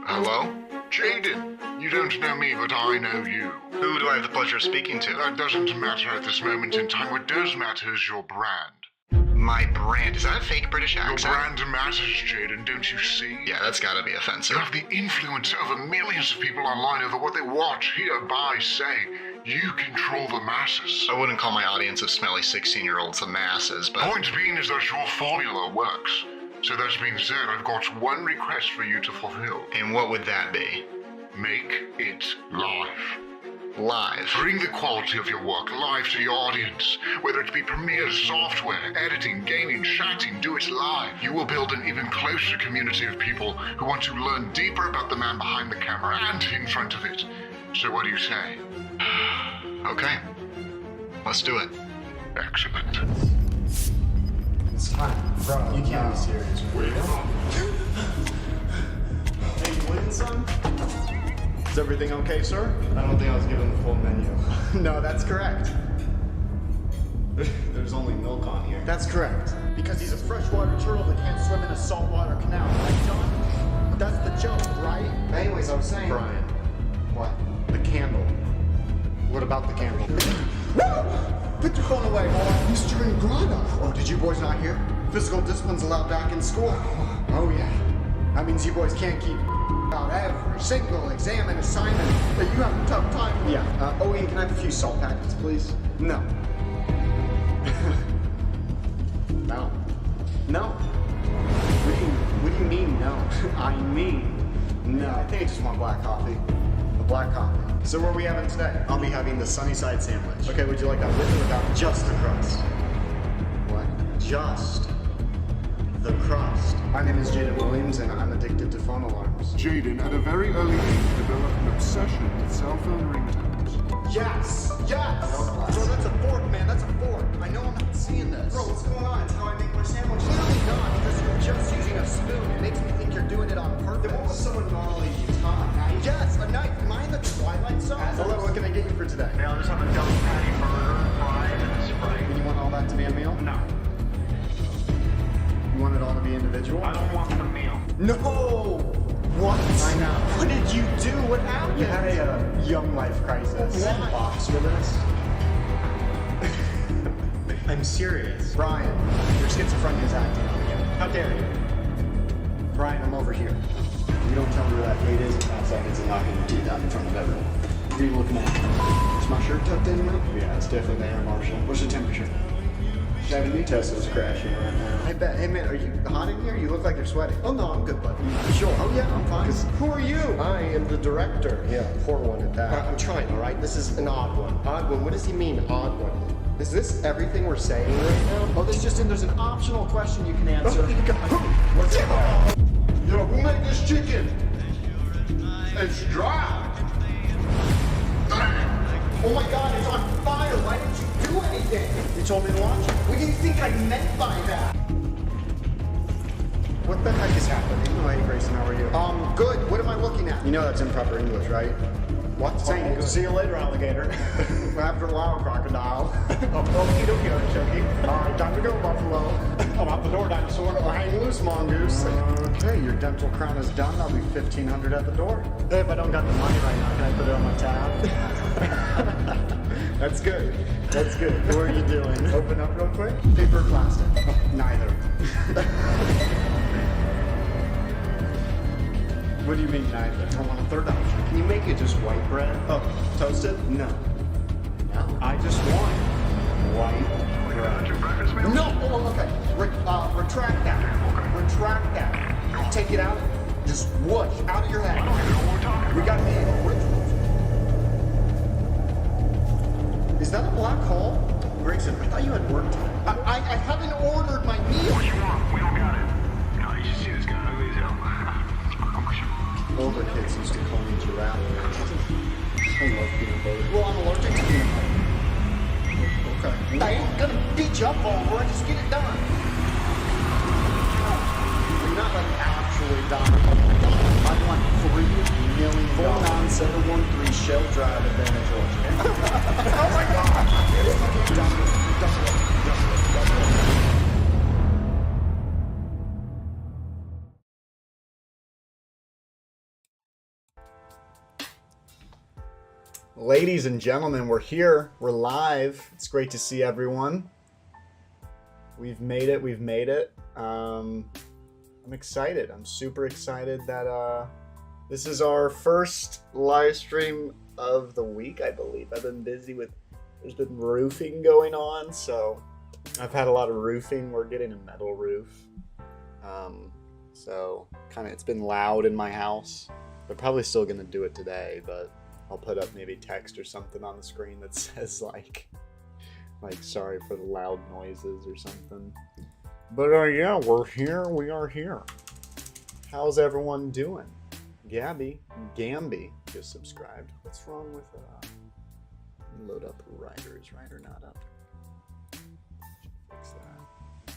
Hello? Jaden, you don't know me, but I know you. Who do I have the pleasure of speaking to? That doesn't matter at this moment in time. What does matter is your brand. My brand? Is that a fake British accent? Your brand matters, Jaden, don't you see? Yeah, that's gotta be offensive. You have the influence over millions of people online over what they watch, hear, buy, say. You control the masses. I wouldn't call my audience of smelly 16-year-olds the masses, but... Point being is that your formula works. So that being said, I've got one request for you to fulfill. And what would that be? Make it live. Live? Bring the quality of your work live to your audience. Whether it be Premiere software, editing, gaming, chatting, do it live. You will build an even closer community of people who want to learn deeper about the man behind the camera and in front of it. So what do you say? Okay. Let's do it. Excellent. It's time. Bro, you can't be serious. Wait. Hey, you winning, son? Is everything okay, sir? I don't think I was given the full menu. No, that's correct. There's only milk on here. That's correct. Because he's a freshwater turtle that can't swim in a saltwater canal. Right, John? That's the joke, right? Anyways, I was saying... Brian. What? The candle. What about the candle? Put your phone away, boy. Mr. Ingrata! Oh, did you boys not hear? Physical discipline's allowed back in school. Oh, yeah. That means you boys can't keep About every single exam and assignment that you have a tough time with. Yeah. Oh, Ian, can I have a few salt packets, please? No. No. No. What do you mean, no? I mean, no. I think I just want black coffee. A black coffee. So what are we having today? I'll be having the sunny side sandwich. Okay, would you like that with or without? Just the crust. What? Just the crust. My name is Jaden Williams, and I'm addicted to phone alarms. Jaden, at a very early age, developed an obsession with cell phone ringtones. Yes! Yes! Bro, that's a fork, man. That's a fork. I know I'm not seeing this. Bro, what's going on? It's how I make my sandwich. Clearly not, because you're just using a spoon. It makes me think you're doing it on purpose. Then what was someone normally use, huh? A knife? Yes, a knife. Am I in the Twilight Zone? Hello, what can I get you for today? I'll just have a double patty burger, fried, and a Sprite. You want all that to be a meal? No, You want it all to be individual? I don't want the meal. No! What? I know. What did you do? What happened? You had a young life crisis. Why? Box for this? I'm serious. Brian, your schizophrenia is acting on you. How dare you? Brian, I'm over here. You don't tell me where that gate is in 5 seconds and knock your teeth out in front of everyone. What are you looking at? Is my shirt tucked in, man? Yeah, it's definitely there, Marshall. What's the temperature? 70. Tesla's crashing right now. I bet. Hey, man, are you hot in here? You look like you're sweating. Oh, no, I'm good, bud. You sure? Oh, yeah, I'm fine. Who are you? I am the director. Yeah, poor one at that. I'm trying, all right? This is an odd one. Odd one? What does he mean, odd one? Is this everything we're saying right now? Oh, there's an optional question you can answer. What's it? Yo, who made this chicken? It's dry. Oh my God, it's on fire. Why didn't you do anything? You told me to watch it. What do you think I meant by that? What the heck is happening? Hey, Grayson, how are you? Good. What am I looking at? You know that's improper English, right? What? Saying good. See you later, alligator. After a while, crocodile. Okie dokie, artichoke. All right, time to go, buffalo. I'm out the door, dinosaur. Hang loose, mongoose. Okay, your dental crown is done. I'll be $1,500 at the door. Hey, if I don't got the money right now, can I put it on my tab? That's good. That's good. What are you doing? Open up real quick. Paper or plastic? Oh, neither. What do you mean neither? I want a third option. Can you make it just white bread? Oh, toasted? No. No. I just want white bread. No. Oh, okay. Retract that. Retract that. Take it out. Just whoosh out of your head. We got to handle rituals. Is that a black hole? Grayson, I thought you had work today. I haven't ordered my meal. What you want? We don't got it. No, you should see this guy. Ugly as hell. Older kids used to call me giraffe. I love peanut butter. Well, I'm allergic to peanut butter. Okay. I ain't gonna beat you up over it. Just get it done. You're not like actually done. I want $3 million. 49713 Shell Drive, Atlanta, Georgia. Oh my God! Ladies and gentlemen, we're here. We're live. It's great to see everyone. We've made it. We've made it. I'm excited. I'm super excited that this is our first live stream of the week, I believe. I've been busy with, there's been roofing going on, so I've had a lot of roofing. We're getting a metal roof. So kind of, it's been loud in my house. We're probably still going to do it today, but I'll put up maybe text or something on the screen that says like sorry for the loud noises or something. But yeah, we're here. We are here. How's everyone doing? Gamby just subscribed. What's wrong with load up Ryder? Is Ryder not up? Should fix that.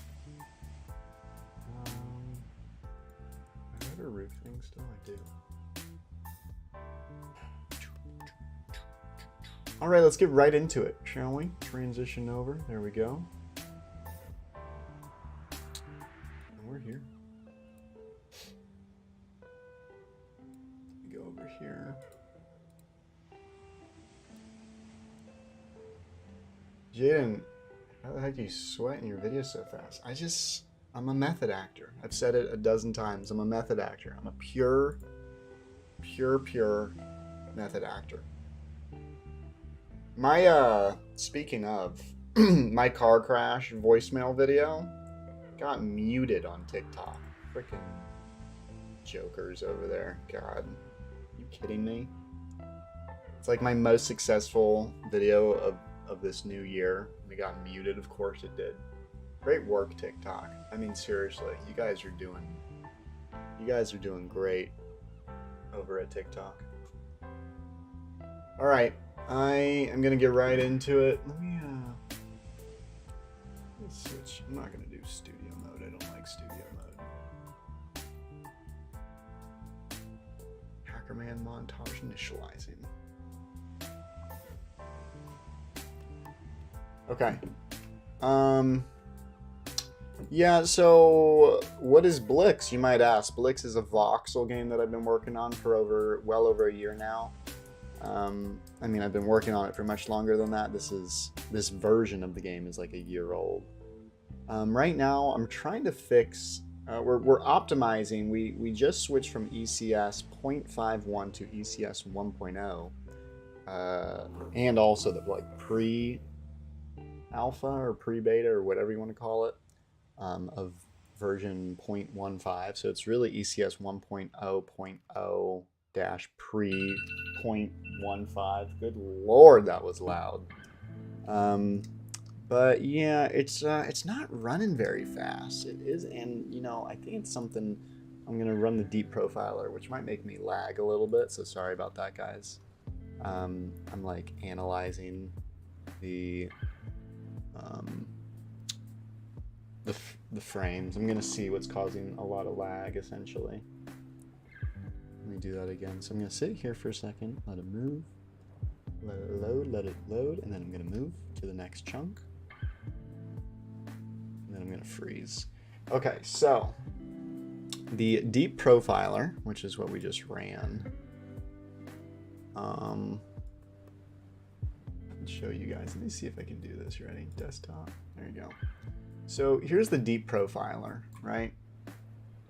I have a roof thing still. I do. All right, let's get right into it, shall we? Transition over. There we go. And we're here. Go over here. Jaden, how the heck are you sweating your video so fast? I'm a method actor. I've said it a dozen times. I'm a method actor. I'm a pure method actor. My, speaking of, my car crash voicemail video got muted on TikTok. Freaking jokers over there. God, are you kidding me? It's like my most successful video of this new year. We got muted, of course it did. Great work, TikTok. I mean, seriously, you guys are doing great over at TikTok. All right. I am going to get right into it. Let me switch. I'm not going to do studio mode. I don't like studio mode. Hackerman montage initializing. Okay. Yeah, so what is Blix, you might ask? Blix is a voxel game that I've been working on for well over a year now. I mean, I've been working on it for much longer than that. This version of the game is like a year old. Right now, I'm trying to fix. We're optimizing. We just switched from ECS 0.51 to ECS 1.0, and also the like pre-alpha or pre-beta or whatever you want to call it, of version 0.15. So it's really ECS 1.0.0 dash pre 0.15. Good lord, that was loud. But yeah, it's not running very fast. It is, and you know, I think it's something. I'm gonna run the deep profiler, which might make me lag a little bit, so sorry about that, guys. I'm like analyzing the frames. I'm gonna see what's causing a lot of lag, essentially. Let me do that again. So I'm going to sit here for a second, let it move, let it load, and then I'm going to move to the next chunk. And then I'm going to freeze. Okay, so the deep profiler, which is what we just ran, I'll show you guys. Let me see if I can do this. Ready? Desktop. There you go. So here's the deep profiler, right?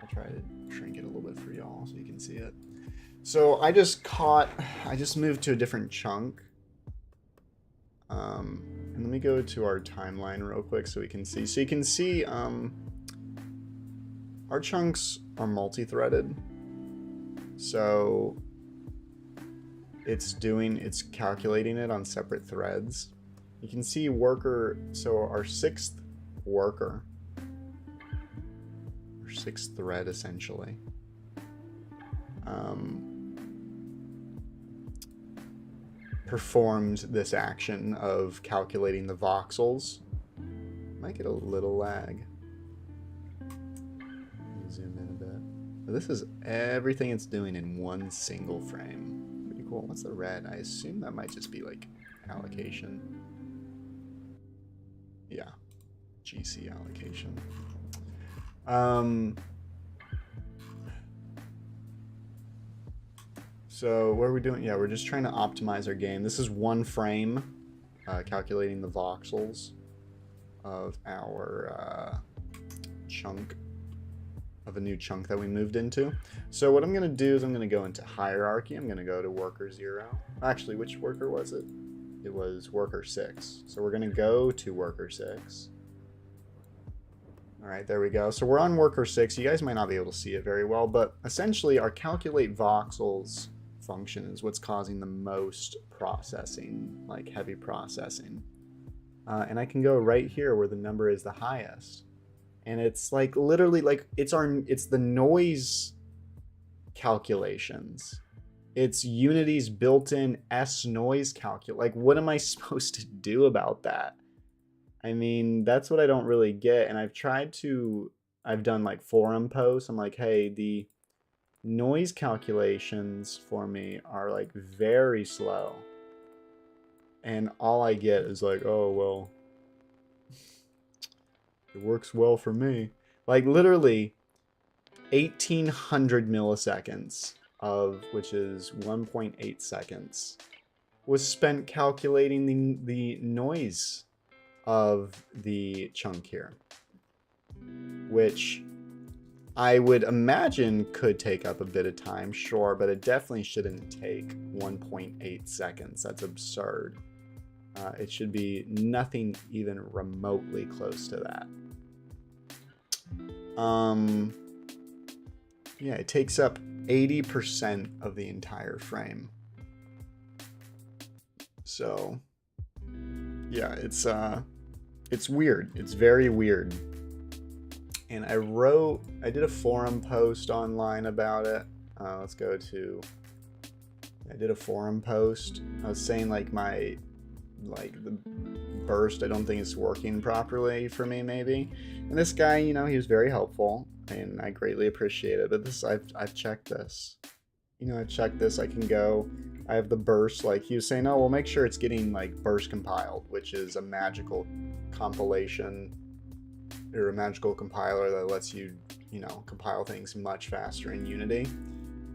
I'll try to shrink it a little bit for y'all so you can see it. So I just moved to a different chunk. And let me go to our timeline real quick so we can see. So you can see our chunks are multi-threaded. So it's calculating it on separate threads. You can see worker, so our sixth worker, or sixth thread essentially, performed this action of calculating the voxels. Might get a little lag. Let me zoom in a bit. But this is everything it's doing in one single frame. Pretty cool. What's the red? I assume that might just be like allocation. Yeah, GC allocation. So what are we doing? Yeah, we're just trying to optimize our game. This is one frame, calculating the voxels of our chunk, of a new chunk that we moved into. So what I'm going to do is I'm going to go into hierarchy. I'm going to go to worker 0. Actually, which worker was it? It was worker 6. So we're going to go to worker 6. All right, there we go. So we're on worker 6. You guys might not be able to see it very well, but essentially our calculate voxels function is what's causing the most processing, like heavy processing. And I can go right here where the number is the highest. And it's like literally like it's the noise calculations. It's Unity's built-in S noise calculate. Like, what am I supposed to do about that? I mean, that's what I don't really get. And I've done like forum posts. I'm like, hey, the noise calculations for me are like very slow. And all I get is like, oh, well, it works well for me. Like literally 1800 milliseconds of, which is 1.8 seconds, was spent calculating the noise of the chunk here, which I would imagine could take up a bit of time, sure, but it definitely shouldn't take 1.8 seconds. That's absurd. It should be nothing even remotely close to that. Yeah, it takes up 80% of the entire frame. So yeah, it's weird. It's very weird. And I did a forum post online about it. Let's go to, I did a forum post. I was saying like the burst, I don't think it's working properly for me maybe. And this guy, you know, he was very helpful and I greatly appreciate it. But this, I've checked this. You know, I've checked this. I can go, I have the burst, like he was saying, oh, well, make sure it's getting like burst compiled, which is a magical compilation or a magical compiler that lets you, you know, compile things much faster in Unity.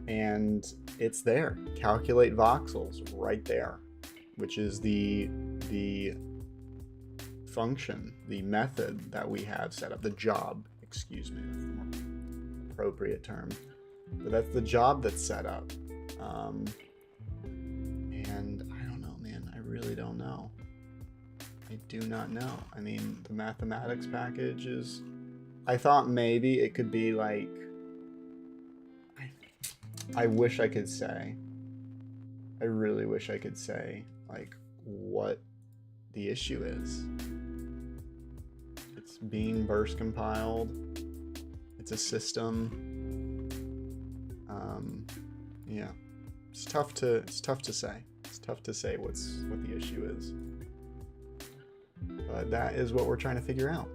And it's there. Calculate voxels right there, which is the function, the method that we have set up, the job, excuse me, that's the more appropriate term. But that's the job that's set up. And I don't know, man. I really don't know. I do not know. I mean, the mathematics package is... I thought maybe it could be like... I wish I could say. I really wish I could say, like, what the issue is. It's being burst compiled. It's a system. Yeah, it's tough to say. It's tough to say what the issue is. But that is what we're trying to figure out.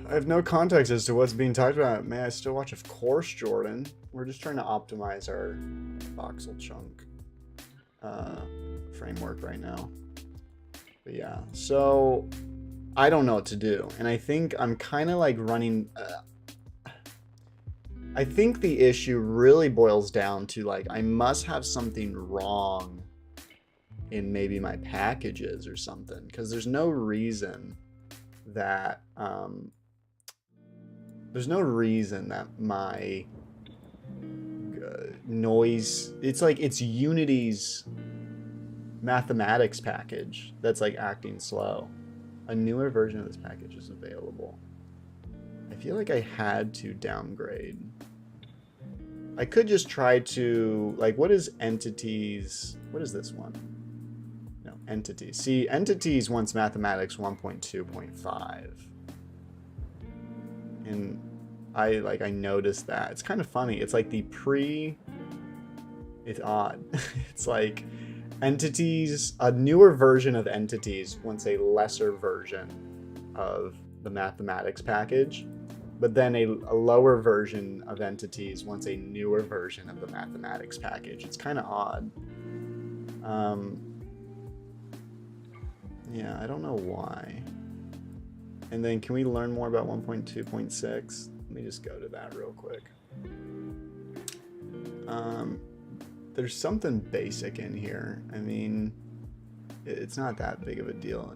I have no context as to what's being talked about. May I still watch? Of course, Jordan. We're just trying to optimize our voxel chunk framework right now. But yeah, so I don't know what to do. And I think I'm kind of like running... I think the issue really boils down to like, I must have something wrong in maybe my packages or something, because there's no reason that my noise, it's like it's Unity's mathematics package that's like acting slow. A newer version of this package is available. I feel like I had to downgrade. I could just try to, like, what is entities? What is this one? No, entities. See, entities wants mathematics 1.2.5. And I noticed that. It's kind of funny. It's like it's odd. It's like entities, a newer version of entities wants a lesser version of the mathematics package. But then a lower version of entities wants a newer version of the mathematics package. It's kind of odd. Yeah, I don't know why. And then can we learn more about 1.2.6? Let me just go to that real quick. There's something basic in here. I mean, it's not that big of a deal.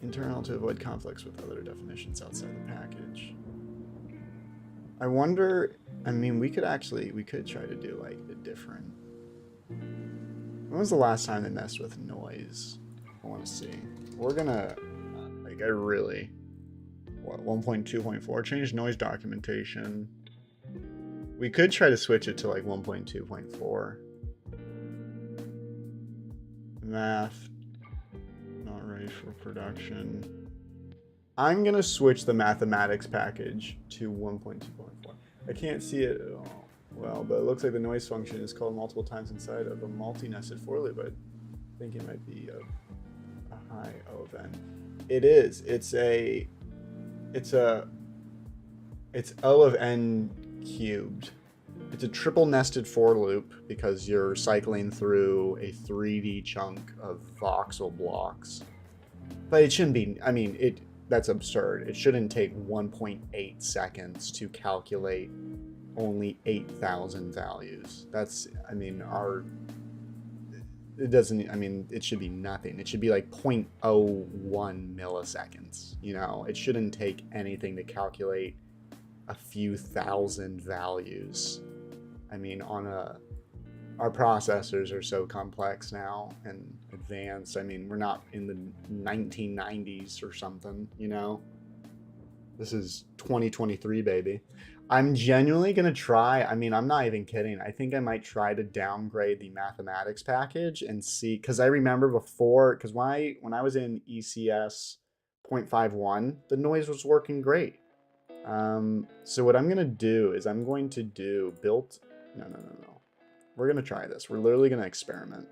Internal to avoid conflicts with other definitions outside the package. I wonder, I mean, we could try to do like a different. When was the last time they messed with noise? I want to see. We're gonna, like, I really, what, 1.2.4, change noise documentation. We could try to switch it to like 1.2.4. Math, not ready for production. I'm gonna switch the mathematics package to 1.2.4. I can't see it at all. Well, but it looks like the noise function is called multiple times inside of a multi-nested for loop. I think it might be a high O of n. It is. It's O of n cubed. It's a triple nested for loop because you're cycling through a 3D chunk of voxel blocks. But it shouldn't be, I mean, that's absurd. It shouldn't take 1.8 seconds to calculate only 8,000 values. That's, I mean, it doesn't, I mean, it should be nothing. It should be like 0.01 milliseconds, you know? It shouldn't take anything to calculate a few thousand values. I mean, our processors are so complex now and advanced. I mean, we're not in the 1990s or something, you know? This is 2023, baby. I'm genuinely going to try. I mean, I'm not even kidding. I think I might try to downgrade the mathematics package and see, because I remember before, because when I was in ECS 0.51, the noise was working great. So what I'm going to do is I'm going to do no. We're going to try this. We're literally going to experiment.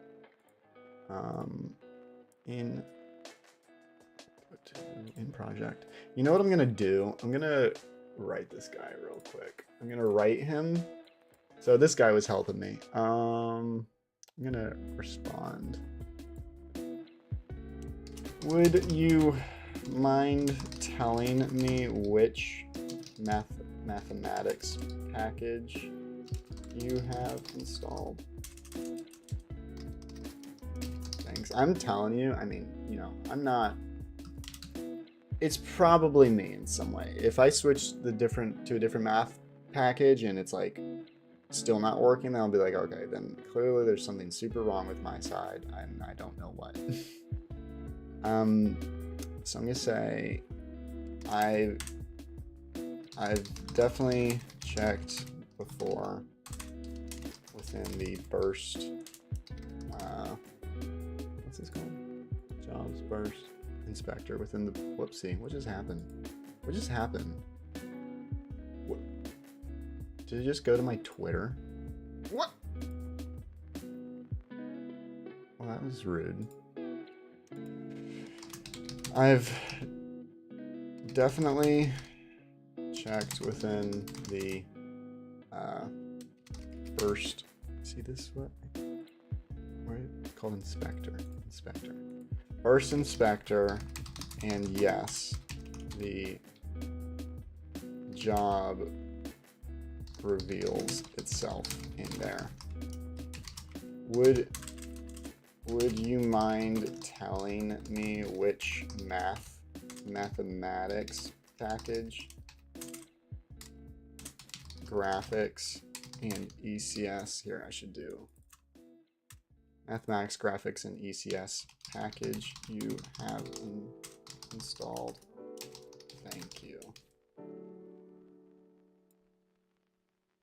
In project. You know what I'm going to do? I'm going to write this guy real quick. I'm going to write him. So this guy was helping me. I'm going to respond. Would you mind telling me which mathematics package you have installed? Thanks. I'm telling you, I mean, you know, I'm not, it's probably me in some way. If I switch to a different math package and it's like still not working, then I'll be like, okay, then clearly there's something super wrong with my side and I don't know what. So I'm gonna say I've definitely checked before within the burst, what's this called? Jobs burst inspector within the, whoopsie, what just happened? What just happened? What? Did it just go to my Twitter? What? Well, that was rude. I've definitely checked within the first, see this, what it's called, inspector, first inspector, and yes, the job reveals itself in there. Would you mind telling me which mathematics package, graphics, and ECS, here I should do mathematics, graphics, and ECS package you have installed? Thank you.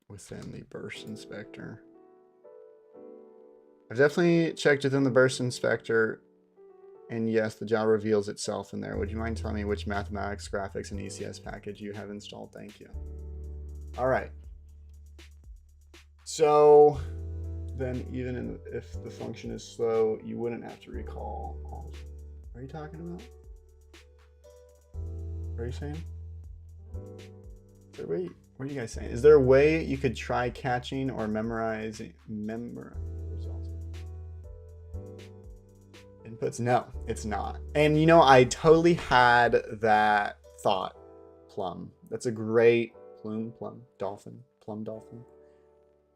Within the burst inspector. I've definitely checked within the burst inspector, and yes, the job reveals itself in there. Would you mind telling me which mathematics, graphics, and ECS package you have installed? Thank you. All right. So then even if the function is slow, you wouldn't have to recall all. What are you talking about? What are you saying? Is there a way, what are you guys saying? Is there a way you could try catching or memorizing results? Inputs? No, it's not. And you know, I totally had that thought, Plum. That's a great plum dolphin.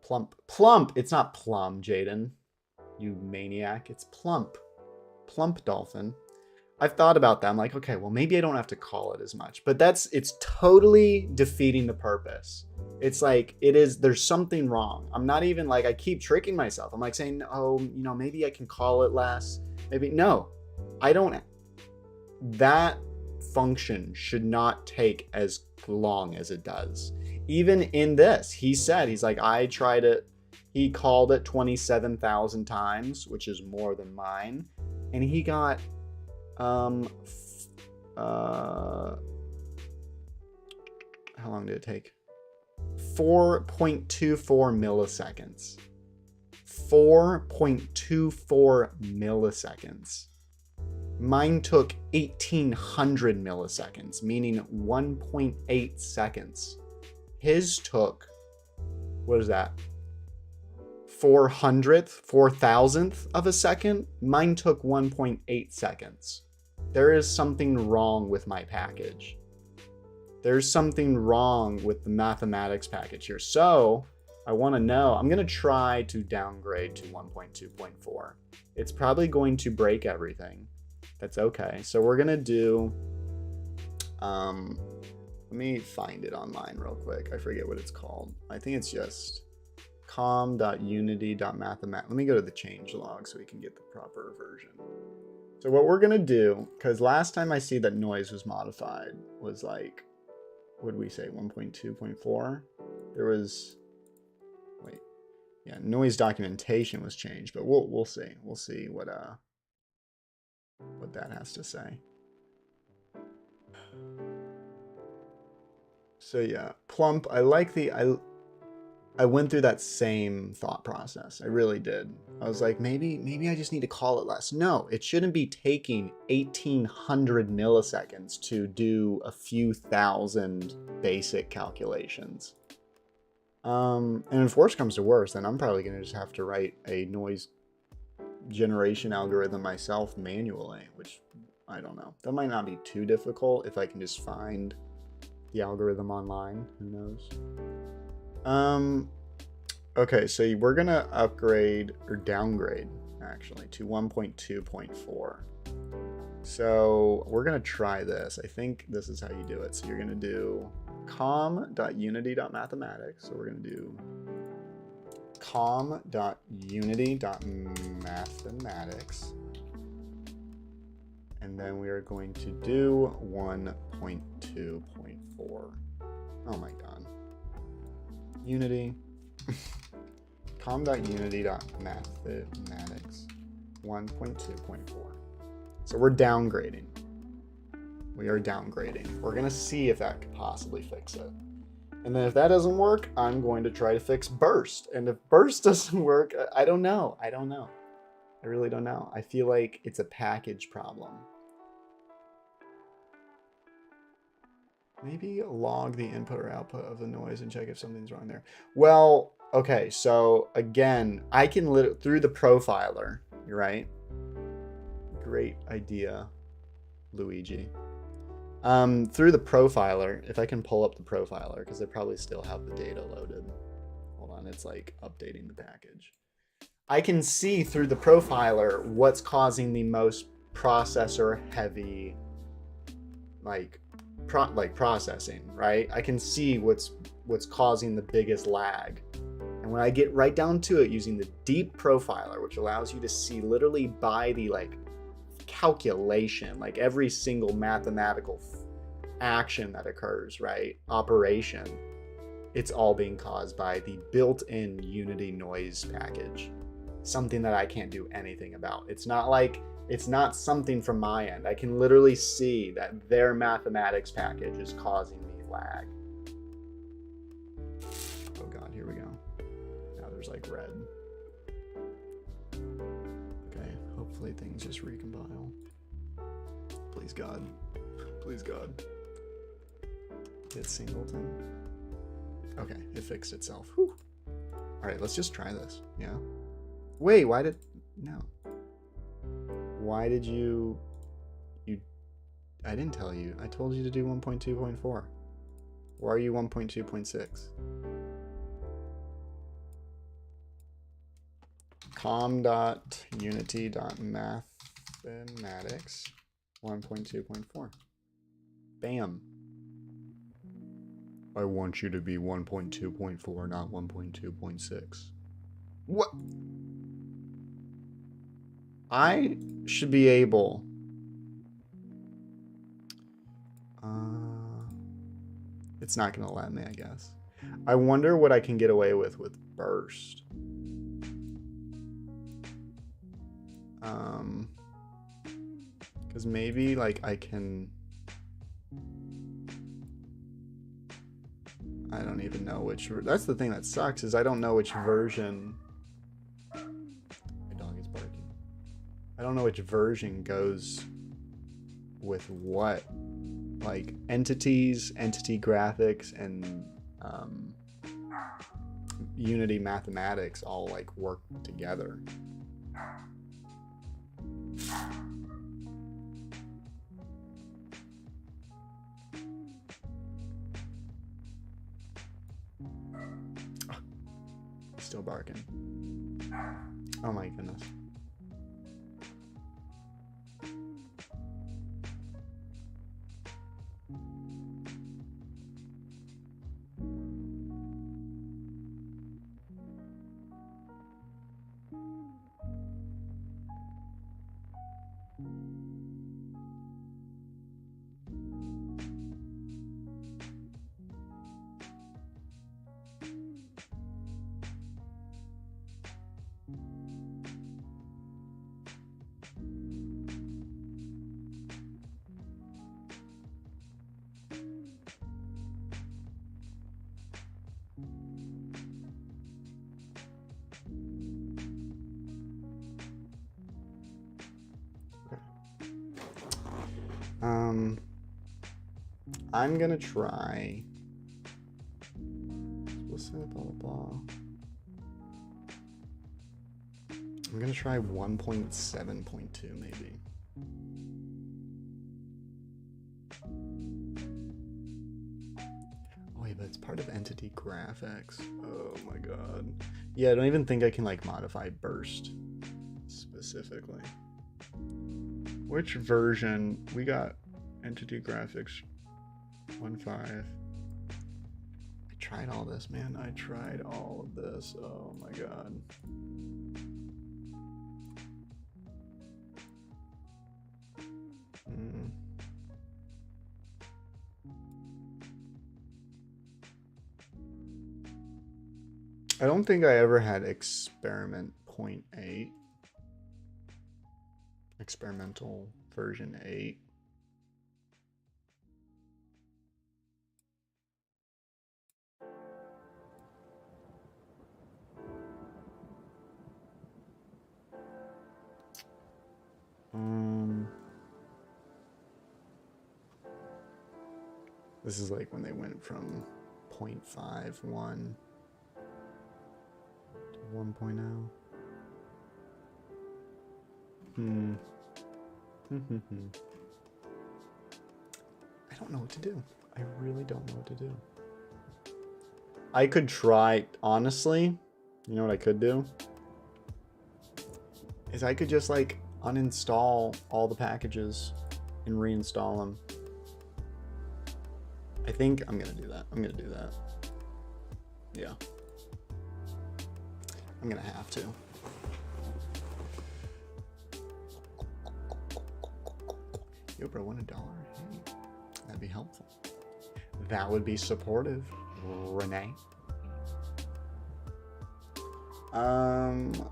Plump. It's not plum, Jaden. You maniac. It's plump. Plump dolphin. I've thought about that. I'm like, okay, well, maybe I don't have to call it as much. But it's totally defeating the purpose. It's like, there's something wrong. I'm not even like, I keep tricking myself. I'm like saying, oh, maybe I can call it less. Maybe, no. I don't. That function should not take as long as it does. Even in this, he's like, I tried it. He called it 27,000 times, which is more than mine. And he got, how long did it take? 4.24 milliseconds. 4.24 milliseconds. Mine took 1,800 milliseconds, meaning 1.8 seconds. His took, what is that? 4,000th of a second. Mine took 1.8 seconds. There is something wrong with my package. There's something wrong with the mathematics package here. So I want to know, I'm going to try to downgrade to 1.2.4. It's probably going to break everything. That's okay. So we're going to do, let me find it online real quick. I forget what it's called. I think it's just com.unity.mathematic. Let me go to the changelog so we can get the proper version. So what we're going to do, because last time I see that noise was modified was like, what did we say, 1.2.4? There was, wait, yeah, noise documentation was changed, but we'll see. We'll see what that has to say. So yeah, plump. I like I went through that same thought process. I really did. I was like, maybe I just need to call it less. No, it shouldn't be taking 1,800 milliseconds to do a few thousand basic calculations. And if worse comes to worse, then I'm probably going to just have to write a noise generation algorithm myself manually, which I don't know. That might not be too difficult if I can just find the algorithm online. Who knows? Okay, so we're gonna upgrade or downgrade actually to 1.2.4. So we're gonna try this. I think this is how you do it. So you're gonna do com.unity.mathematics. So we're gonna do com.unity.mathematics. And then we are going to do 1.2.4. Oh my God. Unity. com.unity.mathematics 1.2.4. So we're downgrading. We are downgrading. We're going to see if that could possibly fix it. And then if that doesn't work, I'm going to try to fix burst. And if burst doesn't work, I don't know. I really don't know. I feel like it's a package problem. Maybe log the input or output of the noise and check if something's wrong there. Well, okay, so again, I can through the profiler, you're right? Great idea, Luigi. Through the profiler, if I can pull up the profiler, because they probably still have the data loaded. Hold on, it's like updating the package. I can see through the profiler what's causing the most processor heavy, like processing, right? I can see what's causing the biggest lag. And when I get right down to it using the deep profiler, which allows you to see literally by the like calculation, like every single mathematical action that occurs, right? Operation, it's all being caused by the built-in Unity noise package. Something that I can't do anything about. It's not something from my end. I can literally see that their mathematics package is causing me lag. Oh God, here we go. Now there's like red. Okay, hopefully things just recompile. Please God. Please God. Hit singleton. Okay, it fixed itself. Whew. All right, let's just try this. Yeah. Wait, no. Why did you, I didn't tell you. I told you to do 1.2.4. Why are you 1.2.6? com.unity.mathematics 1.2.4. Bam. I want you to be 1.2.4, not 1.2.6. What? I should be able... it's not going to let me, I guess. I wonder what I can get away with burst. Because maybe, like, I can... I don't even know which... That's the thing that sucks, is I don't know which version... My dog is barking. I don't know which version goes with what. Like, entities, entity graphics, and Unity mathematics all, like, work together. Still barking. Oh my goodness. I'm gonna try. What's that? Blah blah blah. I'm gonna try 1.7.2 maybe. Oh wait, but it's part of entity graphics. Oh my god. Yeah, I don't even think I can like modify burst specifically. Which version? We got entity graphics 1.5. I tried all this, man. I tried all of this. Oh my god. I don't think I ever had experiment 0.8. Experimental version 8. This is like when they went from 0.51 to 1.0. I don't know what to do. I really don't know what to do. I could try, honestly, you know what I could do? Is I could just like uninstall all the packages and reinstall them. I think I'm gonna do that. I'm gonna do that. Yeah. I'm gonna have to. Yo, bro, want $1? Hey, that'd be helpful. That would be supportive, Renee.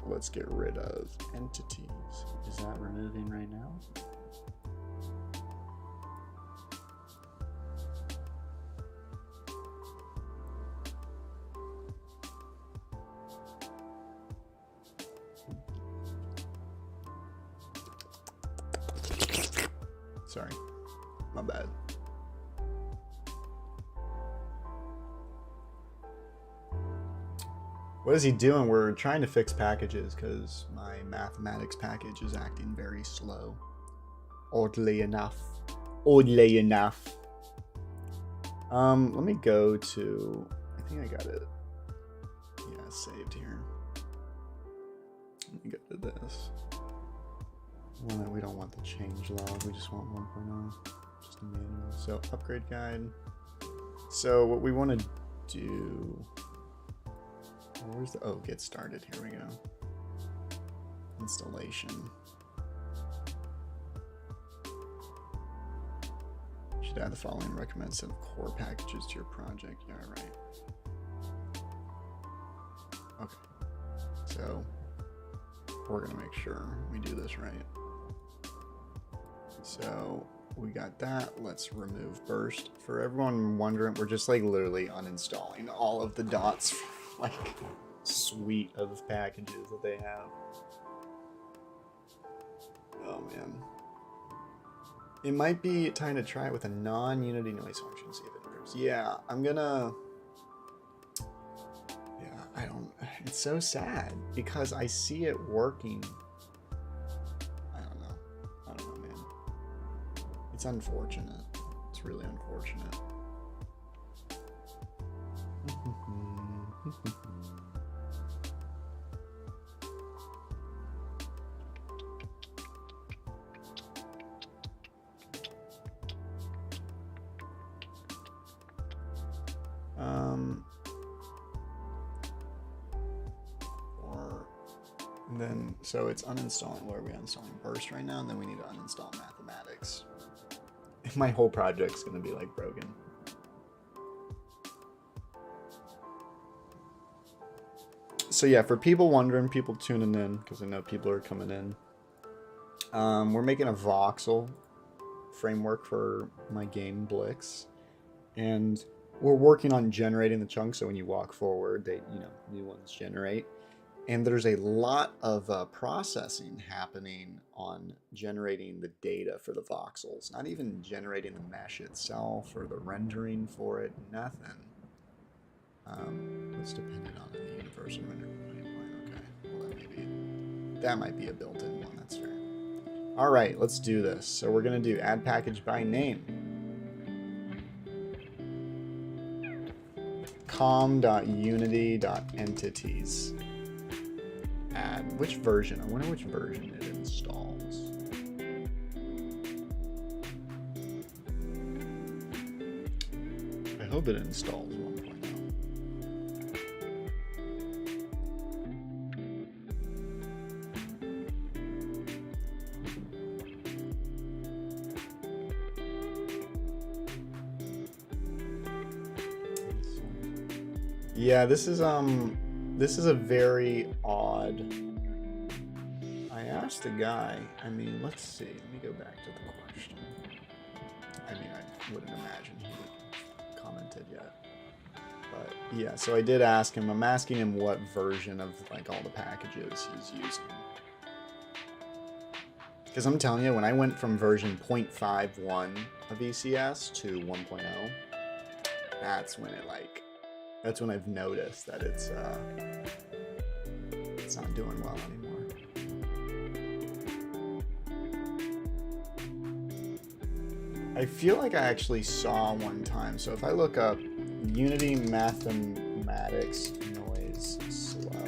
Let's get rid of entities. Is that removing right now? Sorry, my bad. What is he doing? We're trying to fix packages because my mathematics package is acting very slow. Oddly enough. Oddly enough. Let me go to, I think I got it. Yeah, saved here. Let me go to this. Well, we don't want the change log, we just want 1.0. Just a manual. So upgrade guide. So what we want to do, where's the, oh, get started, here we go. Installation. Should add the following recommended set of core packages to your project. Yeah, right. Okay. So we're gonna make sure we do this right. So we got that. Let's remove burst. For everyone wondering, we're just like literally uninstalling all of the dots, like suite of packages that they have. Oh man. It might be time to try it with a non-Unity noise function, see if it improves. Yeah, I'm gonna... Yeah, I don't... It's so sad because I see it working. I don't know, man. It's unfortunate. It's really unfortunate. And then, so it's uninstalling. Where are we uninstalling? Burst right now, and then we need to uninstall mathematics. My whole project's gonna be like broken. So yeah, for people wondering, people tuning in, because I know people are coming in, we're making a voxel framework for my game Blix, and we're working on generating the chunks. So when you walk forward, they, you know, new ones generate. And there's a lot of processing happening on generating the data for the voxels, not even generating the mesh itself or the rendering for it, nothing. It's dependent on the universal render point. Okay, well that might be a built-in one, that's fair. All right, let's do this. So we're gonna do add package by name. com.unity.entities. Add which version? I wonder which version it installs. I hope it installs 1.0. Yeah, this is a very odd. I asked a guy, I mean, let's see, let me go back to the question. I mean, I wouldn't imagine he would commented yet. But yeah, so I did ask him, I'm asking him what version of like all the packages he's using. Because I'm telling you, when I went from version 0.51 of ECS to 1.0, that's when it like, that's when I've noticed that it's not doing well anymore. I feel like I actually saw one time. So if I look up Unity mathematics noise slow,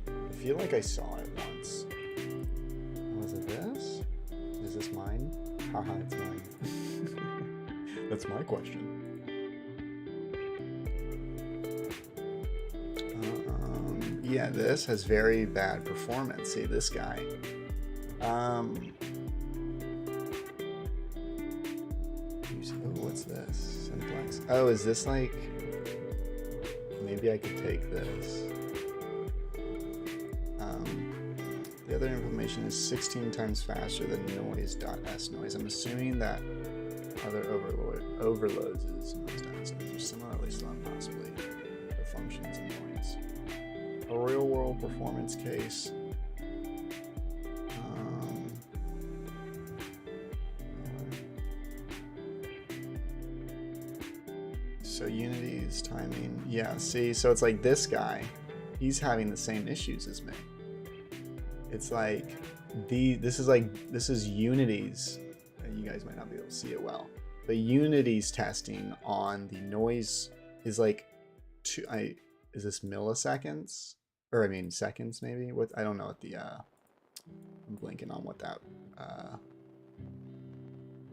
I feel like I saw it once. Was it this? Is this mine? Haha, it's mine. That's my question. Yeah, this has very bad performance. See, this guy. Oh, what's this? Simplex. Oh, is this like... Maybe I could take this. The other information is 16 times faster than noise.s_noise. I'm assuming that other overloads is noise.s_noise are similarly slow, possibly for functions and noise. A real world performance case. So Unity's timing, yeah, see, so it's like this guy, he's having the same issues as me. It's like, this is Unity's, you guys might not be able to see it well, but Unity's testing on the noise is like, is this milliseconds? or I mean seconds maybe. What, I don't know what the I'm blanking on what that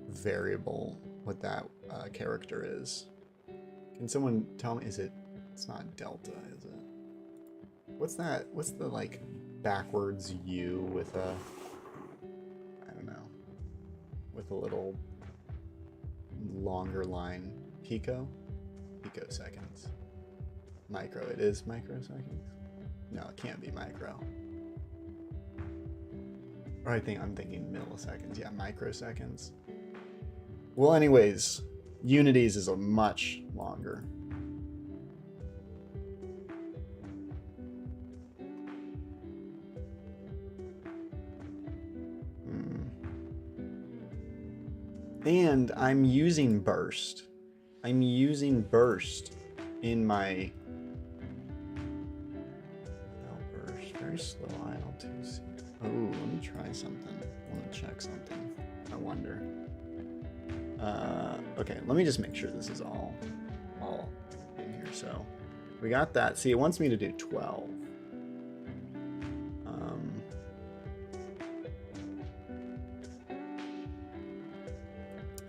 variable, what that character is. Can someone tell me? Is it? It's not delta, is it? What's that? What's the like backwards U with a? I don't know. With a little longer line. Pico? Picoseconds. Micro. It is microseconds? No, it can't be micro. Or I'm thinking milliseconds. Yeah, microseconds. Well, anyways, Unity's is a much longer. And I'm using burst. I'm using burst in my burst. Very slow IL2C. Oh, let me try something. I want to check something. I wonder. Okay, let me just make sure this is all in here. So we got that. See, it wants me to do 12.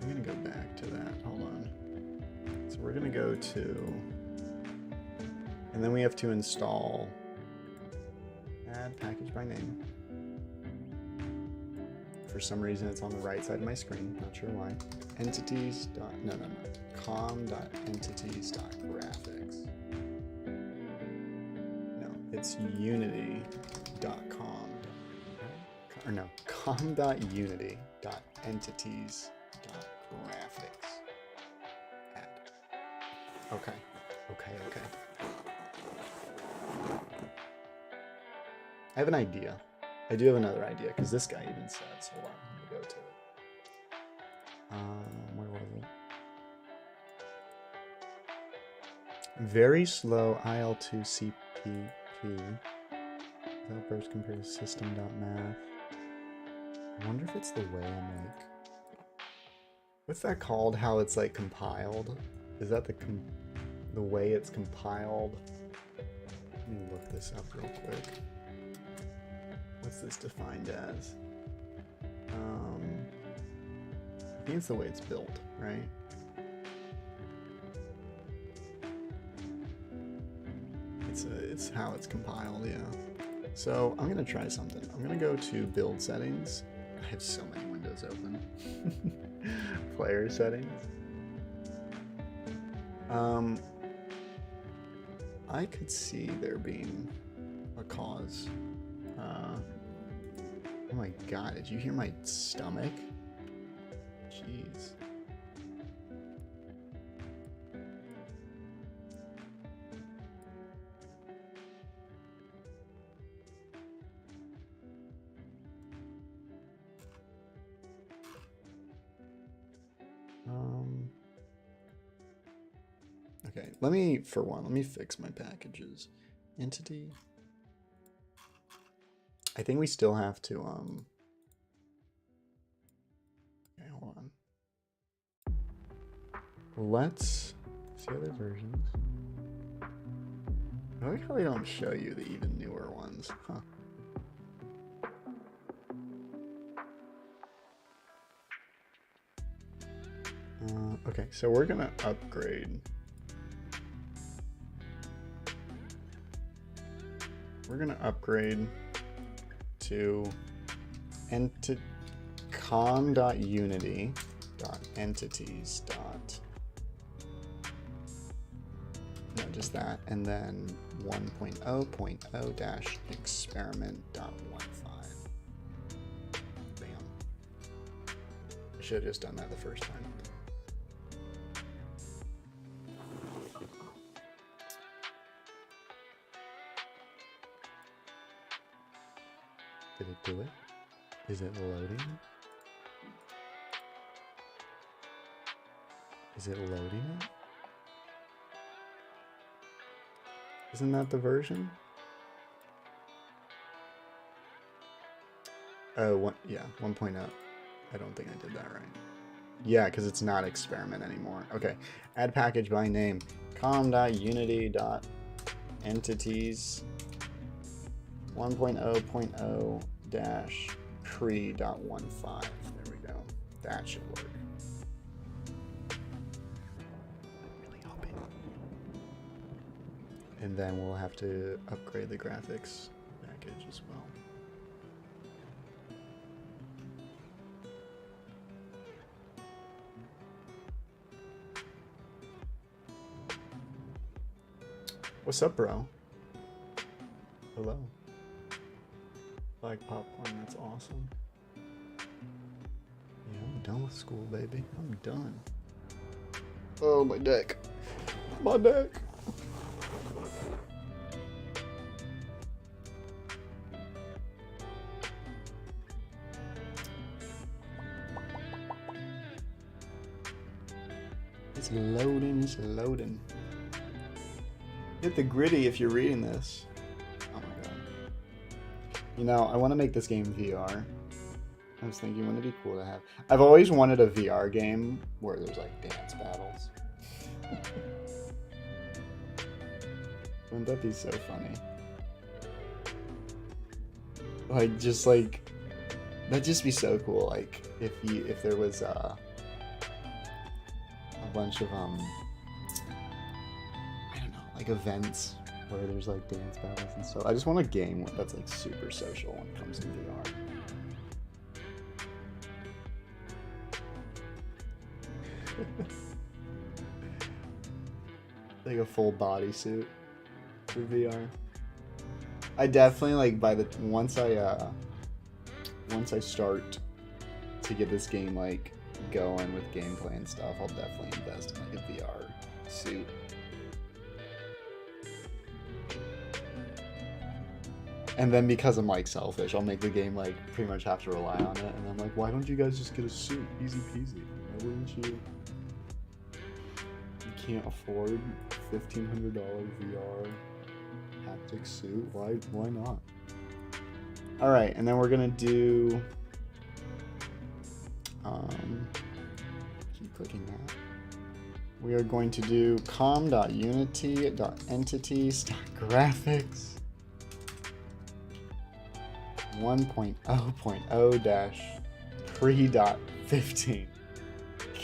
I'm gonna go back to that. Hold on. So we're gonna go to, and then we have to install add package by name. For some reason, it's on the right side of my screen. Not sure why. Entities. No. Com.entities.graphics. No, it's unity.com. Or no, com.unity.entities.graphics. Add. Okay. I have an idea. I do have another idea, because this guy even says, hold on, let me go to it. Where was it? Very slow IL2 CPP. Without burst compared to system.math. I wonder if it's the way I'm like... What's that called? How it's like compiled? Is that the way it's compiled? Let me look this up real quick. What's this defined as? I think it's the way it's built, right? It's how it's compiled, yeah. So I'm gonna try something. I'm gonna go to build settings. I have so many windows open. Player settings. I could see there being a cause. Oh my god, did you hear my stomach? Jeez. Okay, let me fix my packages. Entity. I think we still have to, okay, hold on. Let's see other versions. I like how they don't show you the even newer ones, huh? Okay, so we're gonna upgrade. We're gonna upgrade to com.unity.entities. No, just that, and then 1.0.0-experiment.15. Bam. I should have just done that the first time. Did it do it? Is it loading? Is it loading it? Isn't that the version? Oh, yeah, 1.0. I don't think I did that right. Yeah, because it's not experiment anymore. Okay, add package by name. com.unity.entities. 1.0.0-pre.15. There we go. That should work. Really hoping. And then we'll have to upgrade the graphics package as well. What's up, bro? Hello. Like popcorn, that's awesome. Yeah, I'm done with school, baby. I'm done. Oh, my deck. My deck. It's loading, it's loading. Hit the gritty if you're reading this. Oh my god. You know, I want to make this game VR. I was thinking, wouldn't it be cool to have? I've always wanted a VR game where there's like dance battles. Wouldn't that be so funny? Like, just like, that'd just be so cool. Like, if there was a bunch of like events where there's like dance battles and stuff. I just want a game that's like super social when it comes to VR. Like a full bodysuit for VR. I definitely like once I start to get this game like going with gameplay and stuff, I'll definitely invest in like a VR suit. And then because I'm like selfish, I'll make the game like pretty much have to rely on it. And I'm like, why don't you guys just get a suit? Easy peasy. Why wouldn't you? You can't afford $1,500 VR haptic suit. Why not? All right, and then we're gonna do. Keep clicking that. We are going to do com.unity.entity.graphics 1.0.0-pre.15.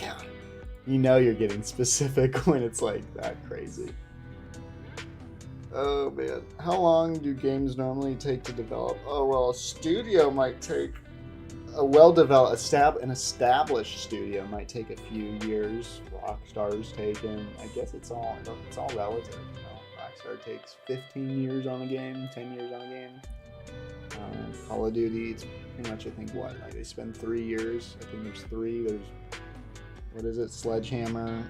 God, you know you're getting specific when it's like that crazy. Oh man, how long do games normally take to develop? Oh well, a studio might take an established studio might take a few years. Rockstar's taken, I guess it's all relative. You know, Rockstar takes 15 years on a game, 10 years on a game. Call of Duty, it's pretty much, I think, like they spend 3 years. I think there's 3. There's, what is it? Sledgehammer.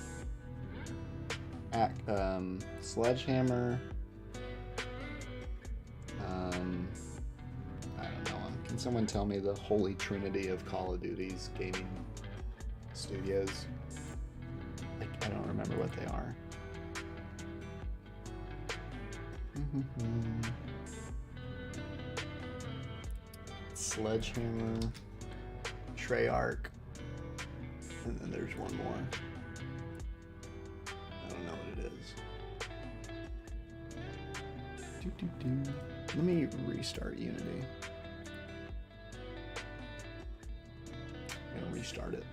Sledgehammer. I don't know. Can someone tell me the holy trinity of Call of Duty's gaming studios? I don't remember what they are. Sledgehammer, Treyarch, and then there's one more. I don't know what it is. Let me restart Unity. I'm gonna restart it.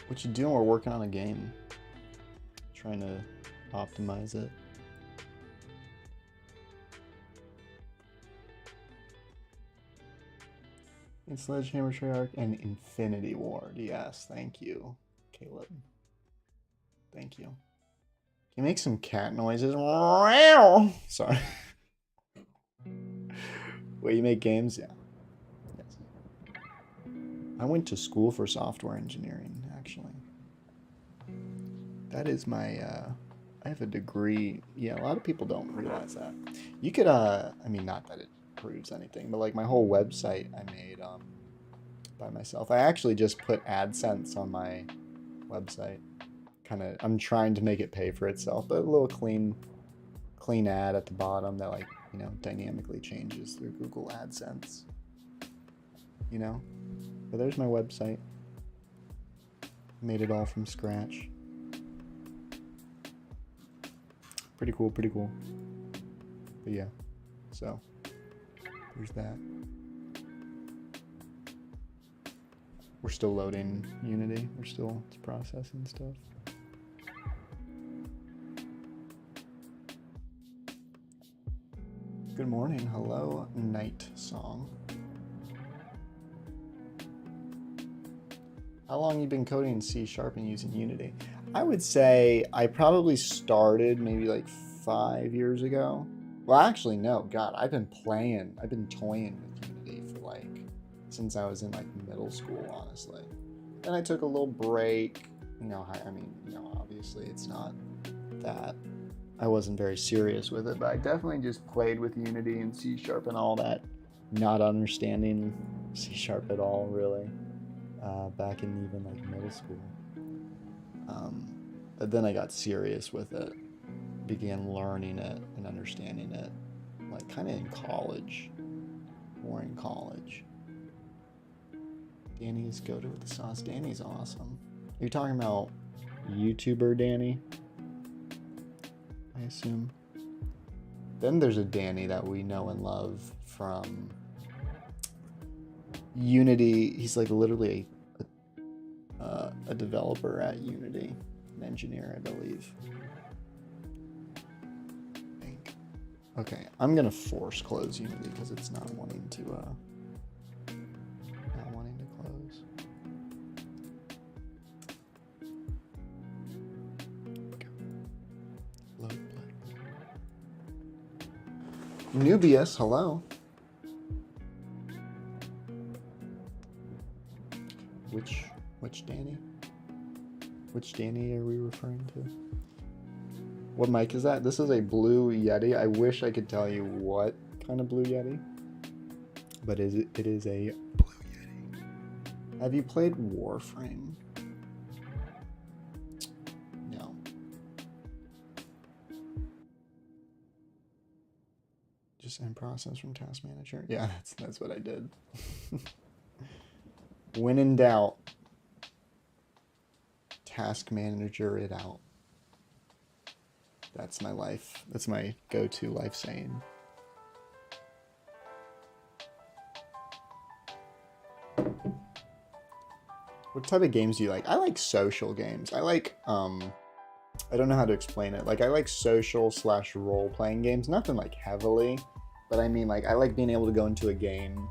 What you doing? We're working on a game. Trying to optimize it. And Sledgehammer, Treyarch, and Infinity Ward. Yes, thank you, Caleb. Thank you. Can you make some cat noises? Sorry. Wait, you make games? Yeah. Yes. I went to school for software engineering, actually. That is my, I have a degree. Yeah, a lot of people don't realize that. You could, I mean, not that it proves anything, but like my whole website I made by myself. I actually just put AdSense on my website. I'm trying to make it pay for itself, but a little clean ad at the bottom that, like, you know, dynamically changes through Google AdSense. You know? But there's my website. Made it all from scratch. Pretty cool, pretty cool. But yeah, so there's that. We're still loading Unity. We're still processing stuff. Good morning. Hello, Night Song. How long you been coding in C# and using Unity? I would say I probably started maybe like 5 years ago. Well, actually, no. God, I've been toying with Unity for like, since I was in like middle school, honestly. Then I took a little break. You know, I mean, you know, obviously it's not that I wasn't very serious with it, but I definitely just played with Unity and C# and all that, not understanding C# at all, really, back in even like middle school. But then I got serious with it, began learning it and understanding it, like kind of in college, more in college. Danny's go-to with the sauce. Danny's awesome. Are you talking about YouTuber Danny? I assume. Then there's a Danny that we know and love from Unity. He's like literally a developer at Unity, an engineer, I believe. I think. Okay, I'm gonna force close Unity because it's not wanting to close. Load play. Nubius, hello. Which Danny? Which Danny are we referring to? What mic is that? This is a Blue Yeti. I wish I could tell you what kind of Blue Yeti, but it is a Blue Yeti. Have you played Warframe? No. Just end process from Task Manager. Yeah, that's what I did. When in doubt, Task Manager it out. That's my life. That's my go-to life saying. What type of games do you like? I like social games. I like, I don't know how to explain it. Like, I like social / role-playing games. Nothing like heavily, but I mean, like, I like being able to go into a game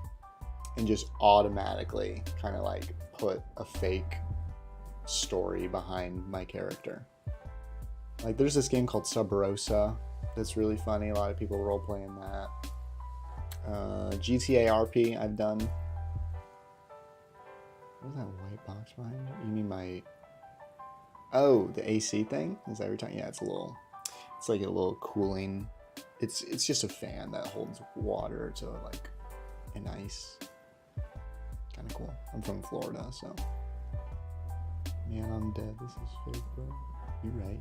and just automatically kind of like put a fake story behind my character. Like, there's this game called Sub Rosa that's really funny. A lot of people role playing that. GTA RP I've done. What's that white box behind you? You mean my... Oh, the AC thing? Is that what you're talking? Yeah, it's like a little cooling. It's just a fan that holds water to like an ice. Kind of cool. I'm from Florida, so. Man, I'm dead. This is fake, bro. You're right.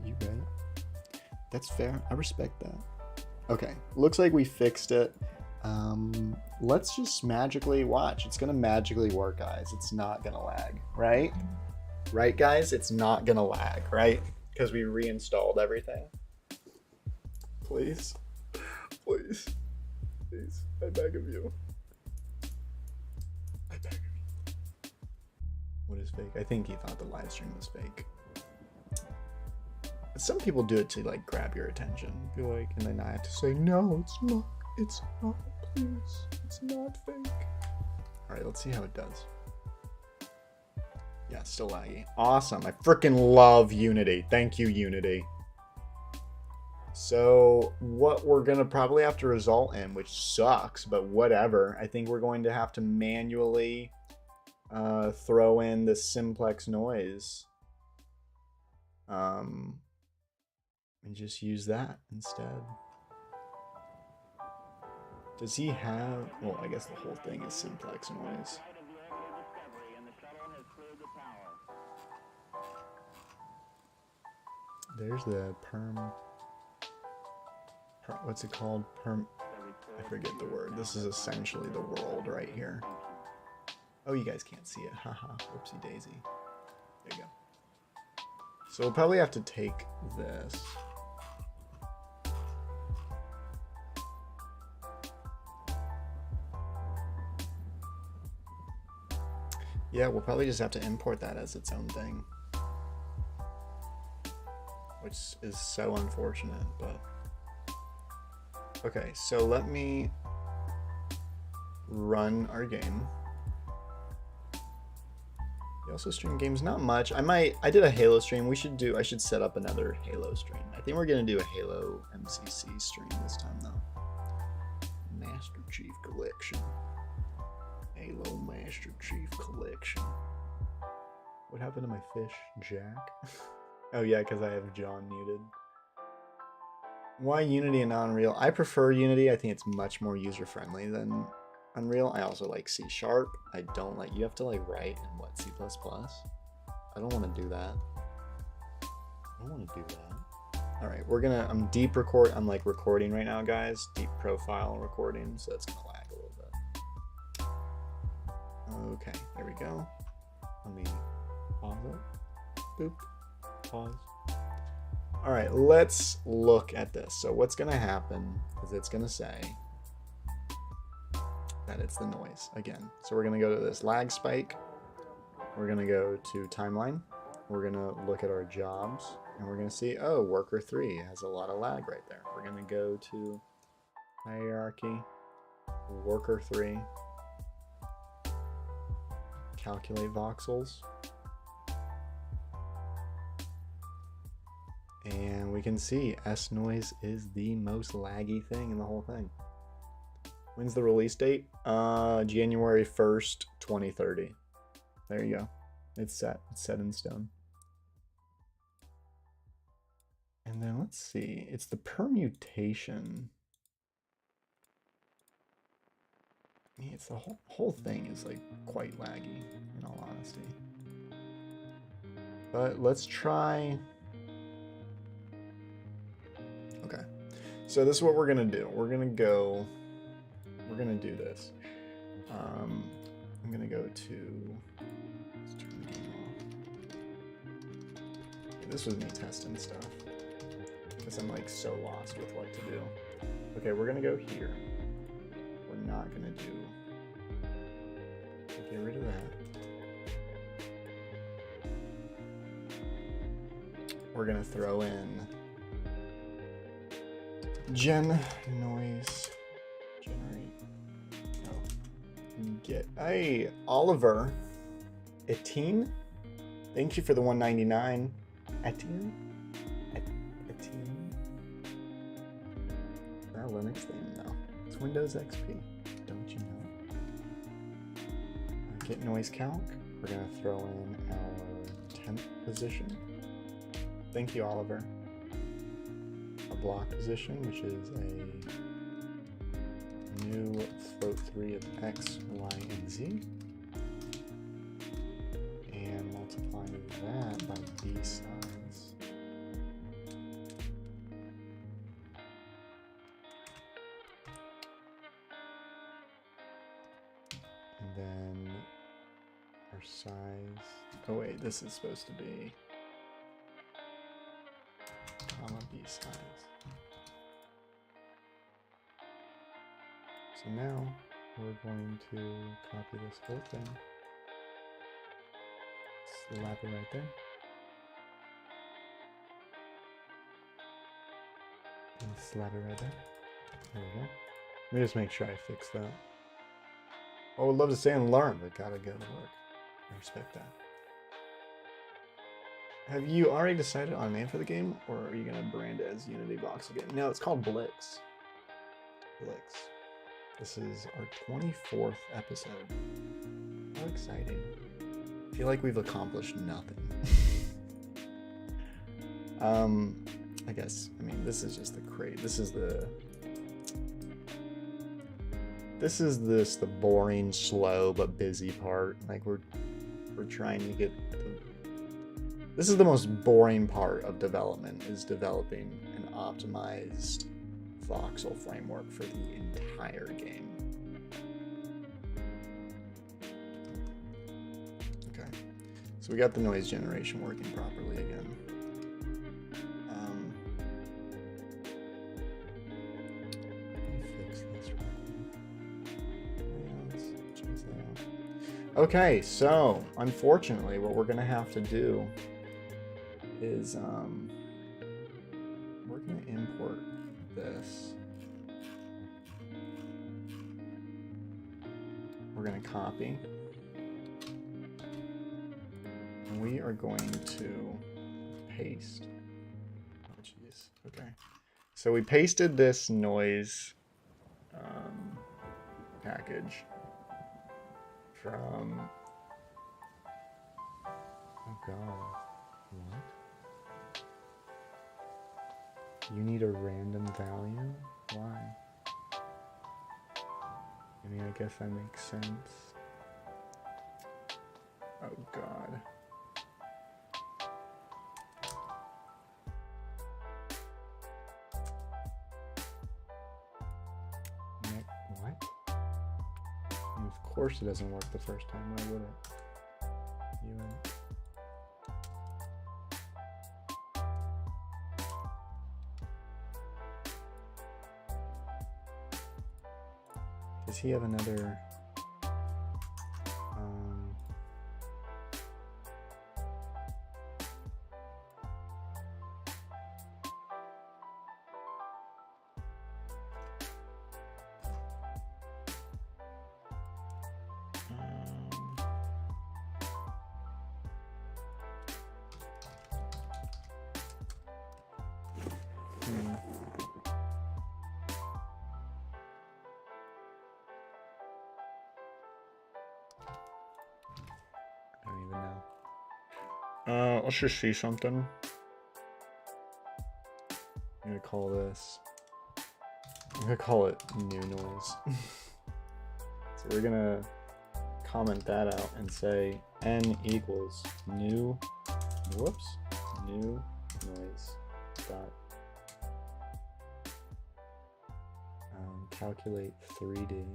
That's fair. I respect that. Okay. Looks like we fixed it. Let's just magically watch. It's gonna magically work, guys. It's not gonna lag, right? Right, guys? It's not gonna lag, right? Because we reinstalled everything. Please. Please. Please. I beg of you. I beg of you. What is fake? I think he thought the live stream was fake. Some people do it to like grab your attention. Be like, and then I have to say, no, it's not. It's not. Please. It's not fake. All right, let's see how it does. Yeah, still laggy. Awesome. I freaking love Unity. Thank you, Unity. So what we're going to probably have to result in, which sucks, but whatever. I think we're going to have to manually throw in the simplex noise. And just use that instead. Does he have... Well, I guess the whole thing is simplex noise. There's the perm... What's it called? I forget the word. This is essentially the world right here. Oh, you guys can't see it. Haha. Whoopsie daisy. There you go. So we'll probably have to take this. Yeah, we'll probably just have to import that as its own thing. Which is so unfortunate, but... Okay, so let me run our game. We also stream games, not much. I did a Halo stream. I should set up another Halo stream. I think we're gonna do a Halo MCC stream this time though. Master Chief Collection. Halo Master Chief Collection. What happened to my fish, Jack? Oh yeah, because I have John muted. Why Unity and not Unreal? I prefer Unity. I think it's much more user-friendly than Unreal. I also like C#. I don't like, you have to like write in what, C++? I don't want to do that. All right, I'm I'm like recording right now, guys. Deep profile recording, so it's gonna lag a little bit. Okay, there we go. Let me pause it. Boop, pause. All right, let's look at this. So what's gonna happen is it's gonna say that it's the noise again. So we're gonna go to this lag spike. We're gonna go to timeline. We're gonna look at our jobs and we're gonna see, oh, worker 3 has a lot of lag right there. We're gonna go to hierarchy, worker 3, calculate voxels. And we can see S noise is the most laggy thing in the whole thing. When's the release date? January 1st, 2030. There you go. It's set. It's set in stone. And then let's see. It's the permutation. Yeah, it's the whole thing is like quite laggy, in all honesty. But let's try. Okay. So this is what we're gonna do. We're gonna do this. I'm gonna go to, let's turn the game off. Okay, this was me testing stuff because I'm like so lost with what to do. Okay, we're gonna go here. We're not gonna do, get rid of that. We're gonna throw in gen noise generate. Get, hey, Oliver, Etine, thank you for the 199. Etine, is that a Linux thing? No, it's Windows XP. Don't you know? Get noise calc. We're gonna throw in our temp position. Thank you, Oliver. A block position, which is a new float 3 of x, y, and z, and multiply that by b size. And then our size, oh wait, this is supposed to be comma b size. So now we're going to copy this whole thing, slap it right there, and slap it right there. There we go. Let me just make sure I fix that. I would love to say and learn, but gotta go to work. I respect that. Have you already decided on a name for the game, or are you gonna brand it as Unity Voxel game? No, it's called Blix. Blix. This is our 24th episode. How exciting. I feel like we've accomplished nothing. I guess, I mean, this is just the crate. This is the boring, slow, but busy part. Like we're trying to get this is the most boring part of development, is developing an optimized voxel framework for the entire game. Okay, so we got the noise generation working properly again. Okay, so unfortunately, what we're gonna have to do is we're gonna import this. We're gonna copy, and we are going to paste. Oh, jeez. Okay. So we pasted this noise package from. Oh God. What? You need a random value? Why? I mean, I guess that makes sense. Oh God. What? And of course it doesn't work the first time. Why would it? Does he have another? I don't even know. Let's just see something. I'm gonna call this. I'm gonna call it new noise. So we're gonna comment that out and say n equals new. Whoops. New noise dot calculate 3D.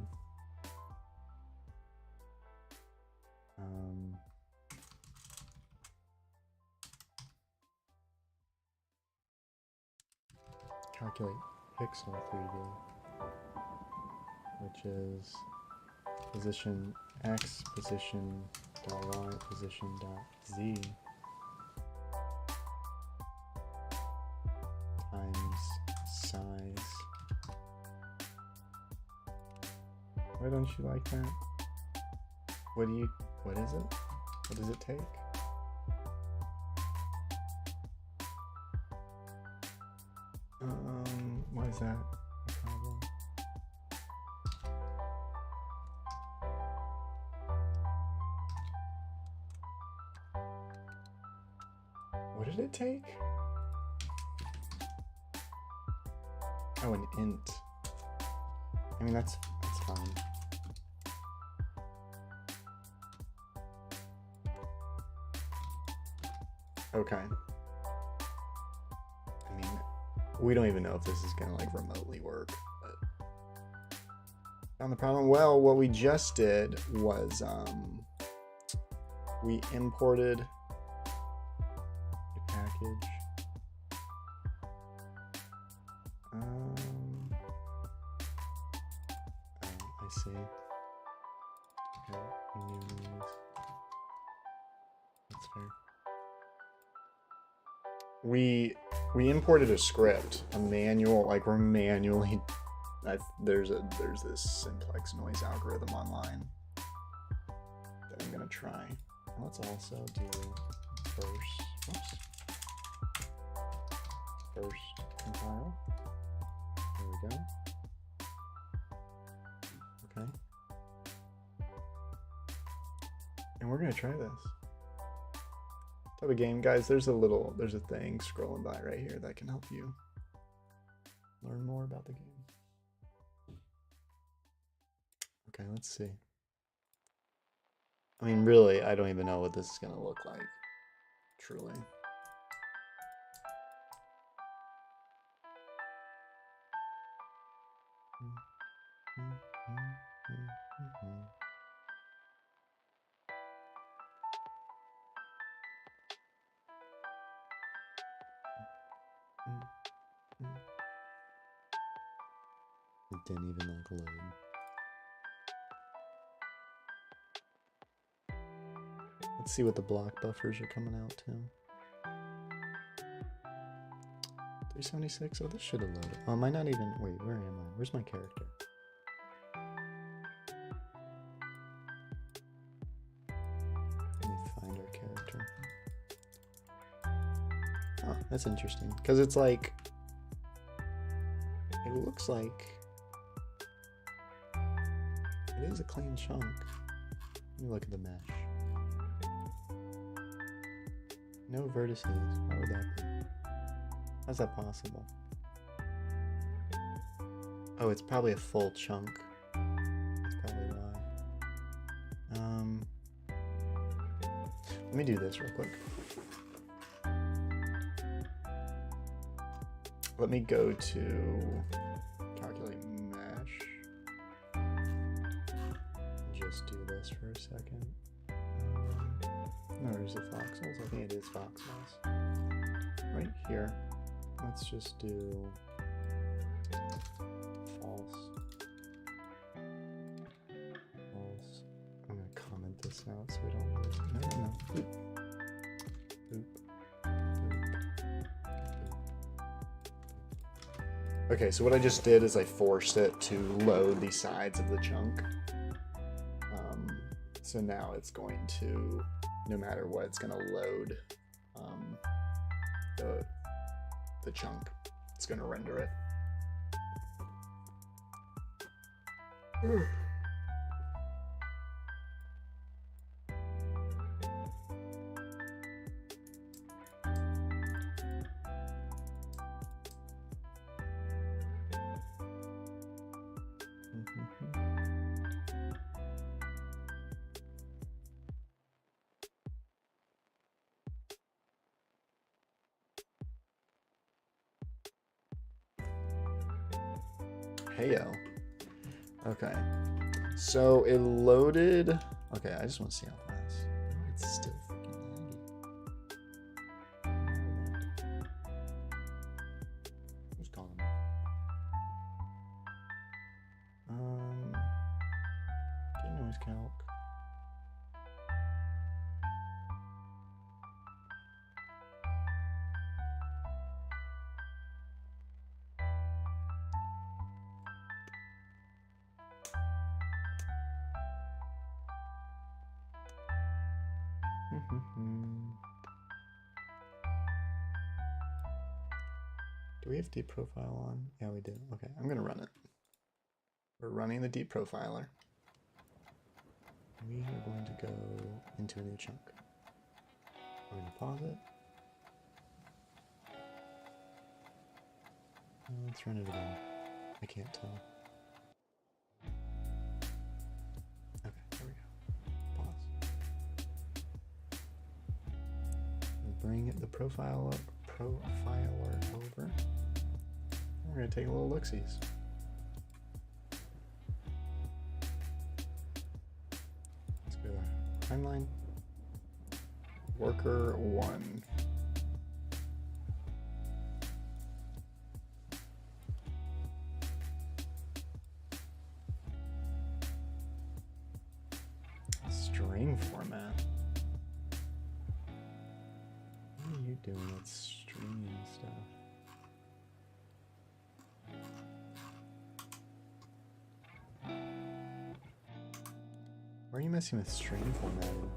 Calculate pixel 3D, which is position x, position dot y, position dot z times size. Why don't you like that? What is it? What does it take? Why is that a problem? What did it take? Oh, an int. I mean, that's fine. Okay. I mean, we don't even know if this is gonna like remotely work, but found the problem. Well, what we just did was we imported a package. Oh, I see. Okay, new noise. That's fair. We imported a script, a manual, like we're manually. There's this simplex noise algorithm online that I'm gonna try. Let's also do first compile. There we go. Okay. And we're gonna try this. Type of game, guys, there's a thing scrolling by right here that can help you learn more about the game. Okay, let's see. I mean, really, I don't even know what this is gonna look like, truly. It didn't even like load. Let's see what the block buffers are coming out to. 376. Oh, this should have loaded. Oh, am I not even? Wait, where am I? Where's my character? Let me find our character. Oh, that's interesting. Because it's like, it looks like it is a clean chunk. Let me look at the mesh. No vertices. How would that be? How's that possible? Oh, it's probably a full chunk. That's probably why. Let me do this real quick. Let me go to calculate mesh. Just do this for a second. No, is it voxels? I think it is voxels. Right here. Let's just do false. False. I'm gonna comment this out so we don't lose it. No. Boop. Boop. Boop. Okay, so what I just did is I forced it to load the sides of the chunk. So now it's going to, no matter what, it's going to load the chunk. It's going to render it. Heyo. Okay. So it loaded. Okay, I just want to see how fast. Oh, it's still freaking laggy. Who's calling me? Get noise calc. Do we have deep profile on? Yeah, we do. Okay, I'm gonna run it. We're running the deep profiler. We are going to go into a new chunk. We're gonna pause it. Let's run it again. I can't tell. Okay, there we go. Pause. We'll bring the profiler over. We're going to take a little look-sees. Let's go to timeline. Worker 1. String format. What are you doing with string and stuff? Why are you messing with string formatting?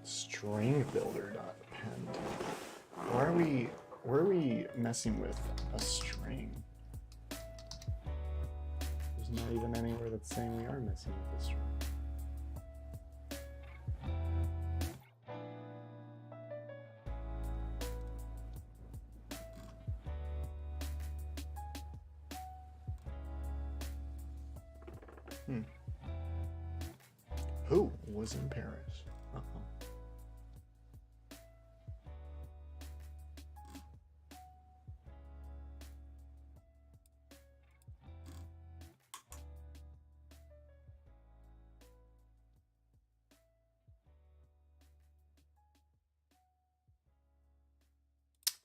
String builder.append. Why are we messing with a string? There's not even anywhere that's saying we are messing with a string. Who was in Paris? Uh-oh.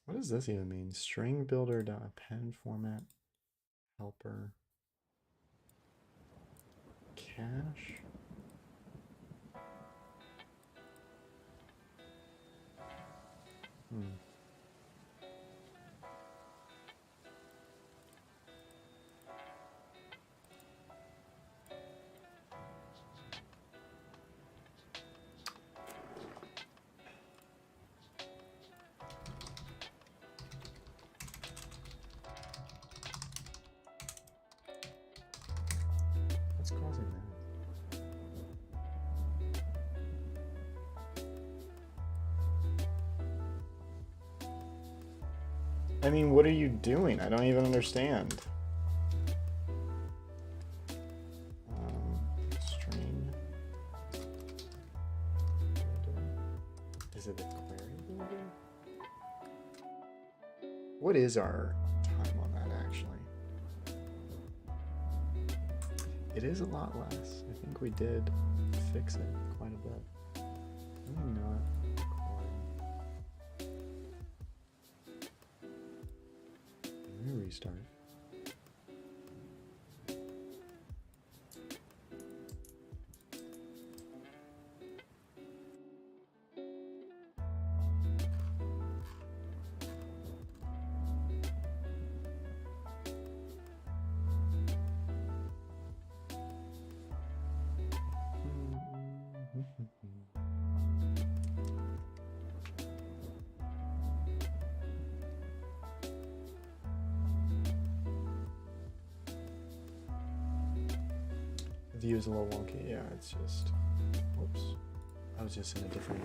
What does this even mean? String builder append format helper cache. What's causing that? I mean, what are you doing? I don't even understand. String. Is it a query builder? What is our time on that actually? It is a lot less. I think we did fix it quite a bit. Maybe not quite. Let me restart. The view is a little wonky. Yeah, it's just. Whoops. I was just in a different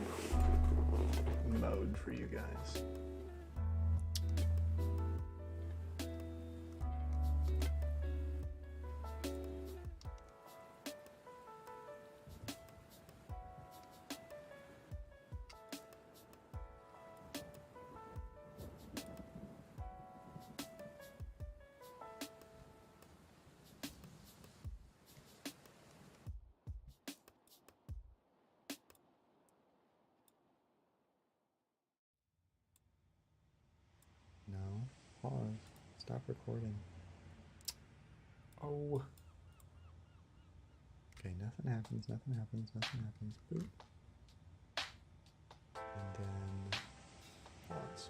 mode for you guys. No. Pause. Stop recording. Oh. Okay, nothing happens, nothing happens, nothing happens. Boop. And then pause.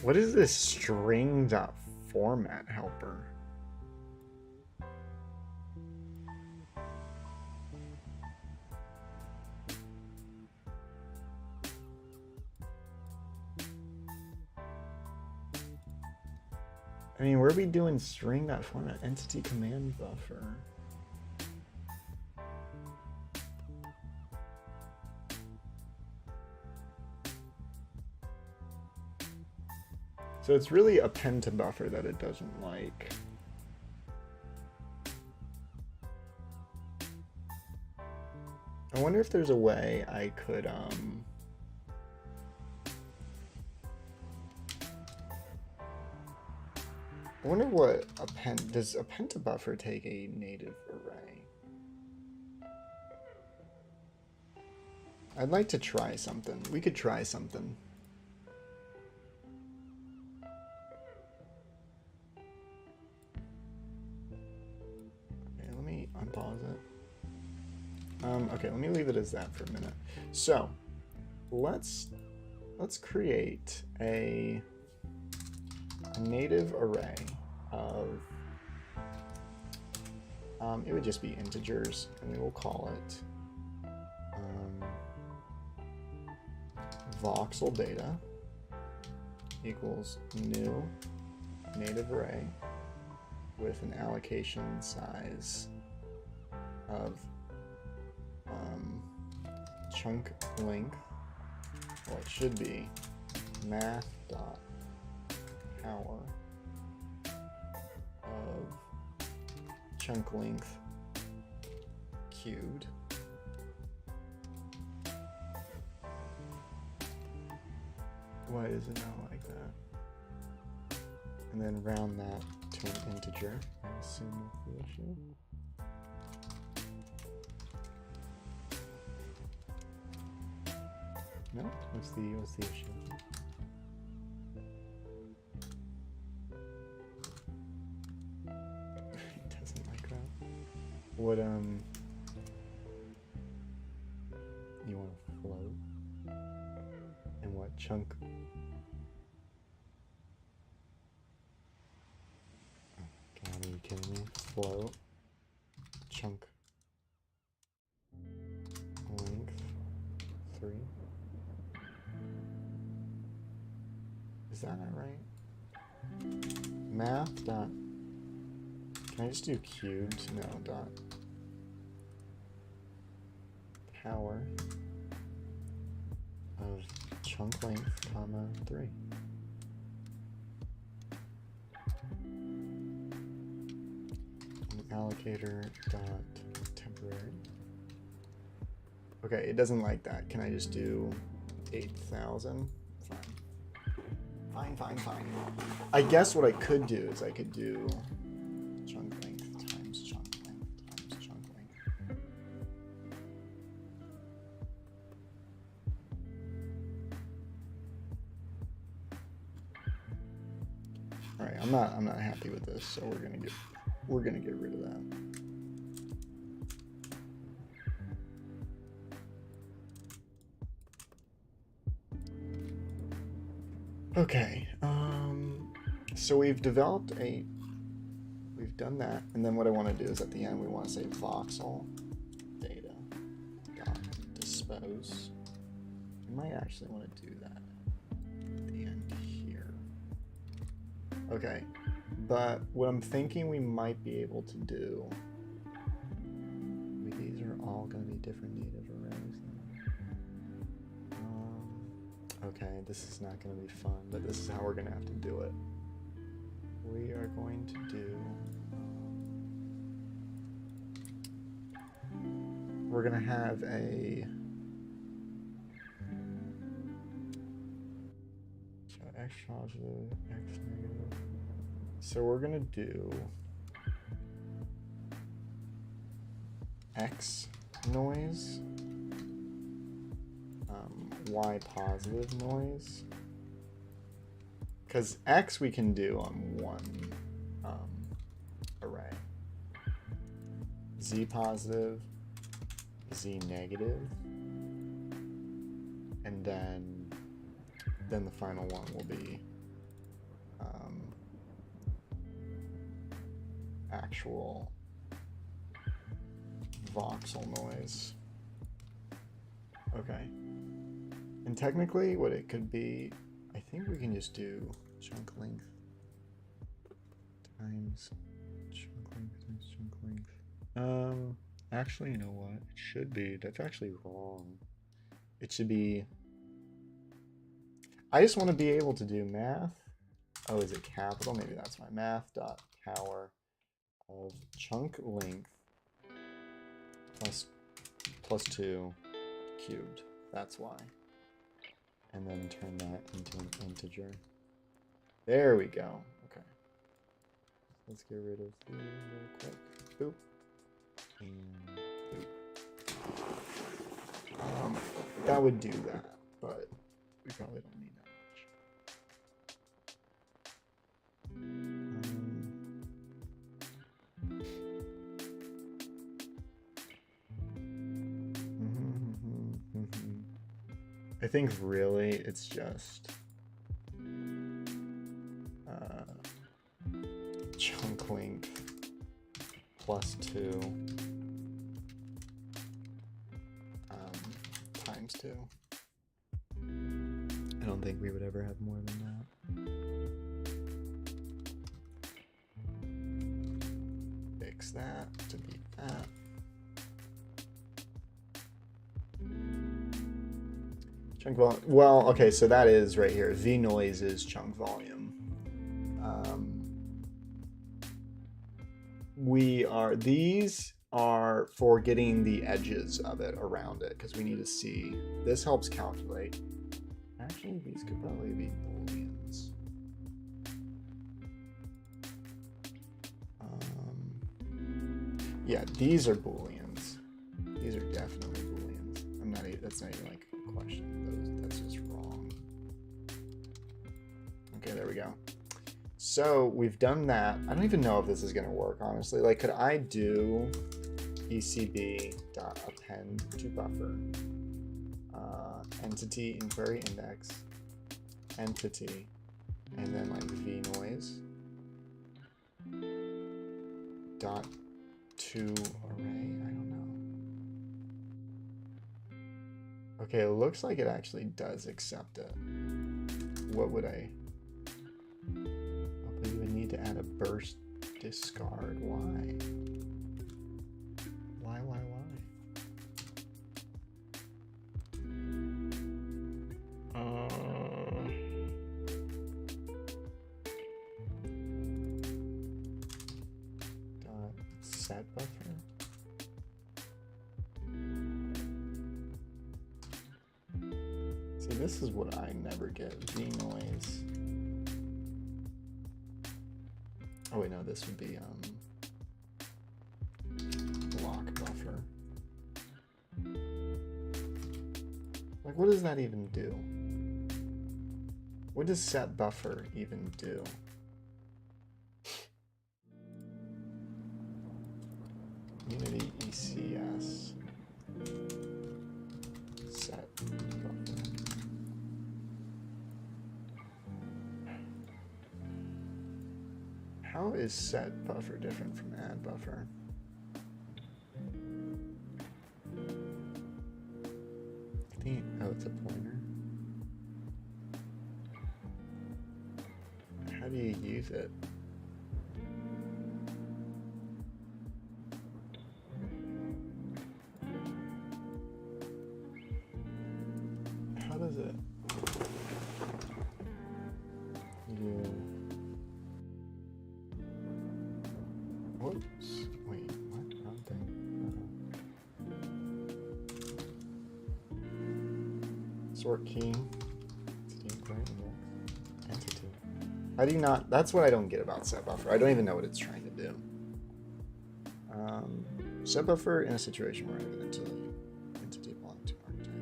What is this string.format helper? I mean, where are we doing string.format? Entity command buffer. So it's really append to buffer that it doesn't like. I wonder if there's a way I could I wonder what does append to buffer take a native array? I'd like to try something. We could try something. Unpause it. Okay, let me leave it as that for a minute. So let's create a native array of it would just be integers, and we will call it voxel data equals new native array with an allocation size of chunk length. Well, it should be math dot power of chunk length cubed. Why is it not like that? And then round that to an integer. I assume that's the issue. No? What's the issue? It doesn't like that. What you want to float? And what chunk? God, are you kidding me? Float chunk length 3. Is that not right? Math dot. Can I just do cubed? No, dot power of chunk length, comma 3. And allocator dot temporary. Okay, it doesn't like that. Can I just do 8,000? Fine. I guess what I could do is I could do chunk length times chunk length times chunk length. All right, I'm not happy with this, so we're gonna get rid of that. Okay, so we've done that, and then what I want to do is at the end we want to say voxel data dot dispose. We might actually want to do that at the end here. Okay, but what I'm thinking we might be able to do, these are all going to be different native arrays. Okay, this is not going to be fun, but this is how we're going to have to do it. We are going to do... We're going to have a... So x positive, x negative. So we're going to do x noise. Y positive noise, because X we can do on one array. Z positive, Z negative, and then the final one will be actual voxel noise. Okay. And technically, what it could be, I think we can just do chunk length times chunk length times chunk length. Actually, you know what? It should be. That's actually wrong. It should be. I just want to be able to do math. Oh, is it capital? Maybe that's why. Math dot power of chunk length plus 2 cubed. That's why. And then turn that into an integer. There we go. Okay. Let's get rid of these real quick. Boop. And boop. That would do that, but we probably don't need that much. I think really it's just chunk length plus 2 times 2. I don't think we would ever have more than that. Fix that to be that. Chunk volume. Well, okay, so that is right here. V noise is chunk volume. These are for getting the edges of it around it because we need to see. This helps calculate. Actually, these could probably be booleans. Yeah, these are booleans. These are definitely booleans. That's not even like a question. That's just wrong. Okay, there we go. So we've done that. I don't even know if this is going to work, honestly. Like, could I do ECB.append to buffer, entity inquiry index, entity, and then like v noise dot to array? I don't know. Okay, it looks like it actually does accept it. What would I? Oh, but you would need to add a burst discard. Why? Why? Dot set buffer. See, this is what I never get. V noise. Oh wait, no, this would be block buffer. Like, what does that even do? What does set buffer even do? Unity ECS set buffer. How is set buffer different from add buffer? I think, oh, it's a pointer. How do you use it? How does it? Whoops. Wait, what? Wrong thing. Sort key. Entity. How do you not? That's what I don't get about set buffer. I don't even know what it's trying to do. Set buffer in a situation where I have an entity belonging to archetype.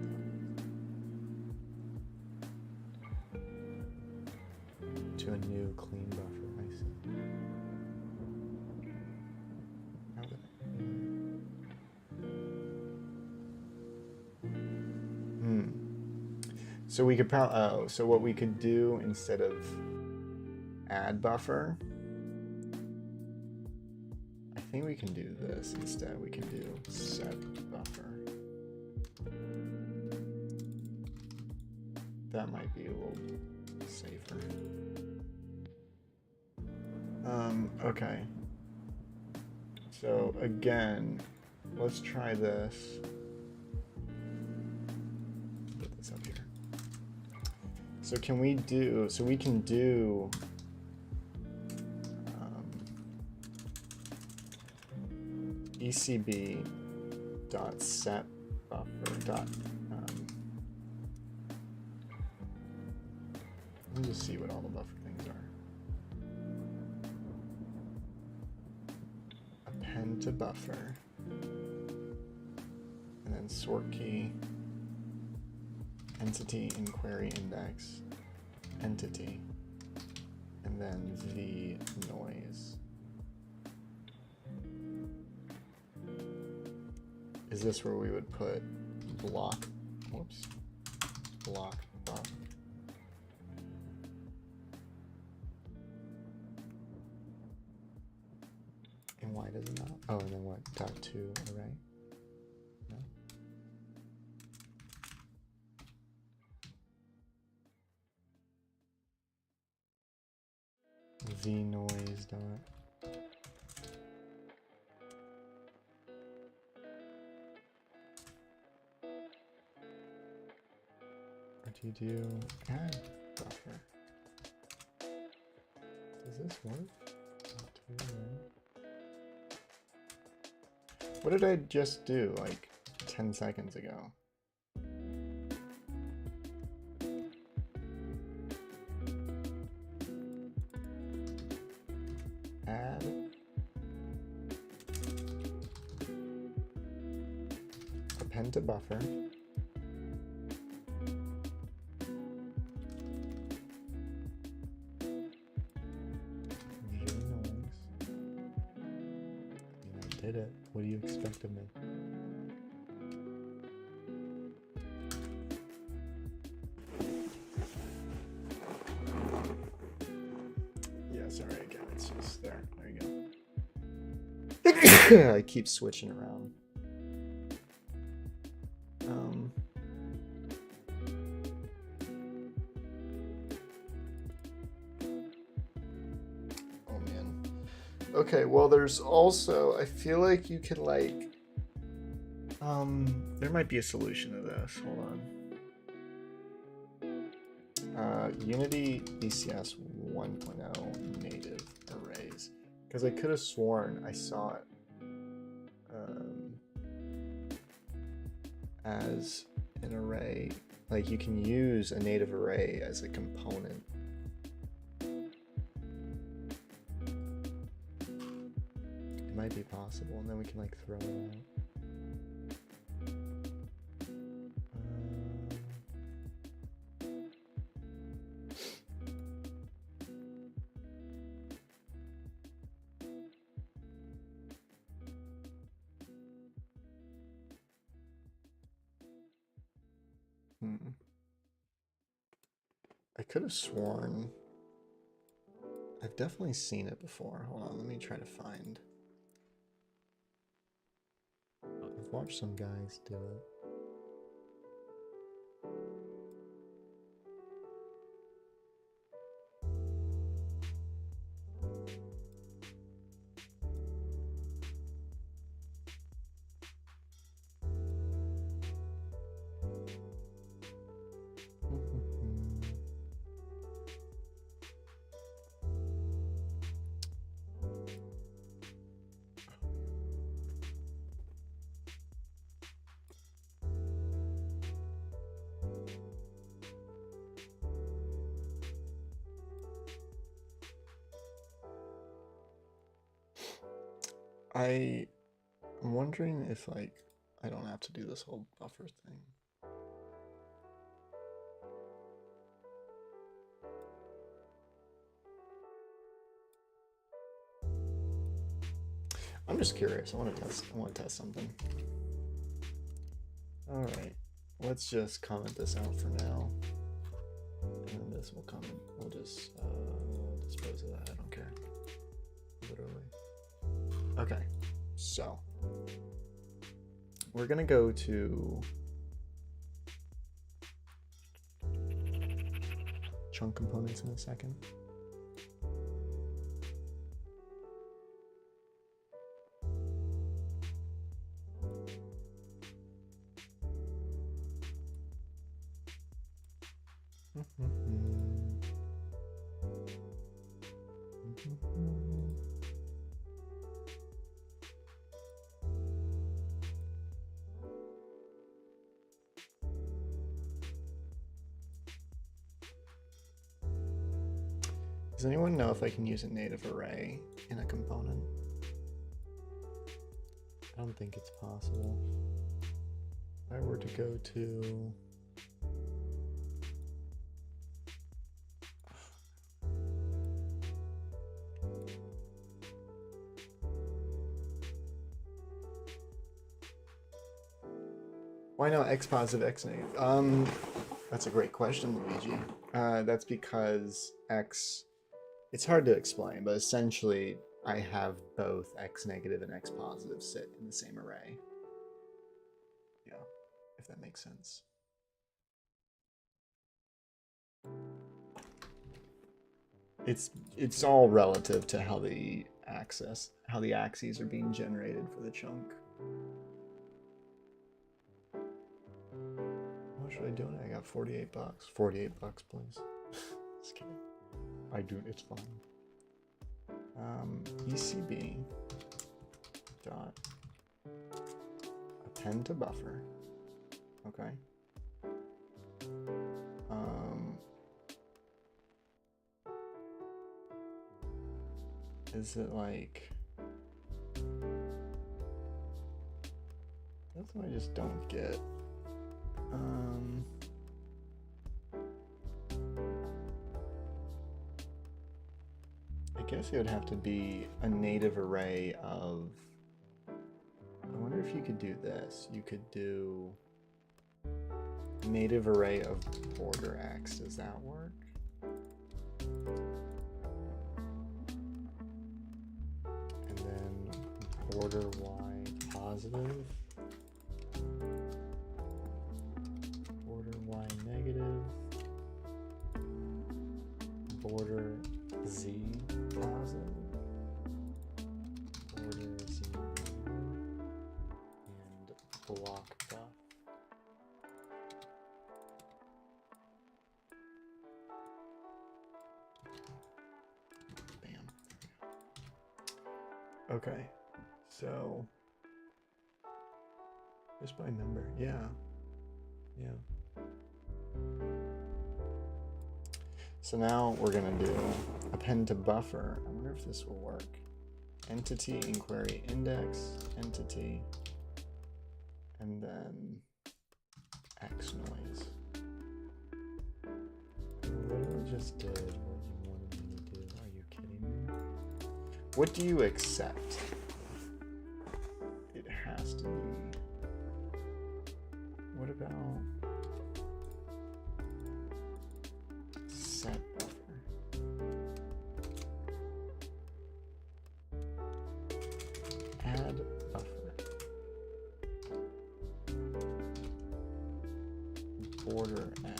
To a new clean buffer. I see. So we could probably, so what we could do instead of add buffer, I think we can do this instead. We can do set buffer. That might be a little safer. Okay. So again, let's try this. Put this up here. So can we do, so we can do ECB dot set buffer dot let me just see what all the buffer things are. Append to buffer, and then sort key, entity inquiry index, entity, and then v noise. Is this where we would put block? Whoops. Block buff. And why does it not? Oh, and then what? Dot to array? No. Z noise dot. What do you do? Add buffer. Does this work? What did I just do like 10 seconds ago? Add append to buffer. Did it. What do you expect of me? Yeah, sorry again. It's just there. There you go. I keep switching around. Okay, well, there's also, I feel like you could like, there might be a solution to this. Hold on. Unity BCS 1.0 native arrays. Because I could have sworn I saw it as an array. Like you can use a native array as a component. Might be possible, and then we can like throw it out. I could have sworn I've definitely seen it before. Hold on, let me try to find. I've watched some guys do it. I'm wondering if like I don't have to do this whole buffer thing. I'm just curious. I want to test something. All right, let's just comment this out for now, and then this will come. We'll just dispose of that. I don't care. Literally. Okay, so we're gonna go to chunk components in a second. Does anyone know if I can use a native array in a component? I don't think it's possible. If I were to go to why not X positive, X negative? That's a great question, Luigi. That's because X, it's hard to explain, but essentially I have both X negative and X positive sit in the same array. Yeah, if that makes sense. it's all relative to how the axes are being generated for the chunk. What should I do? I got 48 bucks. 48 bucks, please. Just kidding. It's fine. ECB dot append to buffer. Okay. Is it like, that's what I just don't get. I guess it would have to be a native array of, I wonder if you could do this. You could do native array of border X. Does that work? And then border Y positive, border Y negative, border Z positive, border Z negative, and block buff. Bam. Okay, so just by number, yeah. So now we're gonna do append to buffer. I wonder if this will work. Entity, inquiry, index, entity, and then X noise. I literally just did what you wanted me to do. Are you kidding me? What do you accept? It has to be. What about set buffer? Add buffer. Border X.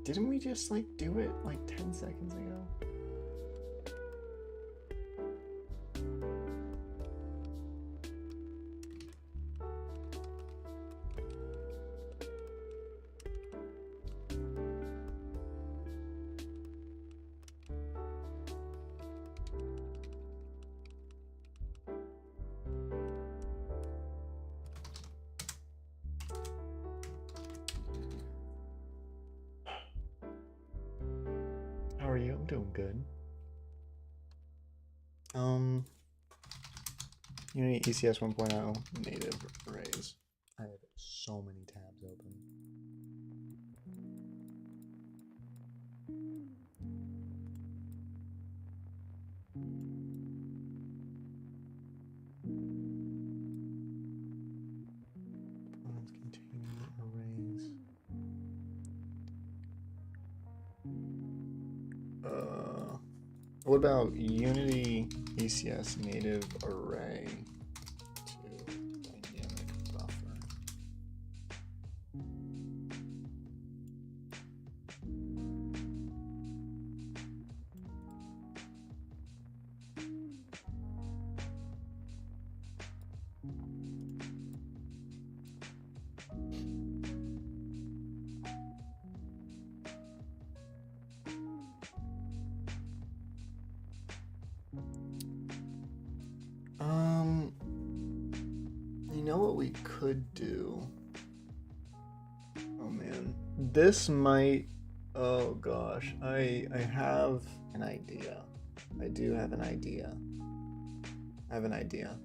Didn't we just like do it like 10 seconds ago? How are you? I'm doing good. Unity ECS 1.0 native arrays. I have so many tabs open. Components containing arrays. What about Unity ECS native array to dynamic buffer? You know what we could do? Oh man, this might. Oh gosh, I have an idea. I do have an idea. I have an idea.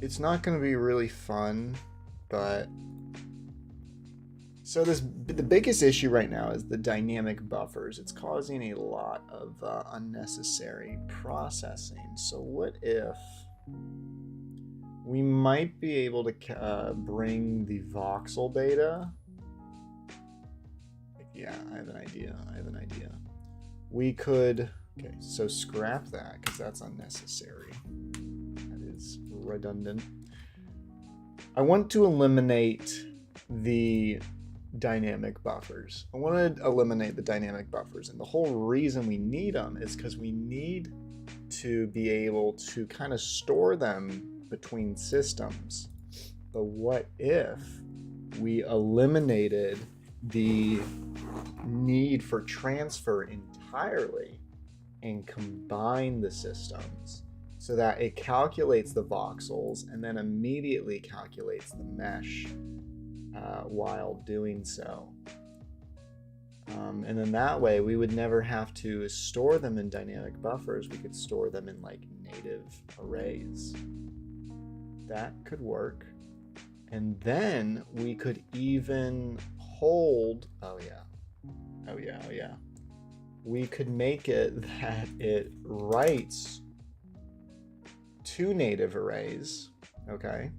It's not going to be really fun, but so the biggest issue right now is the dynamic buffers. It's causing a lot of unnecessary processing. So what if we might be able to bring the voxel data? Yeah, I have an idea. We could, okay, so scrap that because that's unnecessary. That is redundant. I want to eliminate the dynamic buffers. I want to eliminate the dynamic buffers, and the whole reason we need them is because we need to be able to kind of store them between systems. But what if we eliminated the need for transfer entirely and combine the systems so that it calculates the voxels and then immediately calculates the mesh while doing so. And then that way we would never have to store them in dynamic buffers. We could store them in like native arrays. That could work. And then we could even hold, oh yeah. We could make it that it writes to native arrays, okay?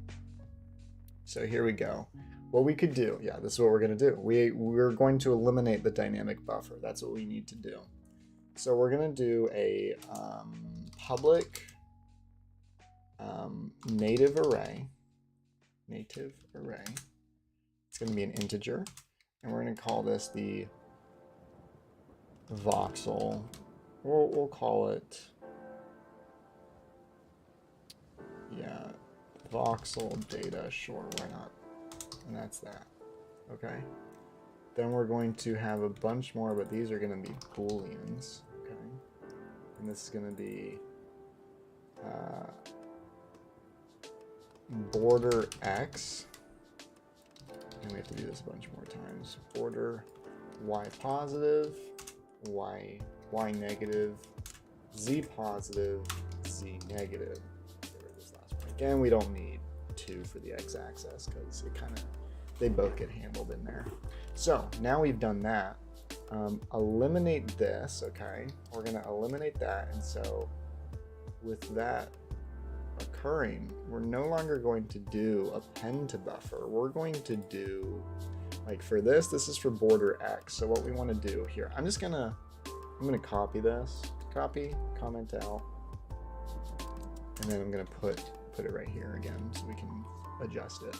So here we go. What we could do, yeah, this is what we're gonna do. We're going to eliminate the dynamic buffer. That's what we need to do. So we're gonna do a public native array. It's gonna be an integer, and we're gonna call this the voxel. We'll call it, yeah, voxel data, sure, why not? And that's that, okay? Then we're going to have a bunch more, but these are gonna be booleans, okay? And this is gonna be border x, and we have to do this a bunch more times. Border y positive, y negative, z positive, z negative. Get rid of this last one. Again, we don't need 2 for the x-axis because they both get handled in there. So now we've done that. Eliminate this, okay? We're gonna eliminate that, and so with that occurring, we're no longer going to do append to buffer. We're going to do, like for this is for border x. So what we want to do here, I'm gonna copy this, copy, comment out, and then I'm gonna put it right here again so we can adjust it.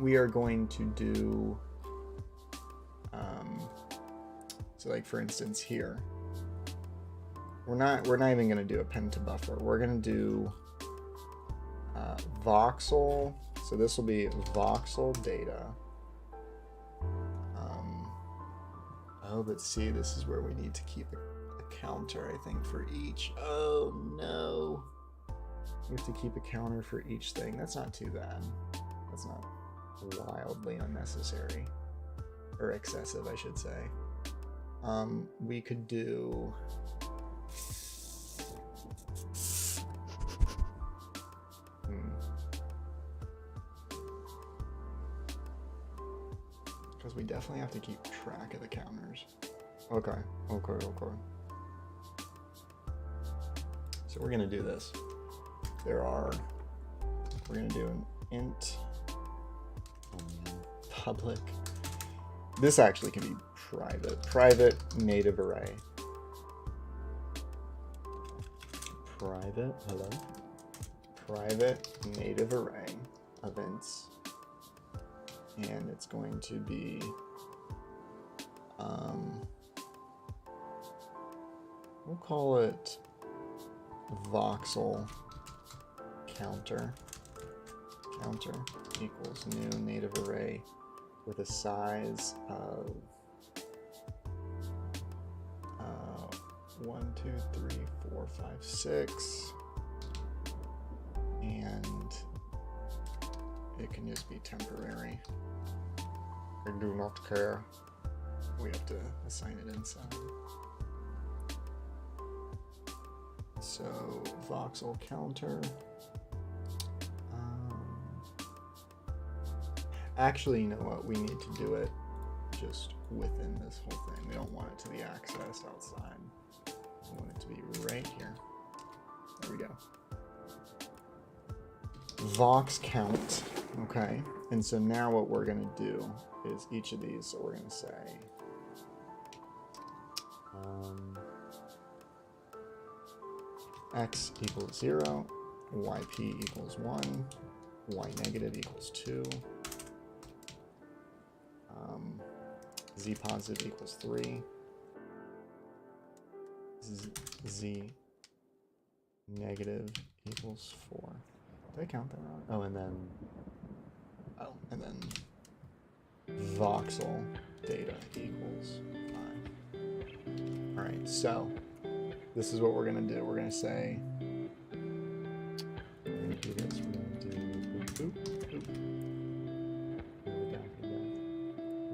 We are going to do, so like for instance here, we're not even going to do append to buffer. We're going to do voxel. So this will be voxel data. Oh, but see, this is where we need to keep a counter, I think, for each. Oh no, we have to keep a counter for each thing. That's not too bad. That's not wildly unnecessary, or excessive, I should say. We could do, because we definitely have to keep track of the counters. Okay. So we're gonna do this. We're gonna do an int public. This actually can be private native array. Private native array events, and it's going to be we'll call it voxel counter equals new native array with a size of 1, 2, 3, 4, 5, 6, and it can just be temporary. I do not care. We have to assign it inside. So voxel counter. Actually, you know what? We need to do it just within this whole thing. We don't want it to be accessed outside. We want it to be right here. There we go. Vox count. Okay. And so now what we're going to do is each of these. So we're going to say x equals 0. yp equals 1, y negative equals 2, z positive equals 3, z negative equals 4. Did I count that wrong? Oh, and then voxel data equals 5. All right, so this is what we're gonna do. We're gonna say, we're gonna do this. We're gonna do boop, boop, boop.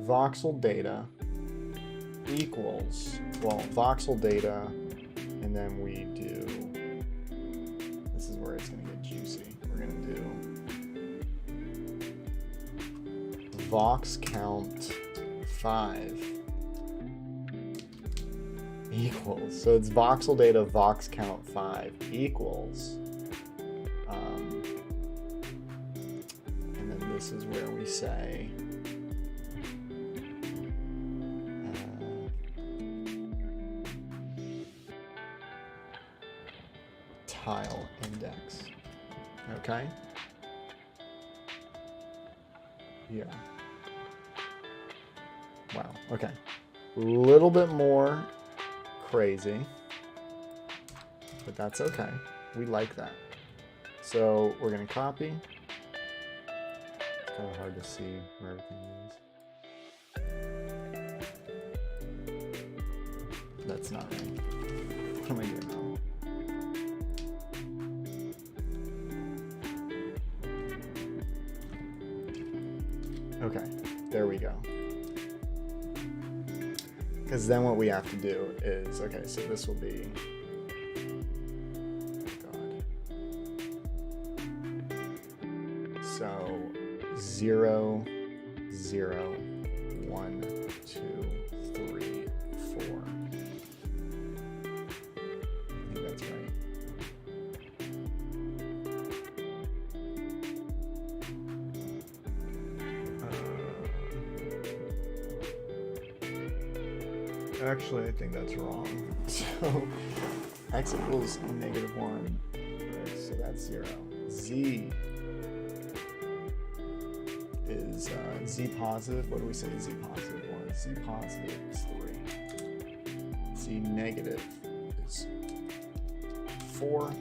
Voxel data equals, well, voxel data, and then we do, this is where it's gonna get juicy. We're gonna do vox count 5 equals, so it's voxel data vox count 5 equals, and then this is where we say tile index. Okay. Yeah. Wow. Okay. A little bit more crazy, but that's okay. We like that. So we're gonna copy. It's kind of hard to see where everything is. That's not right. What am I doing now? Okay, there we go. Because then what we have to do is, okay, so this will be, oh God. So 0, 0, 1, 2, 3, 4. I think that's right. Actually, I think that's wrong. So x equals -1, right? So that's 0. Z is z positive. What do we say z positive was? Z positive is 3. Z negative is 4.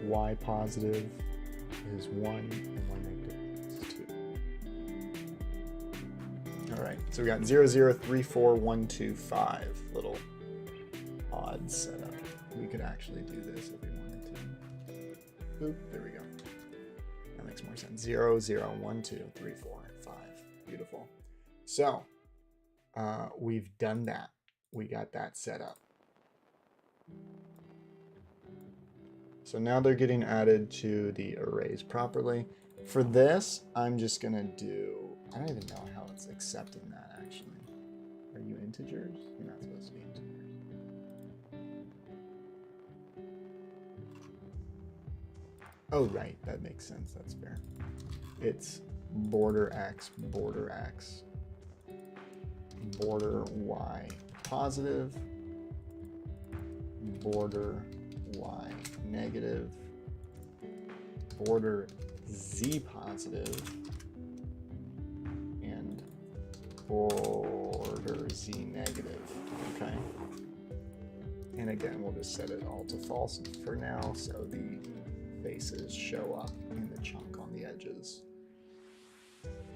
Y positive is 1, and y negative is 2. All right, so we got 0, 0, 3, 4, 1, 2, 5 little odd setup. We could actually do this if we wanted to. Boop, there we go. That makes more sense. 0, 0, 1, 2, 3, 4, 5. Beautiful. So we've done that. We got that set up. So now they're getting added to the arrays properly. For this, I'm just gonna do, I don't even know how it's accepting that actually. Are you integers? You're not supposed to be integers. Oh, right, that makes sense, that's fair. It's border x, border y positive, border y negative, border z positive, and border z negative. Okay. And again, we'll just set it all to false for now, so the faces show up in the chunk on the edges.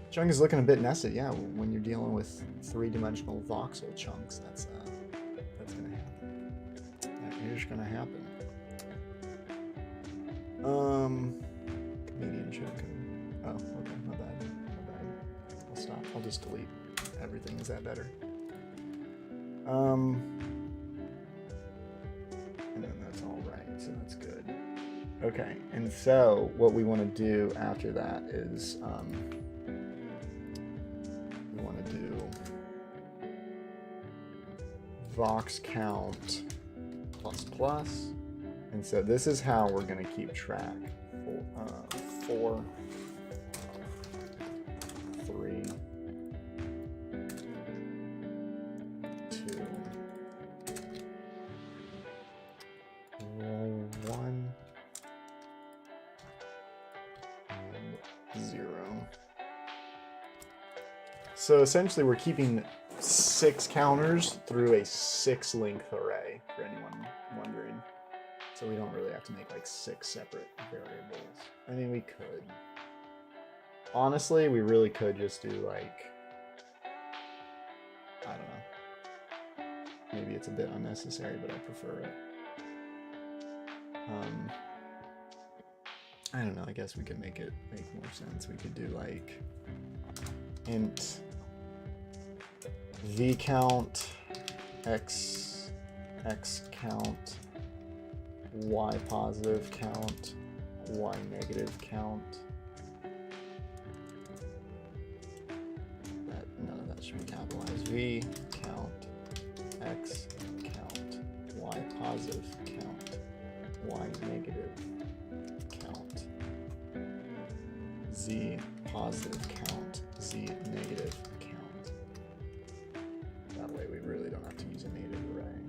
Chunk is looking a bit nested, yeah. When you're dealing with three-dimensional voxel chunks, that's gonna happen. That is gonna happen. Median chunk. Oh, okay, not bad. I'll stop. I'll just delete everything. Is that better? And then that's all right. So that's good. Okay, and so what we want to do after that is we want to do vox count ++, and so this is how we're going to keep track. 4, 3, 2, 1. 0. So essentially we're keeping 6 counters through a 6 length array, for anyone wondering. So we don't really have to make like 6 separate variables. I mean, we could. Honestly, we really could just do like, I don't know. Maybe it's a bit unnecessary, but I prefer it. I don't know, I guess we could make it make more sense. We could do like int v count x count y positive count y negative count. None of that should be capitalized. V count x count y positive count y negative count z positive count z negative count. That way we really don't have to use a native array.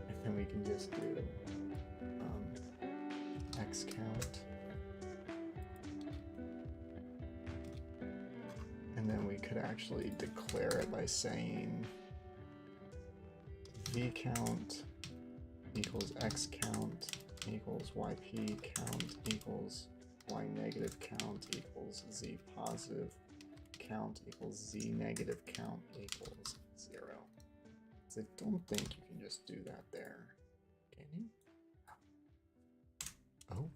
And then we can just do x count. And then we could actually declare it by saying v count equals x count equals yp count equals y negative count equals z positive count equals z negative count equals 0. So I don't think you can just do that there, can you? Oh.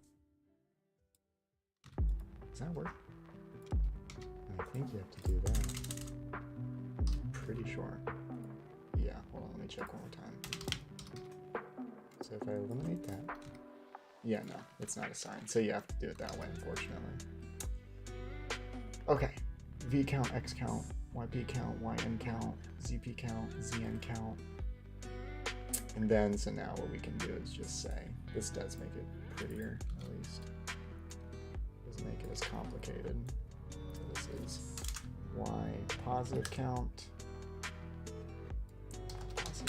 Does that work? I think you have to do that. Pretty sure. Yeah, hold on, let me check one more time. So if I eliminate that, yeah, no, it's not assigned. So you have to do it that way, unfortunately. Okay, v count, x count, yp count, yn count, zp count, zn count. And then, so now what we can do is just say, this does make it prettier, at least. Doesn't make it as complicated. So this is y positive count, oops.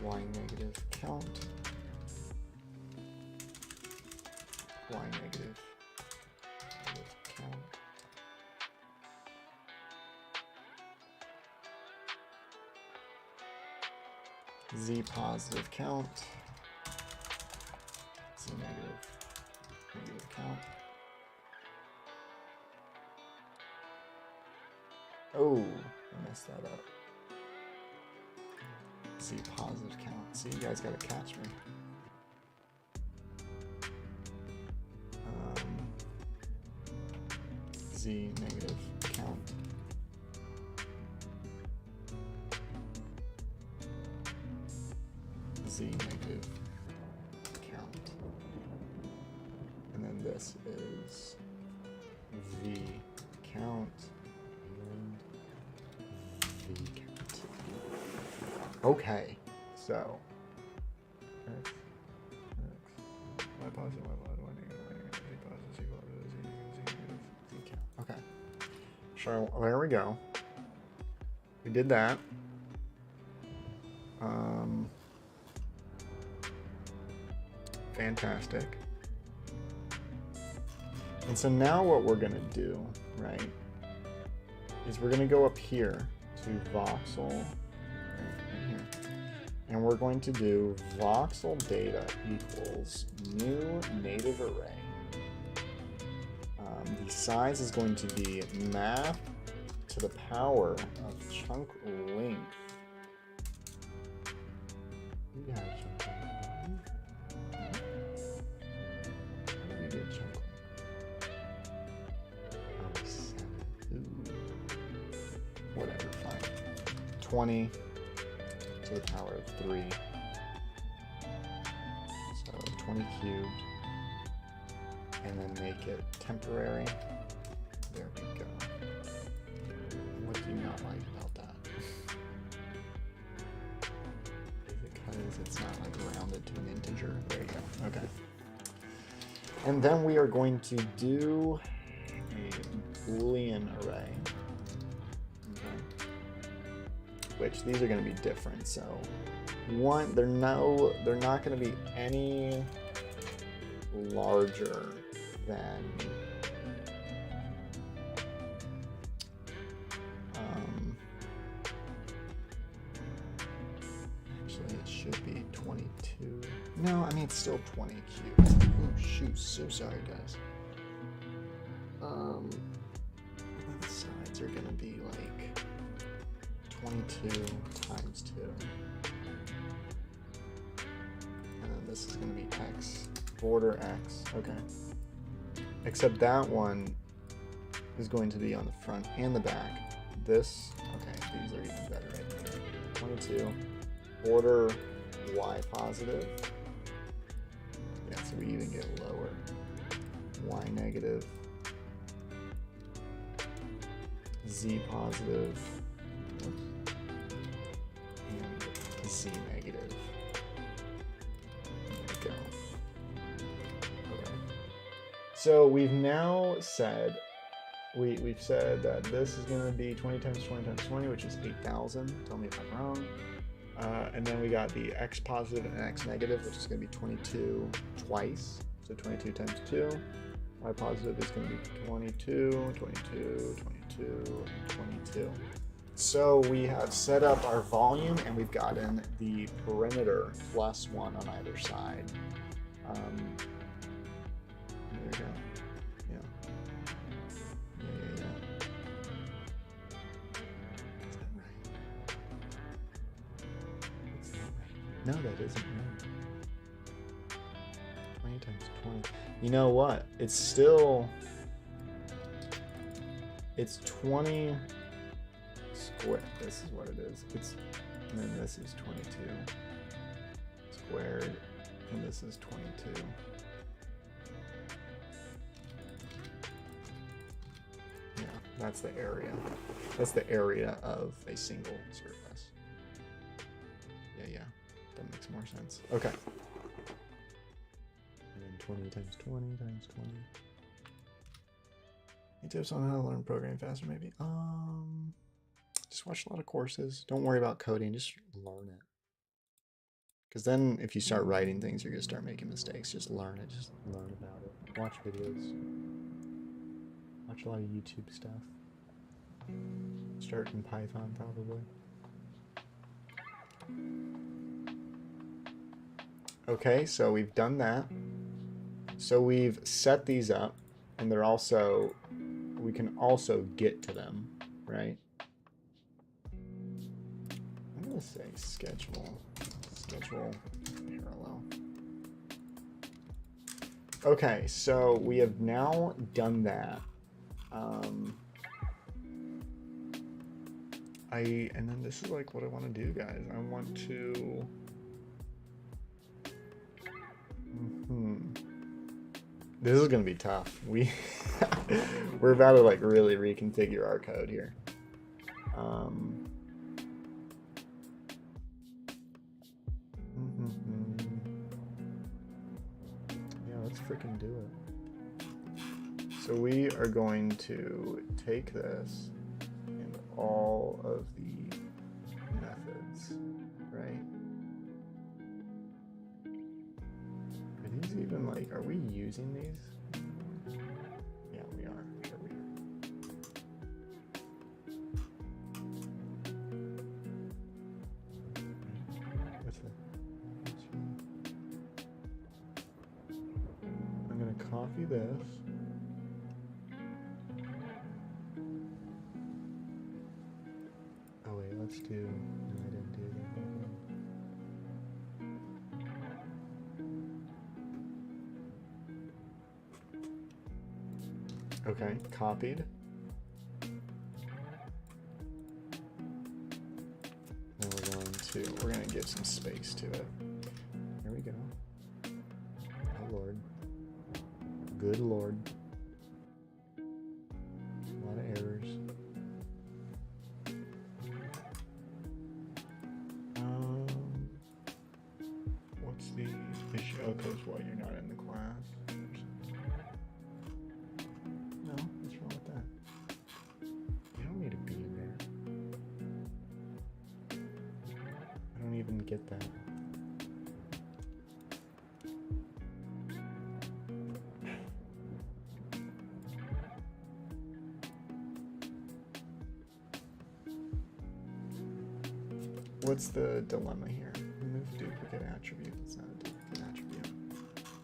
Y negative count, y negative count, z positive count, z negative count. Oh, I messed that up. Z positive count. See, you guys gotta catch me. Z negative count. Z negative count. And then this is V count and V count. Okay, so y positive, y negative, z positive, z negative, z count. Okay, so there we go. We did that. Fantastic. And so now what we're gonna do, right, is we're gonna go up here to Voxel, right here, and we're going to do voxel data equals new native array. The size is going to be math to the power of chunk length. We have chunk length. How do we get chunk length? Whatever, fine. 20 to the power of 3. So 20 cubed. And then make it temporary. There we go. What do you not like about that? Because it's not like rounded to an integer. There you go. Okay. And then we are going to do a Boolean array. Okay. switch. These are going to be different. So one, they're not going to be any larger than actually it should be 22. No, I mean it's still 20 cubes. Oh shoot, so sorry guys. The sides are gonna be like 22 times 2. And then this is gonna be X, border X, okay. Except that one is going to be on the front and the back. This, okay, these are even better right here. 22, border Y positive. Yeah, so we even get lower. Y negative. Z positive. Oops. And Z negative. There we go. Okay. So we've now said, we've said that this is going to be 20 times 20 times 20, which is 8,000. Tell me if I'm wrong. And then we got the X positive and X negative, which is going to be 22 twice. So 22 times 2. Y positive is going to be 22, 22, 22, and 22. So we have set up our volume and we've gotten the perimeter +1 on either side. There we go. Yeah. Yeah. Is that right? That's not right. No, that isn't right. 20 times 20. You know what? It's still... It's 20 squared. This is what it is. And then this is 22 squared. And this is 22. Yeah, that's the area. That's the area of a single surface. Yeah. That makes more sense. Okay. And then 20 times 20 times 20. Any tips on how to learn programming faster, maybe? Just watch a lot of courses. Don't worry about coding, just learn it. Because then if you start writing things, you're going to start making mistakes. Just learn it. Just learn about it. Watch videos. Watch a lot of YouTube stuff. Start in Python, probably. Okay, so we've done that. So we've set these up, and they're also... We can also get to them, right? I'm going to say schedule parallel. Okay, so we have now done that. And then this is like what I want to do, guys. I want to... This is going to be tough. We're about to like really reconfigure our code here. Yeah, let's freaking do it. So we are going to take this and all of the methods, right? Are these even like, are we using these? Yeah, we are. Sure we are. What's that? I'm going to copy this. Oh wait, let's do... No, I didn't do that. Okay, copied. Then we're going to give some space to it. There we go. Oh Lord. Good Lord. A lot of errors. What's the issue? Oh, because what? You're not in the class. No, what's wrong with that? You don't need to be in there. get that. What's the dilemma here? Remove duplicate attribute. It's not a duplicate attribute.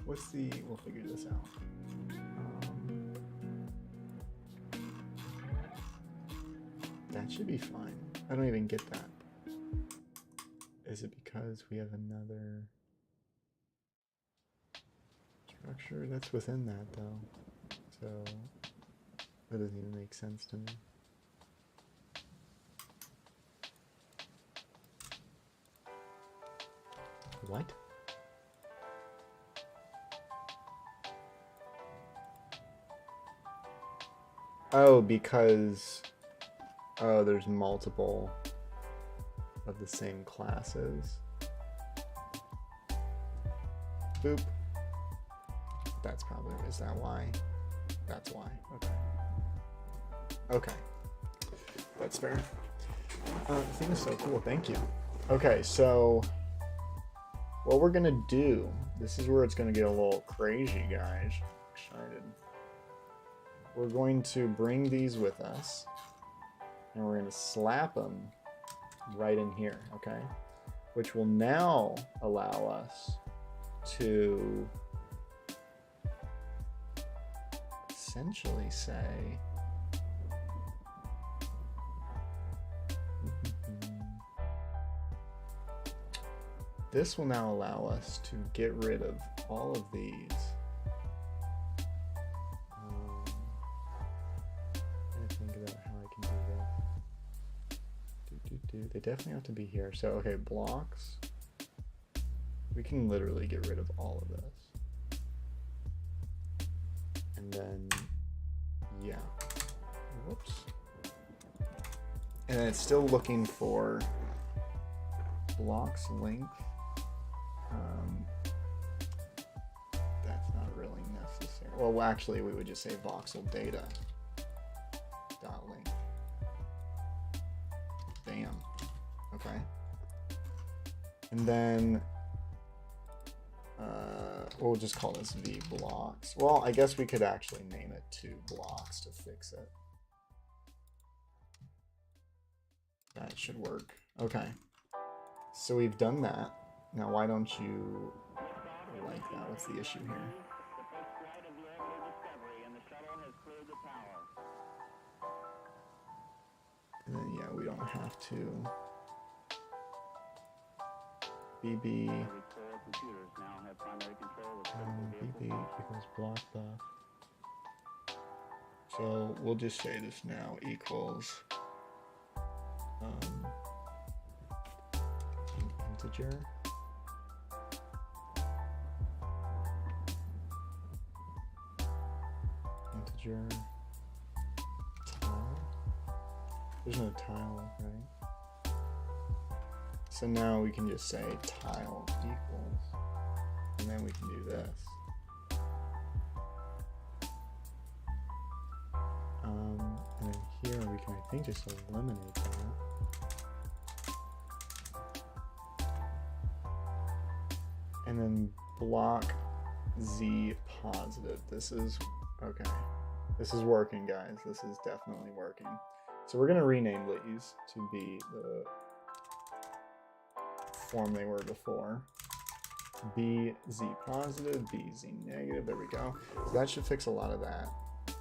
What's the... We'll figure this out. That should be fine. I don't even get that. Is it because we have another structure that's within that though? So that doesn't even make sense to me. What? Oh, because there's multiple of the same classes. Boop. That's probably, is that why? That's why. Okay. Okay. That's fair. The thing is so cool. Thank you. Okay, so what we're gonna do, this is where it's gonna get a little crazy, guys. Excited. We're going to bring these with us, and we're gonna slap them right in here, okay? Which will now allow us to essentially say, this will now allow us to get rid of all of these. I'm trying to think about how I can do this. They definitely have to be here. So, okay, blocks. We can literally get rid of all of this. And then, yeah. Whoops. And then it's still looking for blocks length. That's not really necessary. Well, actually, we would just say voxel data dot length. Bam. Okay. And then we'll just call this v blocks. Well, I guess we could actually name it to blocks to fix it. That should work. Okay. So we've done that. Now, why don't you like that? What's the issue here? And then, yeah, we don't have to. BB. BB equals block buff. So we'll just say this now equals integer. Integer tile. There's no tile, right? So now we can just say tile equals, and then we can do this. And then here we can, I think, just eliminate that. And then block Z positive. This is, okay. This is working, guys. This is definitely working. So we're gonna rename these to be the form they were before. BZ positive, BZ negative, there we go. So that should fix a lot of that.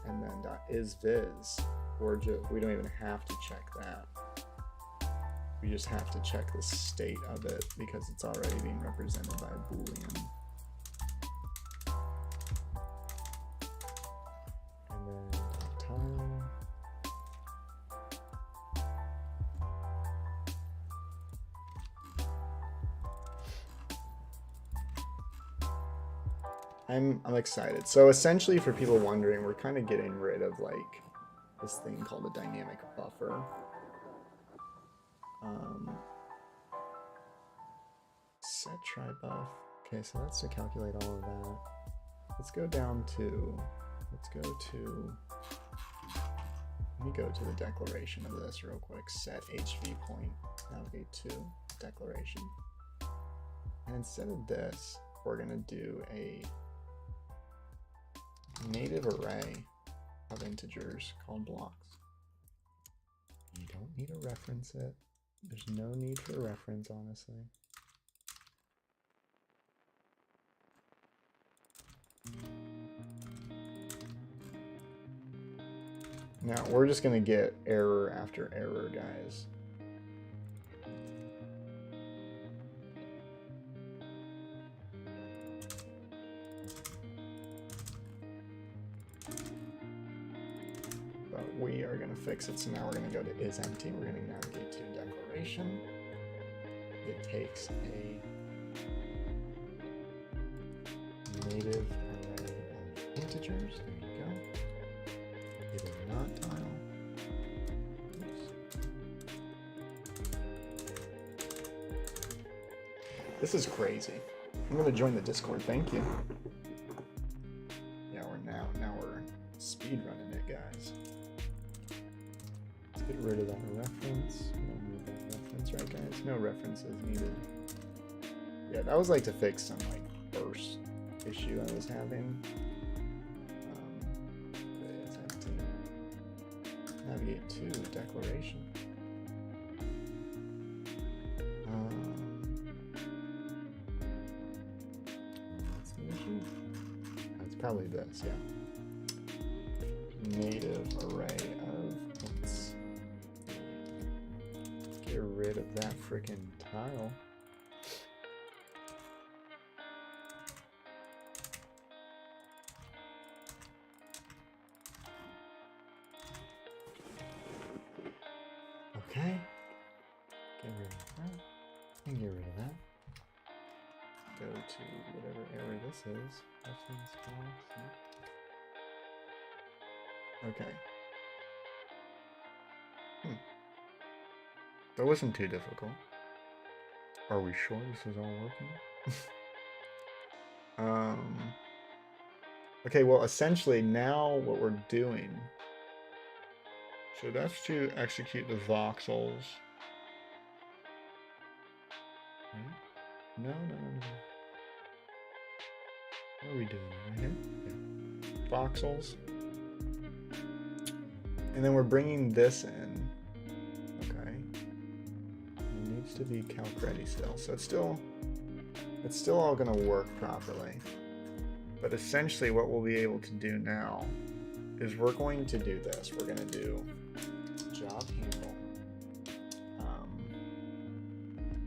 And then .isViz, we don't even have to check that. We just have to check the state of it because it's already being represented by a Boolean. And then tile. I'm excited. So essentially, for people wondering, we're kind of getting rid of like this thing called a dynamic buffer. Set try buff. Okay, so that's to calculate all of that. Let's go down to, let me go to the declaration of this real quick. Set HV point, navigate to declaration. And instead of this, we're gonna do a native array of integers called blocks. You don't need to reference it. There's no need for a reference, honestly. Now we're just gonna get error after error, guys. But we are gonna fix it. So now we're gonna go to isEmpty. We're gonna navigate to declaration. It takes a native array of integers. There you go. It is not tile. Oops. This is crazy. I'm gonna join the Discord. Thank you. Yeah, now we're speed running it, guys. Let's get rid of that reference. We don't need that reference, right, guys? No references needed. Yeah, that was like to fix some like burst issue I was having. It's empty. Navigate to declaration. What's the issue? It's probably this, yeah. Native array of oops. Get rid of that freaking tile. Okay. Get rid of that. And get rid of that. Go to whatever error this is. Okay. That wasn't too difficult. Are we sure this is all working? Okay, well, essentially now what we're doing, so that's to execute the voxels. Right? No. What are we doing right here? Yeah. Voxels. And then we're bringing this in. Okay. It needs to be calc ready still. So it's still all going to work properly. But essentially what we'll be able to do now is we're going to do this. We're going to do job handle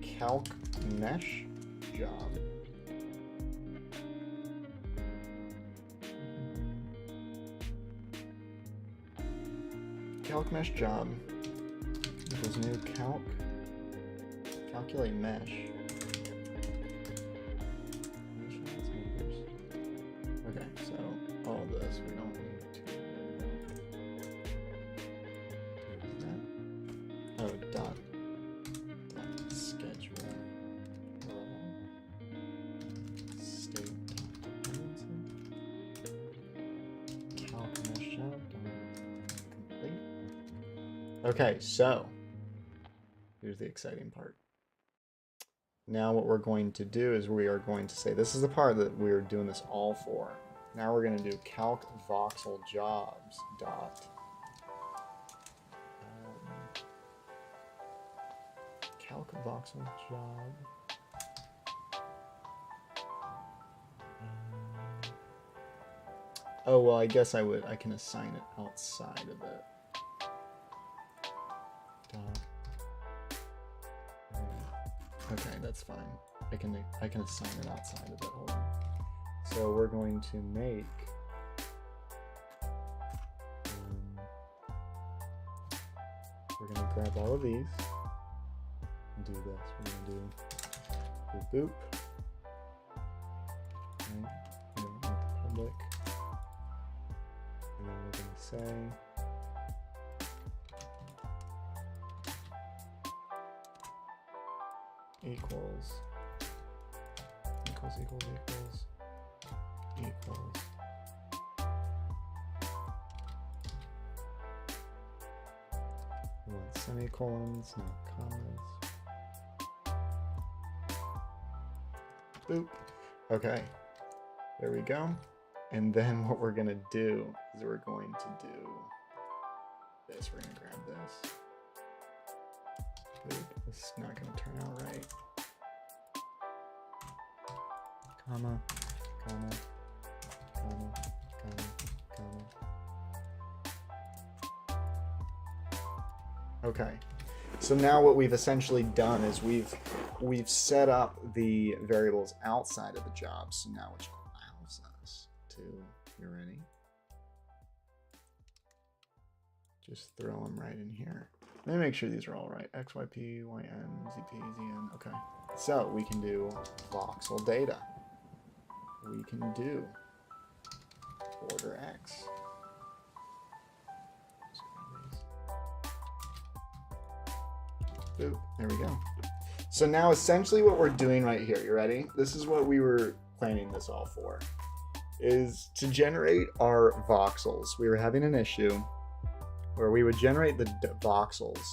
calc mesh job. Calc mesh job equals new calculate mesh. Okay, so all this we don't need to do that. Oh, dot schedule state dependency calc mesh job complete. Okay, so here's the exciting part. Now what we're going to do is we are going to say, this is the part that we're doing this all for. Now we're going to do calc voxel jobs dot calc voxel job oh well, I guess I can assign it outside of it. Okay, that's fine. I can assign it outside of it. Hold on. So we're going to make we're going to grab all of these and do this. We're going to do boop. Right? And then make it public. And then we're going to say equals. We want semicolons, not commas. Boop. Okay, there we go. And then what we're gonna do is we're going to do this. We're gonna grab this. Boop. This is not gonna turn out right. Comma, comma, comma, comma, comma. Okay. So now what we've essentially done is we've set up the variables outside of the job. So now which allows us to, you ready? Just throw them right in here. Let me make sure these are all right. X, Y, P, Y, N, Z, P, Z, N. Okay. So we can do voxel data. We can do border X. Boop, there we go. So now essentially what we're doing right here, you ready? This is what we were planning this all for, is to generate our voxels. We were having an issue where we would generate the voxels,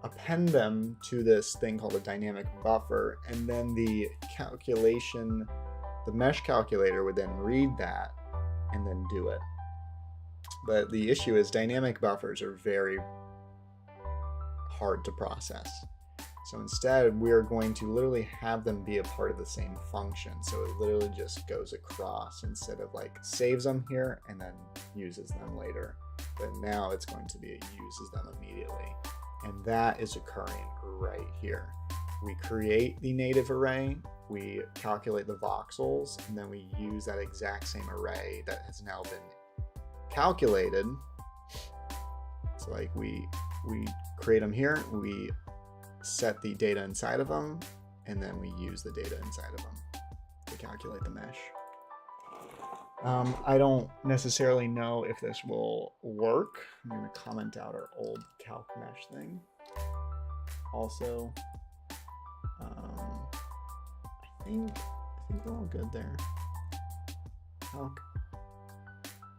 append them to this thing called a dynamic buffer, and then the calculation, the mesh calculator would then read that and then do it. But the issue is dynamic buffers are very hard to process. So instead, we're going to literally have them be a part of the same function. So it literally just goes across instead of like saves them here and then uses them later. But now it's going to be it uses them immediately. And that is occurring right here. We create the native array, we calculate the voxels, and then we use that exact same array that has now been calculated. So like we create them here, we set the data inside of them, and then we use the data inside of them to calculate the mesh. I don't necessarily know if this will work. I'm going to comment out our old calc mesh thing. Also, I think we're all good there. Calc.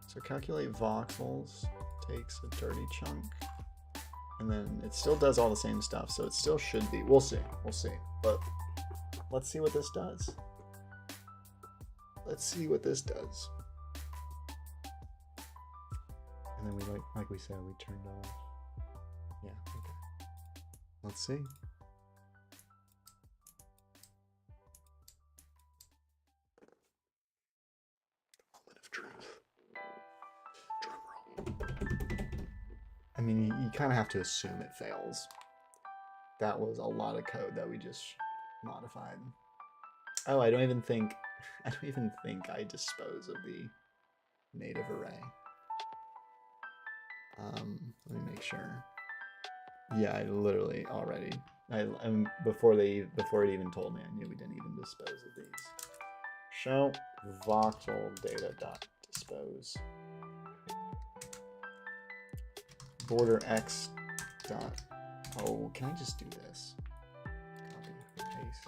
So calculate voxels takes a dirty chunk, and then it still does all the same stuff. So it still should be. We'll see. We'll see. But let's see what this does. Let's see what this does. And then we like we said, we turned off. Yeah, okay. Let's see. Moment of truth. Drum roll. I mean, you kind of have to assume it fails. That was a lot of code that we just modified. Oh, I don't even think I dispose of the native array. Let me make sure. Yeah, I literally already. Before it even told me, I knew we didn't even dispose of these. Show voxel data dot dispose. Border X dot. Oh, can I just do this? Copy, paste.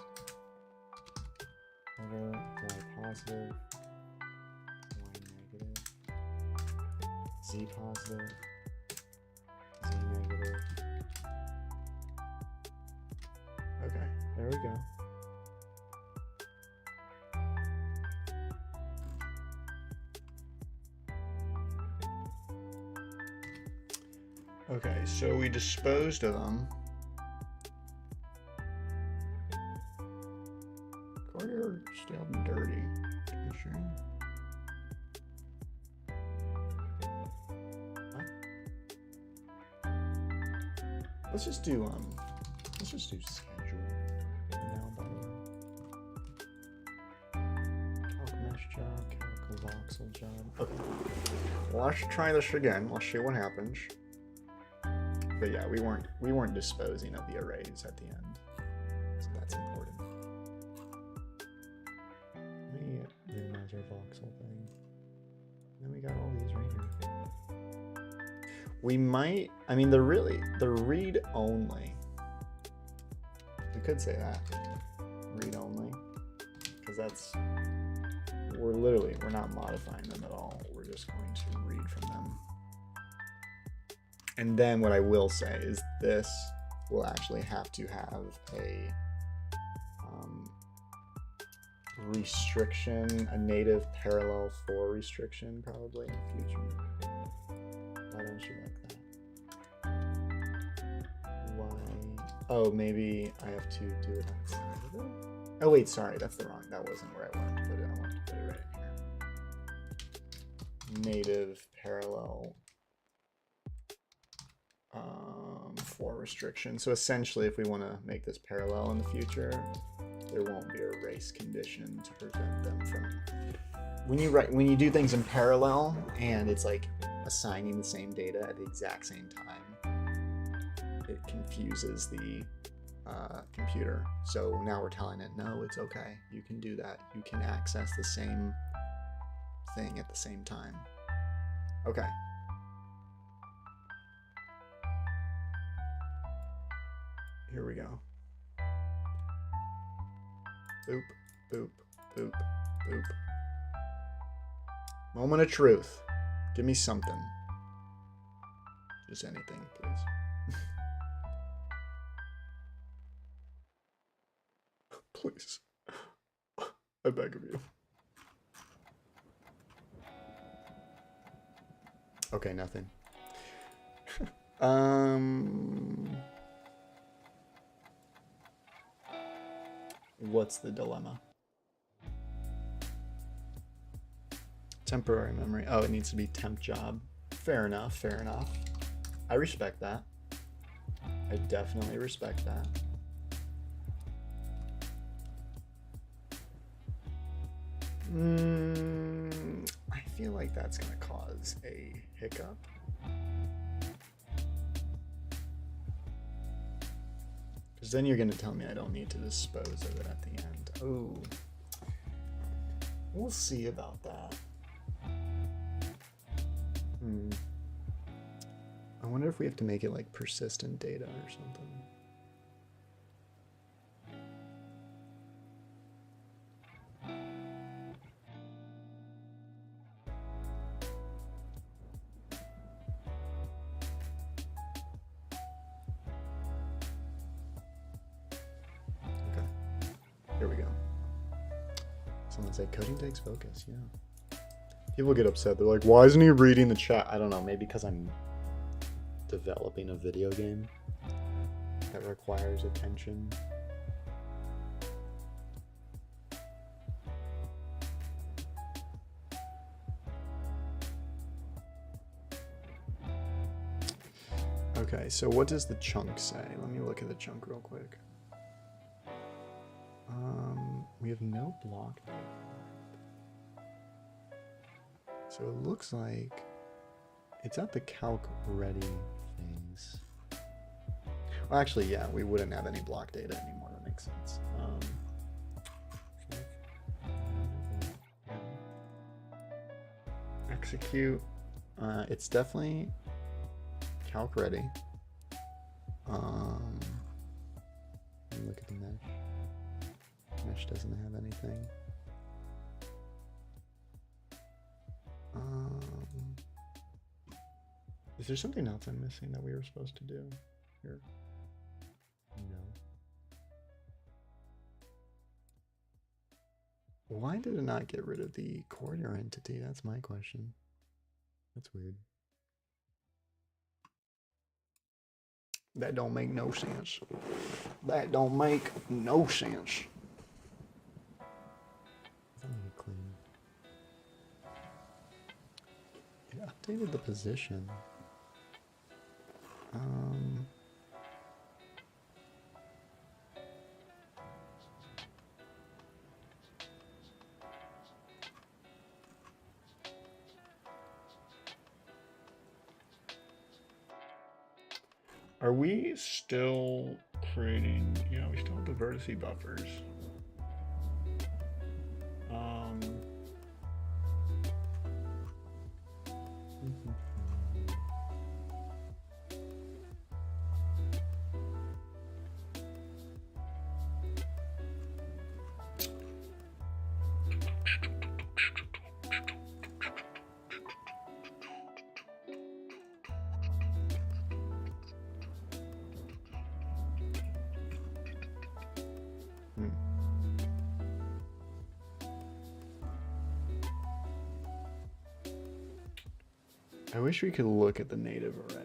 Border Y positive. Y negative. Z positive. Z negative. Okay, there we go. Okay, so we disposed of them. Corridor still dirty. You sure? Let's just do schedule now, by the way. Calc mesh job, calc voxel job. Okay. Well, let's try this again. Let's see what happens. But yeah, we weren't disposing of the arrays at the end. So that's important. Let me minimize our voxel thing. And then we got all these right here. We might, I mean, the read only. We could say that. Read only. Because we're not modifying them at all. We're just going to read from them. And then what I will say is this will actually have to have restriction, a native parallel for restriction probably in the future. Why don't you like that? Why? Oh, maybe I have to do it outside of it? Oh wait, sorry, that's the wrong, that wasn't where I wanted to put it. I wanted to put it right here. Native parallel for restriction. So essentially, if we want to make this parallel in the future, there won't be a race condition to prevent them from. When you do things in parallel and it's like assigning the same data at the exact same time, it confuses the computer. So now we're telling it, no, it's okay. You can do that. You can access the same thing at the same time. Okay. Here we go. Boop, boop, boop, boop. Moment of truth. Give me something. Just anything, please. Please. I beg of you. Okay, nothing. What's the dilemma? Temporary memory. Oh, it needs to be temp job. Fair enough, fair enough. I respect that. I definitely respect that. I feel like that's gonna cause a hiccup. Because then you're gonna tell me I don't need to dispose of it at the end. Oh, we'll see about that. I wonder if we have to make it like persistent data or something. Here we go. Someone said coding takes focus, yeah. People get upset. They're like, why isn't he reading the chat? I don't know, maybe because I'm developing a video game that requires attention. Okay, so what does the chunk say? Let me look at the chunk real quick. We have no block data. So it looks like it's at the calc ready phase. Well, actually, yeah, we wouldn't have any block data anymore. That makes sense. Execute. It's definitely calc ready. Let me look at the mesh. Mesh doesn't have anything. Is there something else I'm missing that we were supposed to do here? No. Why did it not get rid of the corridor entity? That's my question. That's weird. That don't make no sense. That don't make no sense. It updated the position. Are we still creating, yeah, we still have the vertice buffers. I wish we could look at the native array.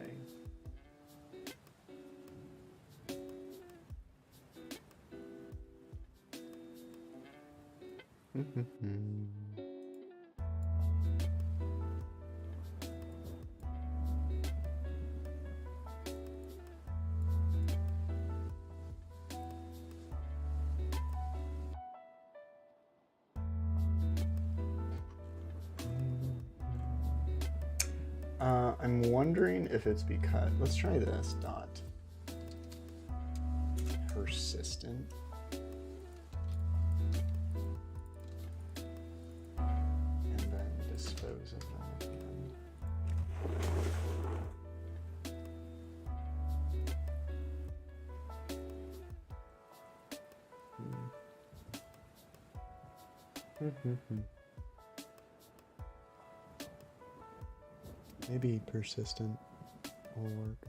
I'm wondering if it's because, let's try this, dot persistent. And then dispose of them at the end. Maybe persistent will work.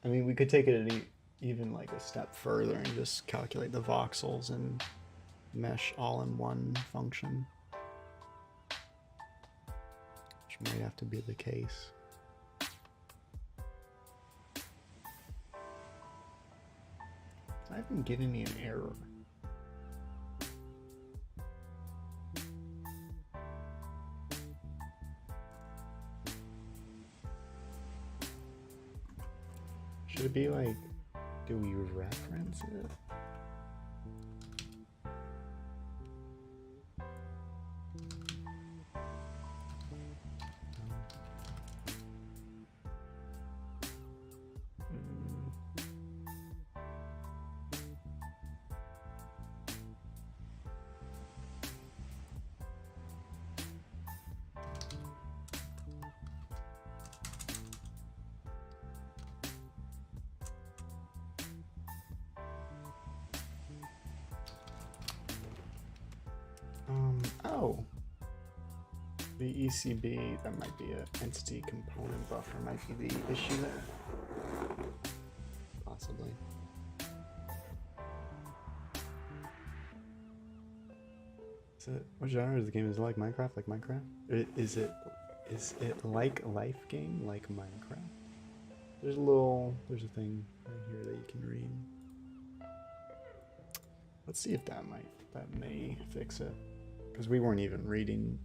I mean, we could take it even like a step further and just calculate the voxels and mesh all in one function, which might have to be the case. I've been giving me an error. Should it be like, do we reference it? Oh, the ECB, that might be an entity component buffer, might be the issue there. Possibly. Is it, what genre is the game? Is it like Minecraft? Like Minecraft? Is it like life game? Like Minecraft? There's a thing right here that you can read. Let's see if that may fix it. Because we weren't even writing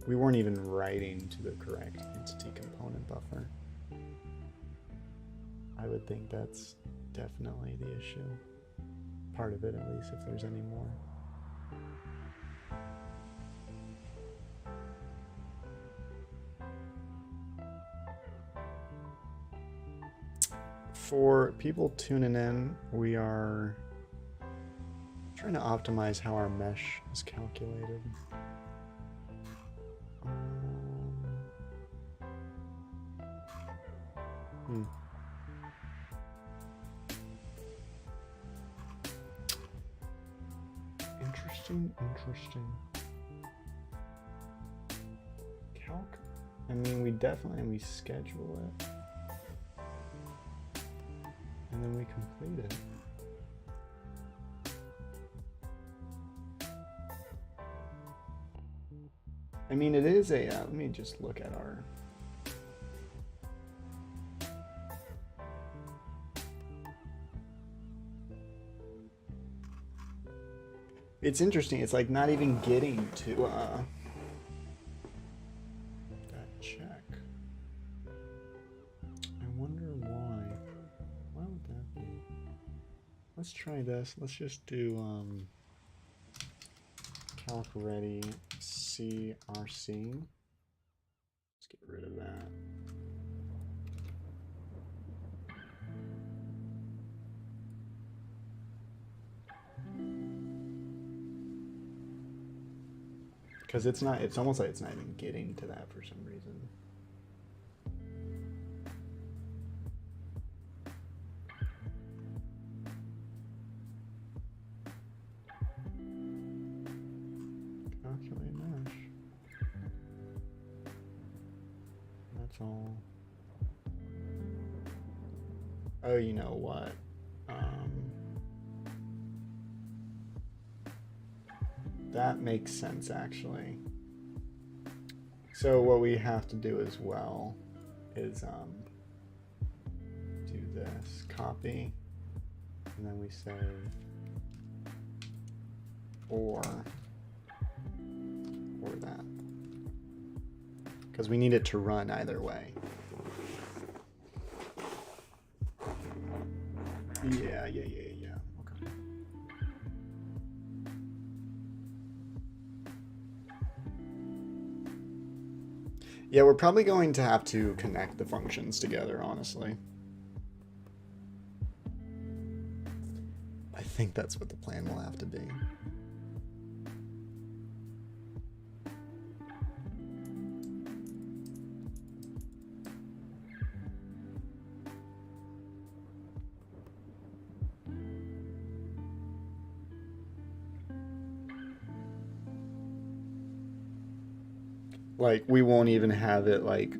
to the correct entity component buffer. I would think that's definitely the issue. Part of it, at least, if there's any more. For people tuning in, we are trying to optimize how our mesh is calculated. Interesting. Calc. I mean, we schedule it, and then we complete it. I mean, it is a. Let me just look at our. It's interesting. It's like not even getting to that check. I wonder why. Why would that be? Let's try this. Let's just do calc ready CRC. Let's get rid of that. Because it's almost like it's not even getting to that for some reason. install. Oh, you know what? That makes sense, actually. So what we have to do as well is do this, copy, and then we say or that, because we need it to run either way. Yeah. Okay. Yeah, we're probably going to have to connect the functions together, honestly. I think that's what the plan will have to be. Like, we won't even have it like,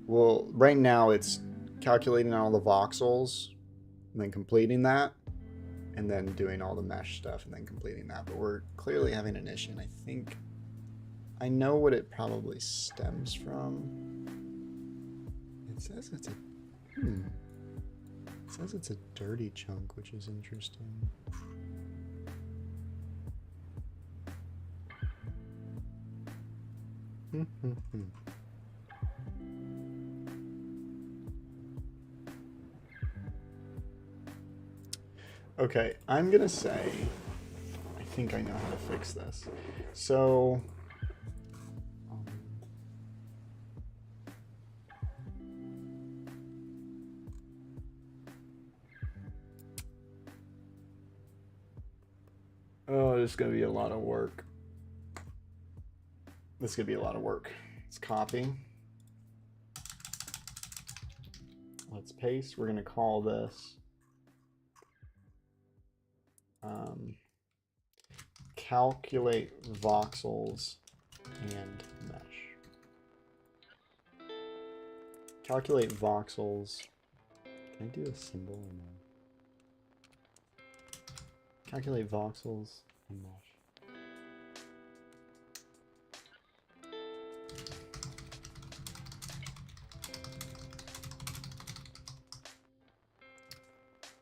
well, right now it's calculating all the voxels and then completing that and then doing all the mesh stuff and then completing that. But we're clearly having an issue, and I think I know what it probably stems from. It says it's a it says it's a dirty chunk, which is interesting. Okay, I'm gonna say, I think I know how to fix this. So, oh, this is gonna be a lot of work. This is gonna be a lot of work. Let's copy. Let's paste. We're gonna call this calculate voxels and mesh. Calculate voxels. Can I do a symbol or no? Calculate voxels and mesh.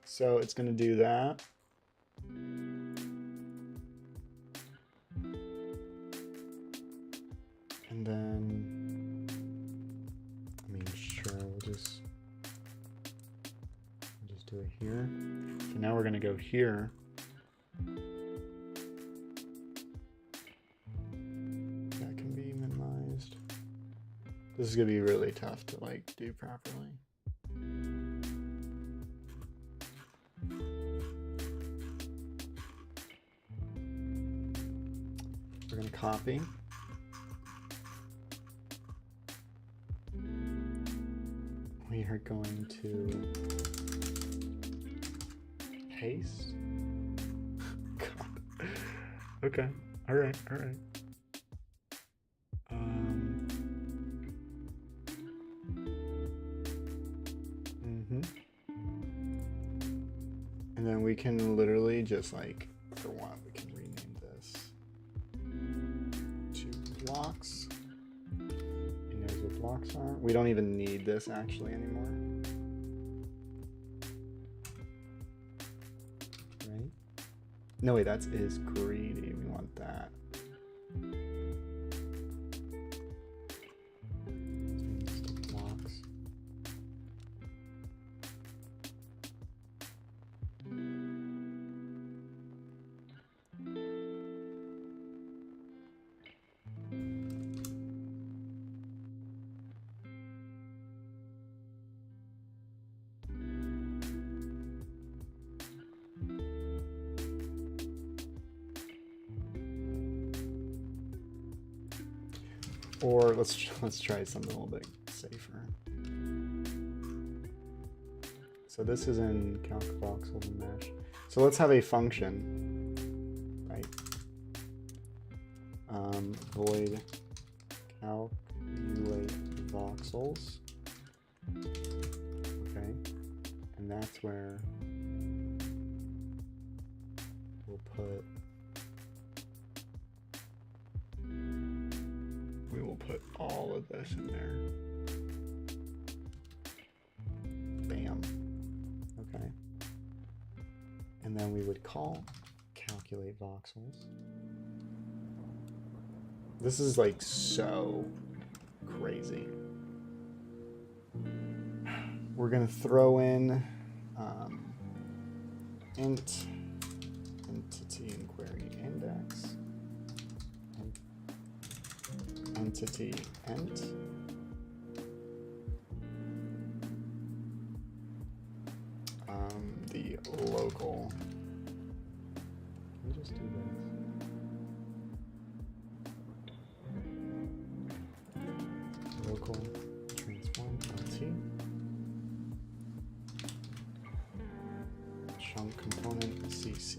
So it's going to do that. And then, I mean, sure, we'll just do it here. So now we're going to go here. That can be minimized. This is going to be really tough to like do properly. We're going to copy. We are going to paste. God. Okay. All right. And then we can literally just like, for one, we can rename this to blocks. He knows what blocks are. We don't even need this actually anymore. Right? No, wait, that is greedy. We want that. Blocks. Or let's try something a little bit safer. So this is in calc voxel and mesh. So let's have a function, right? Void calculate voxels. Okay, and that's where we'll put. We will put all of this in there. Bam. Okay. And then we would call calculate voxels. This is like so crazy. We're gonna throw in int entity and query index, entity ent, the local. Can we just do this? Local transform LT. Chunk component CC.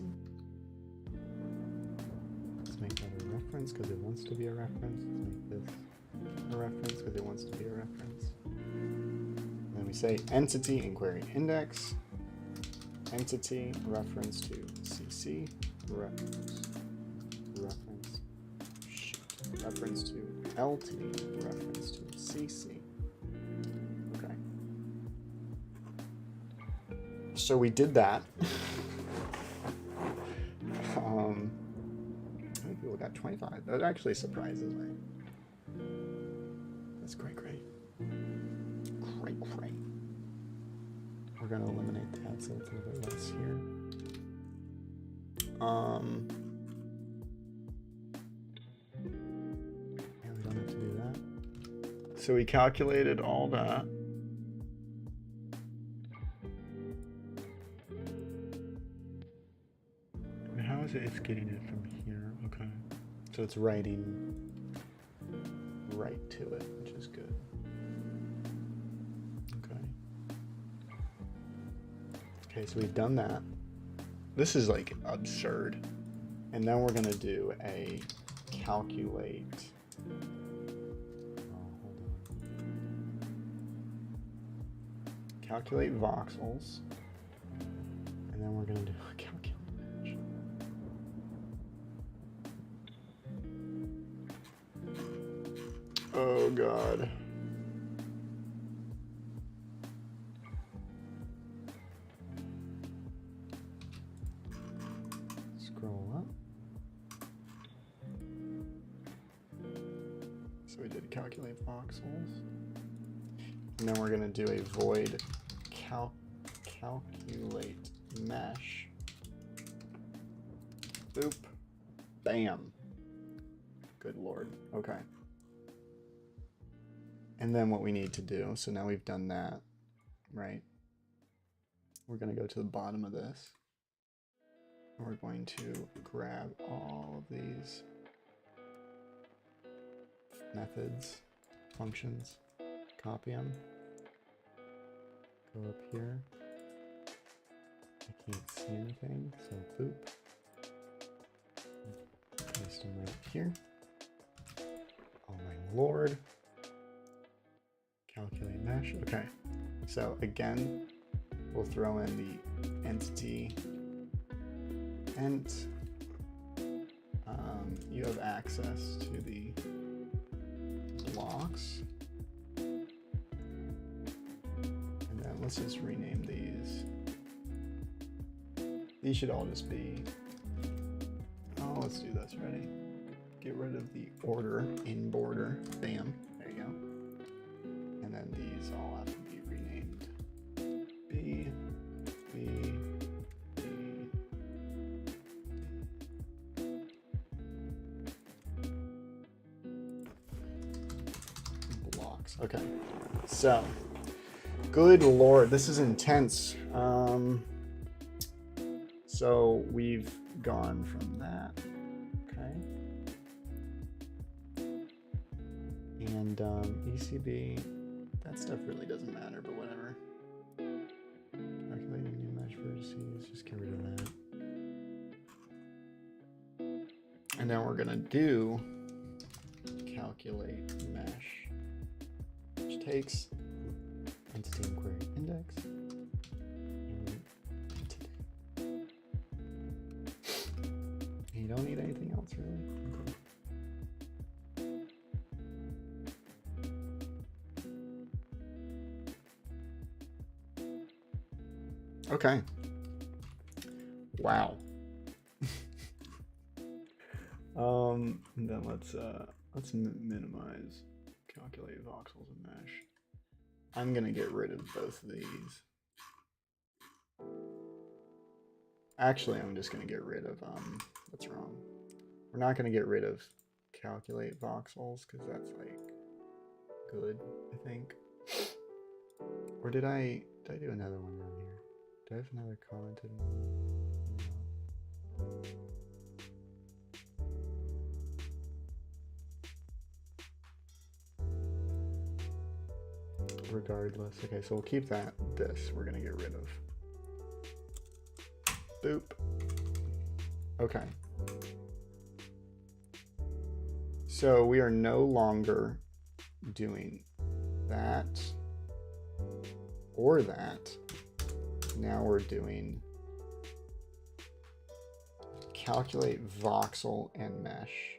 Let's make that a reference because it wants to be a reference. Let's make this a reference because it wants to be a reference. Then we say entity and query index. Entity reference to CC. Reference to LT. Reference to CC. Okay. So we did that. How many people got 25? That actually surprises me. That's great. Great. We're gonna eliminate that so it's a little bit less here. Yeah, we don't have to do that. So we calculated all that. How is it? It's getting it from here. Okay. So it's writing right to it, which is good. Okay. Okay, so we've done that. This is like absurd. And then we're gonna do a calculate. Oh, hold on. Calculate voxels. And then we're gonna do a calculate. Oh God. Scroll up. So we did calculate voxels. And then we're gonna do a void calculate mesh. Boop. Bam. Good Lord. Okay. And then what we need to do, so now we've done that, right? We're gonna go to the bottom of this. And we're going to grab all of these methods, functions, copy them, go up here. I can't see anything, so boop. Paste them right here. Oh my Lord. Calculate mesh. Okay, so again, we'll throw in the entity ent. You have access to the blocks, and then let's just rename these. These should all just be. Oh, let's do this. Ready? Get rid of the order in border. Bam. There you go. And then these all have to be renamed. B, B, B, blocks. Okay. So, good Lord, this is intense. So we've gone from that. Okay. And ECB. That stuff really doesn't matter, but whatever. Calculating new mesh vertices, just get rid of that. And then we're gonna do calculate mesh, which takes entity inquiry index. You don't need anything else really. Okay. Wow. And then let's minimize, calculate voxels and mesh. I'm gonna get rid of both of these. Actually, I'm just gonna get rid of what's wrong? We're not gonna get rid of calculate voxels because that's like good, I think. Or did I do another one down here? Do I have another commented one? No. Regardless. Okay, so we'll keep that. This we're gonna get rid of. Boop. Okay. So we are no longer doing that or that. Now we're doing calculate voxel and mesh,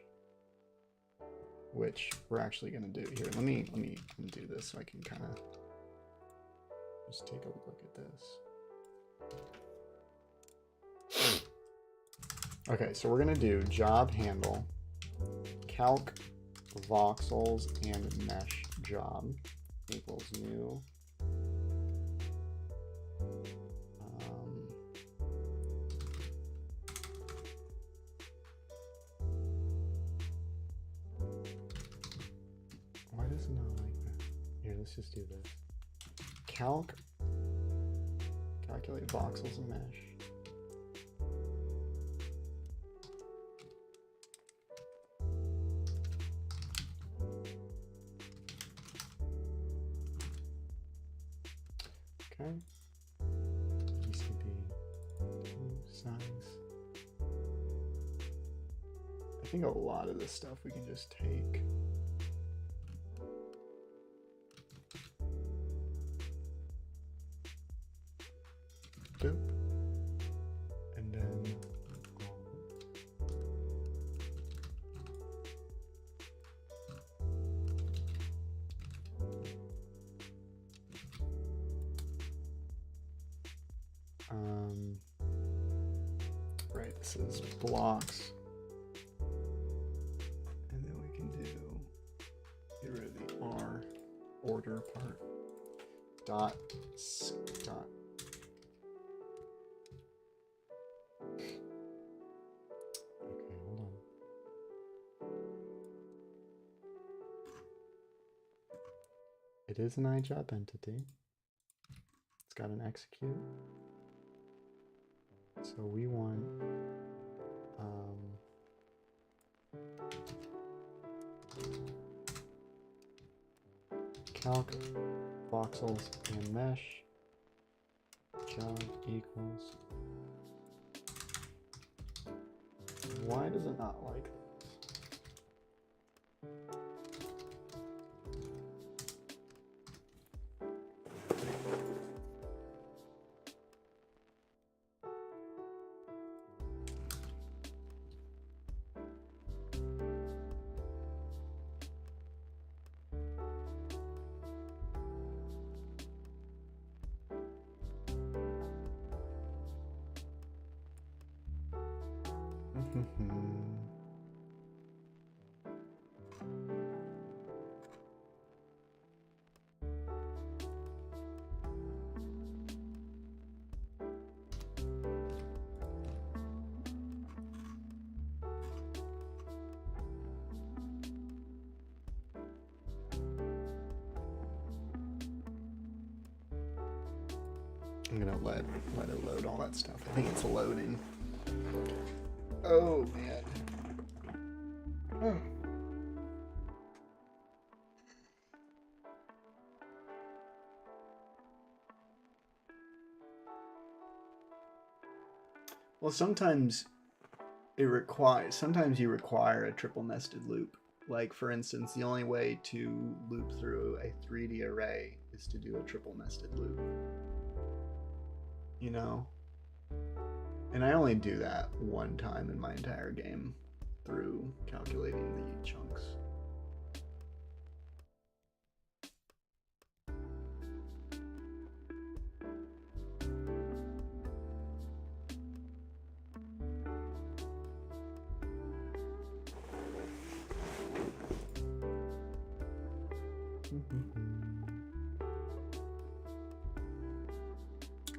which we're actually going to do here. Let me do this so I can kind of just take a look at this. Okay, so we're going to do job handle calc voxels and mesh job equals new why does it not like that? Here, let's just do this. Calculate voxels and mesh. Okay. ECB size. I think a lot of this stuff we can just take. Boop. And then right, this is blocks. And then we can get rid of the R order part. Dot. Okay, hold on. It is an iJob entity. It's got an execute. So we want calc voxels and mesh job equals. Why does it not like this? I'm gonna let it load all that stuff. I think it's loading. Oh man. Oh. Well, sometimes you require a triple nested loop Like, for instance, the only way to loop through a 3D array is to do a triple nested loop. You know? And I only do that one time in my entire game through calculating the chunks.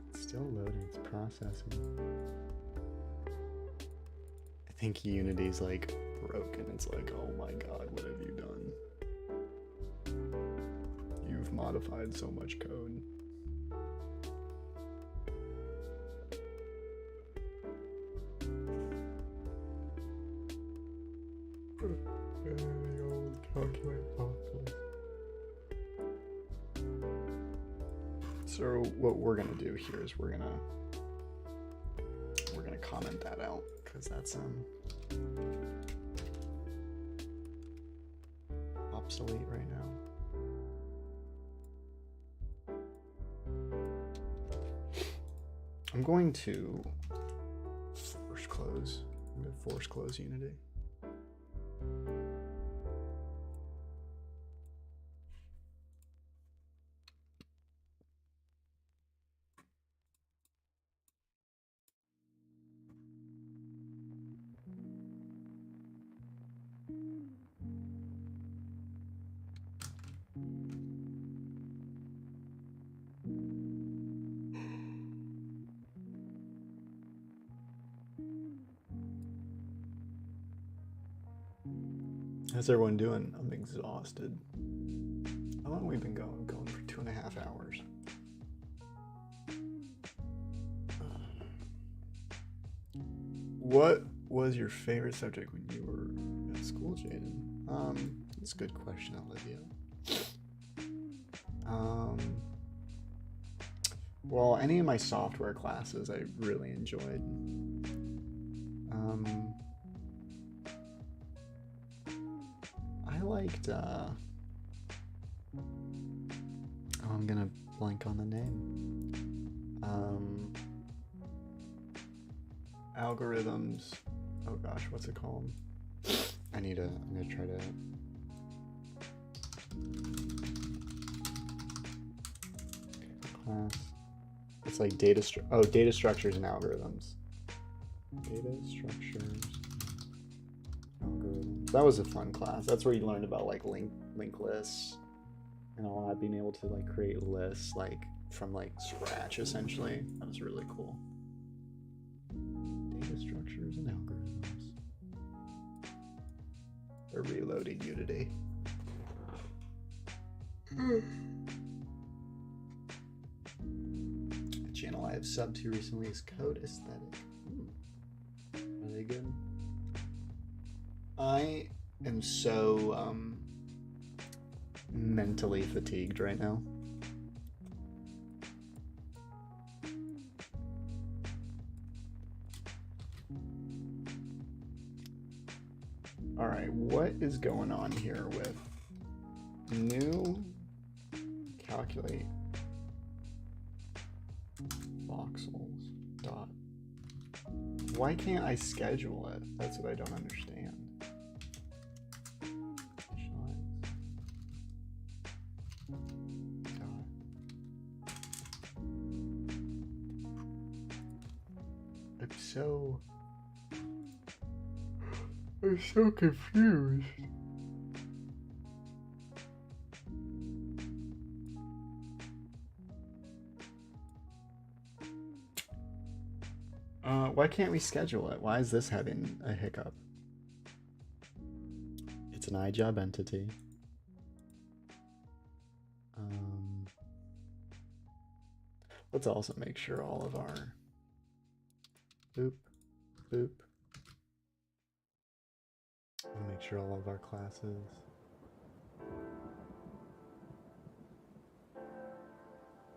It's still loading, it's processing. I think Unity's like broken. It's like, oh my god, what have you done? You've modified so much code. So what we're gonna do here is we're gonna comment that out because that's obsolete right now. I'm going to force close. I'm gonna force close Unity. How's everyone doing? I'm exhausted. How long have we been going? Going for 2.5 hours. What was your favorite subject when you were at school, Jaden? That's a good question, Olivia. Well, any of my software classes I really enjoyed. I liked, I'm gonna blank on the name. Algorithms. Oh gosh, what's it called? I'm gonna try to. Class. It's like data structures and algorithms. Data structures. Algorithms. That was a fun class. That's where you learned about like linked lists and all that, being able to like create lists like from like scratch essentially. That was really cool. Data structures and algorithms. They're reloading Unity. A channel I have subbed to recently is Code Aesthetic. Are they good? I am so mentally fatigued right now. All right, what is going on here with new calculate voxels dot? Why can't I schedule it? That's what I don't understand. I'm so confused. Why can't we schedule it? Why is this having a hiccup? It's an iJob entity. Let's also make sure all of our boop. Make sure all of our classes.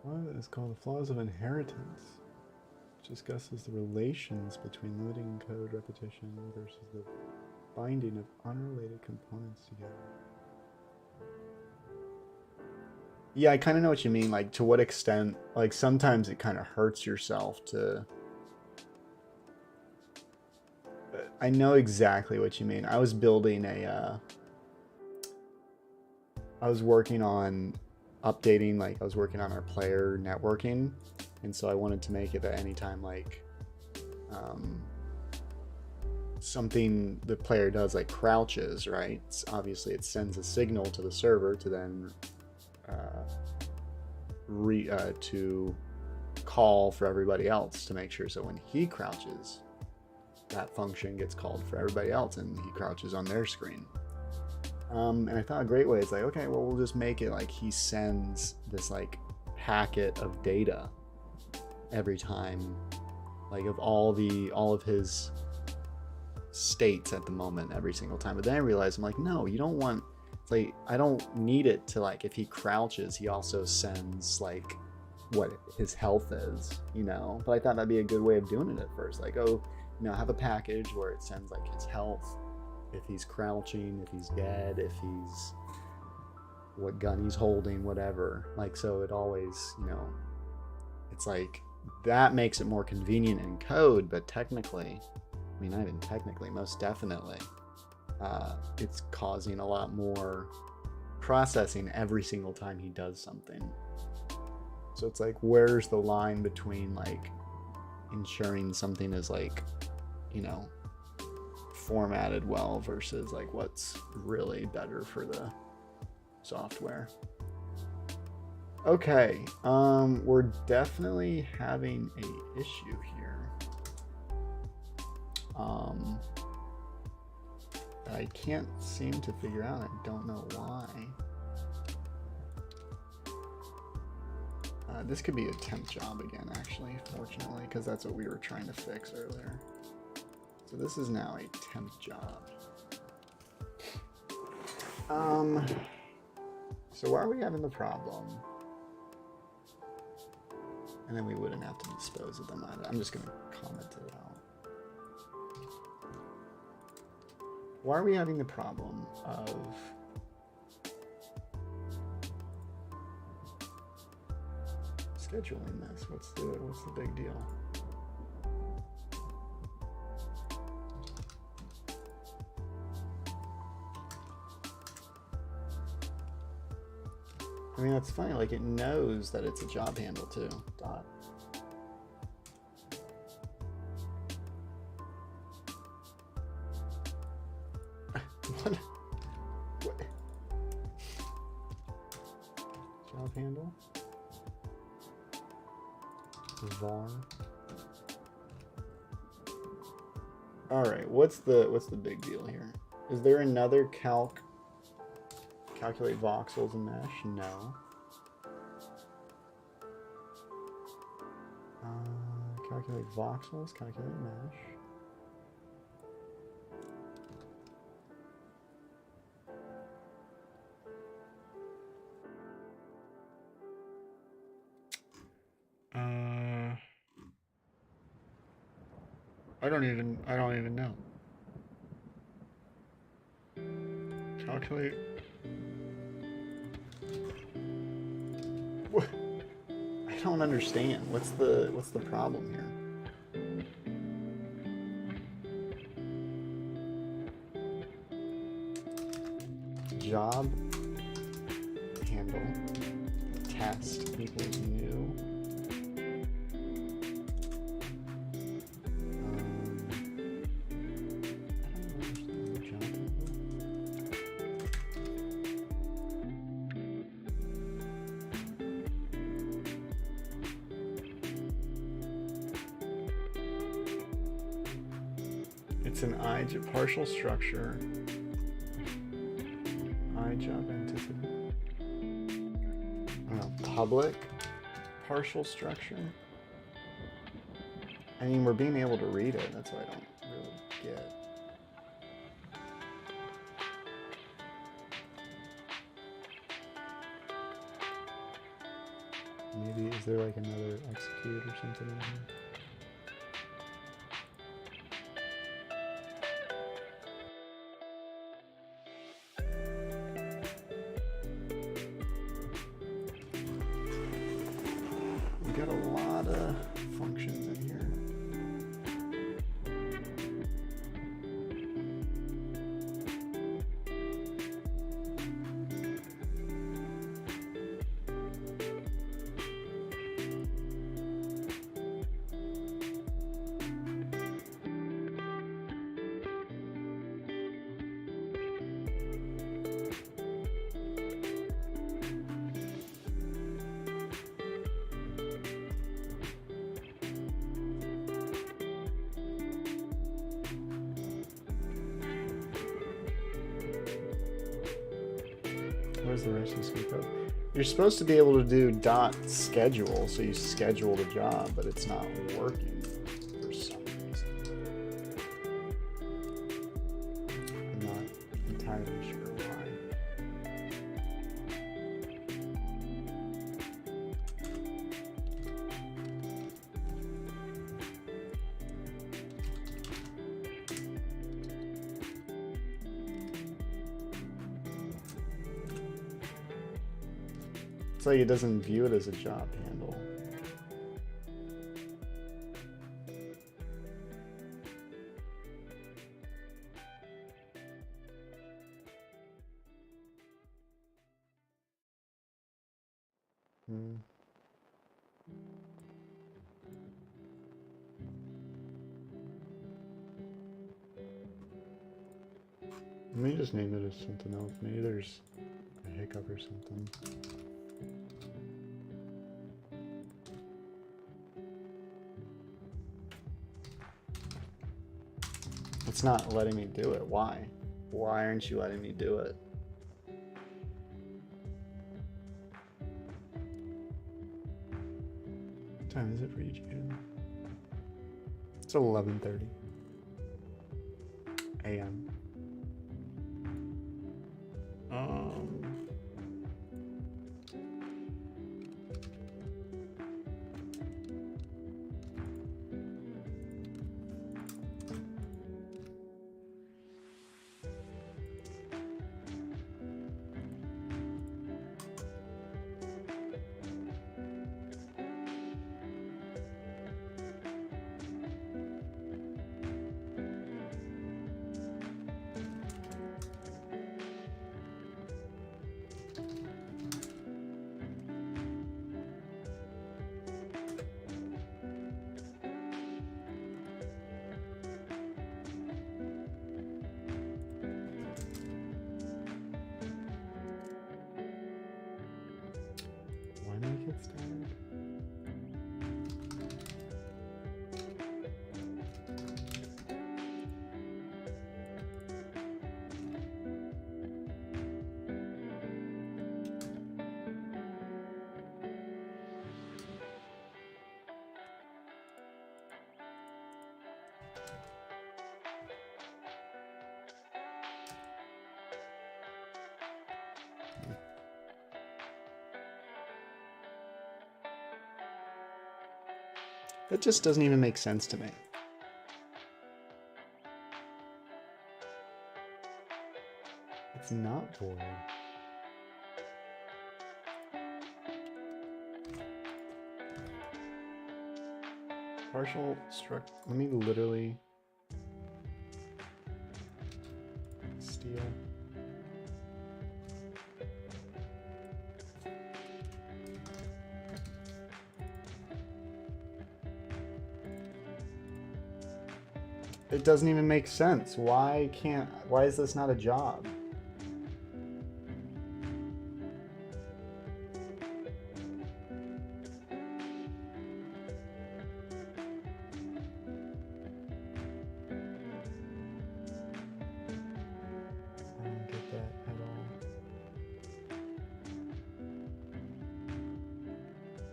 What is called the flaws of inheritance, which discusses the relations between limiting code repetition versus the Binding of unrelated components together. Yeah, I kind of know what you mean. Like, to what extent, like, sometimes it kind of hurts yourself to... I know exactly what you mean. I was building a... I was working on updating, like, I was working on our player networking. And so I wanted to make it that anytime, like, something the player does, like, crouches, right? Obviously, it sends a signal to the server to then... to call for everybody else to make sure so when he crouches, that function gets called for everybody else and he crouches on their screen. And I thought a great way is like, okay, well, we'll just make it like he sends this like packet of data every time, like of all of his states at the moment every single time. But then I realized, I'm like, no, you don't want, like, I don't need it to, like, if he crouches, he also sends like what his health is, you know. But I thought that'd be a good way of doing it at first, like, oh, you know, have a package where it sends like his health, if he's crouching, if he's dead, if he's, what gun he's holding, whatever. Like, so it always, you know, it's like that makes it more convenient in code, but technically, I mean, not even technically, most definitely, it's causing a lot more processing every single time he does something. So it's like, where's the line between like ensuring something is like, you know, formatted well versus like what's really better for the software. Okay, we're definitely having a issue here. That I can't seem to figure out. I don't know why. This could be a temp job again, actually, fortunately, because that's what we were trying to fix earlier. So this is now a temp job. So why are we having the problem? And then we wouldn't have to dispose of them either. I'm just going to comment it out. Why are we having the problem of scheduling this? What's the big deal? I mean, that's funny, like it knows that it's a job handle too. Dot. What? Job handle? var. All right, what's the big deal here? Is there another calculate voxels and mesh? No. Calculate voxels, calculate mesh. I don't even know. Calculate. What? I don't understand. What's the problem here? Job handle test equals new. It's an partial structure. Job entity. Public partial structure. I mean, we're being able to read it. That's what I don't really get. Maybe, is there like another execute or something in here? we've got a lot of functions in here. Where's the rest of the script code? You're supposed to be able to do dot schedule, so you schedule the job, but it's not working for some reason. I'm not entirely sure why. It's like it doesn't view it as a job handle. Let me just name it as something else. Maybe there's a hiccup or something. It's not letting me do it. Why? Why aren't you letting me do it? What time is it for you, Jaden? It's 11:30 a.m. When I get started? That just doesn't even make sense to me. It's not void. Partial struct. Let me literally steal. It doesn't even make sense. Why is this not a job? I don't get that at all.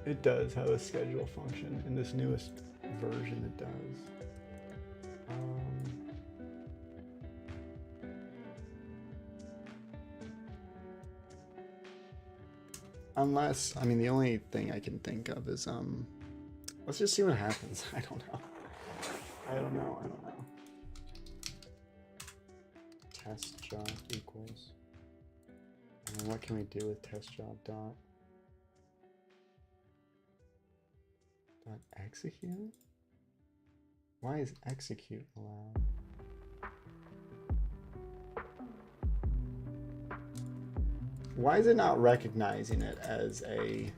It does have a schedule function. In this newest version, it does. Unless, I mean, the only thing I can think of is, let's just see what happens. I don't know. I don't know. Test job equals. And then what can we do with test job dot? Dot execute? Why is execute allowed? Why is it not recognizing it as a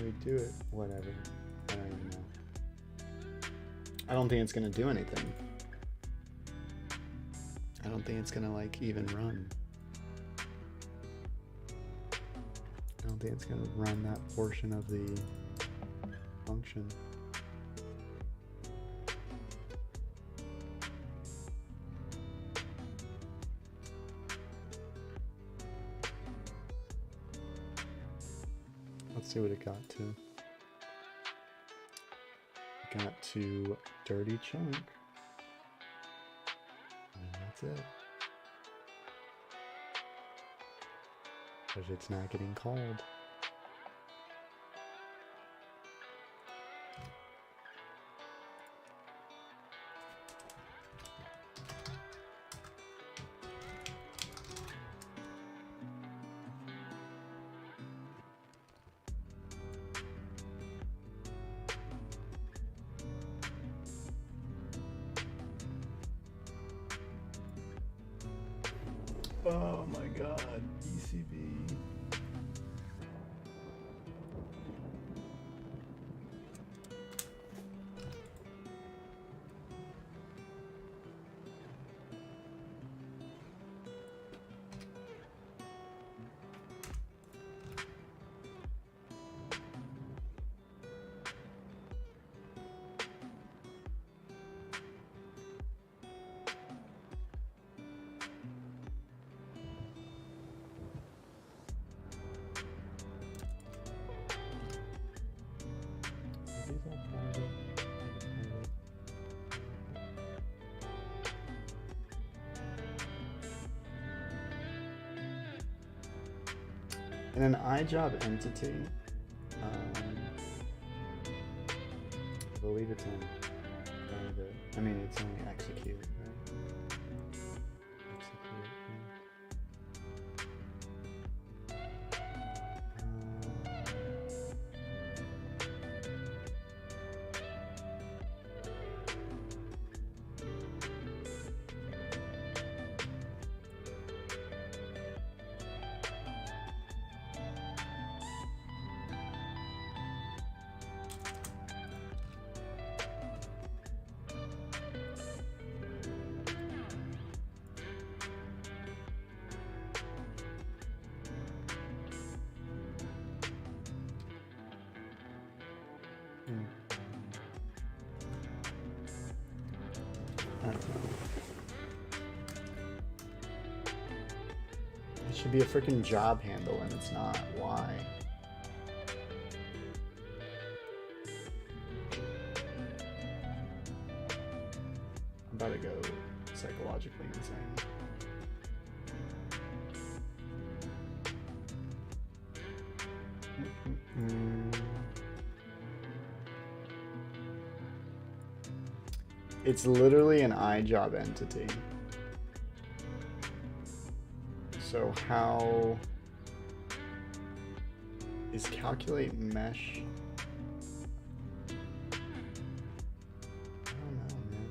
maybe do it, whatever. I don't even know. I don't think it's gonna do anything. I don't think it's gonna like even run. I don't think it's gonna run that portion of the function. Let's see what it got to. It got to dirty chunk. And that's it. Because it's not getting called. Oh my god, ECB. In an iJob entity, I believe it's on private. I mean, it's only execute, right? Execute, It should be a freaking job handle and it's not. Why? I'm about to go psychologically insane. It's literally an iJob entity. So how is calculate mesh? I don't know, man.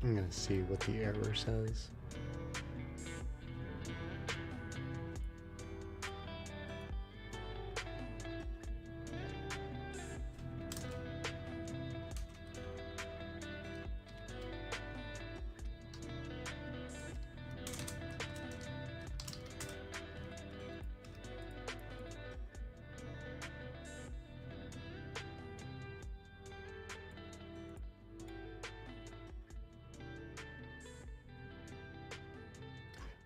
I'm gonna see what the error says.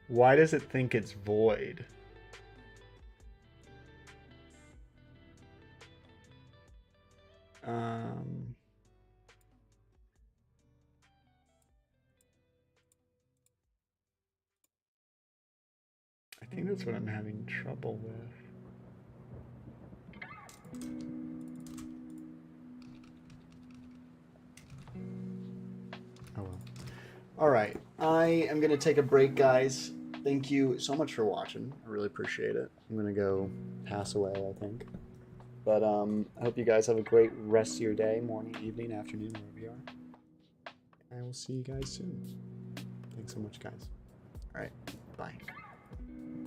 Why does it think it's void? I think that's what I'm having trouble with. Oh well. All right, I am gonna take a break, guys. Thank you so much for watching. I really appreciate it. I'm gonna go pass away, I think. But I hope you guys have a great rest of your day, morning, evening, afternoon, wherever you are. I will see you guys soon. Thanks so much, guys. All right, bye.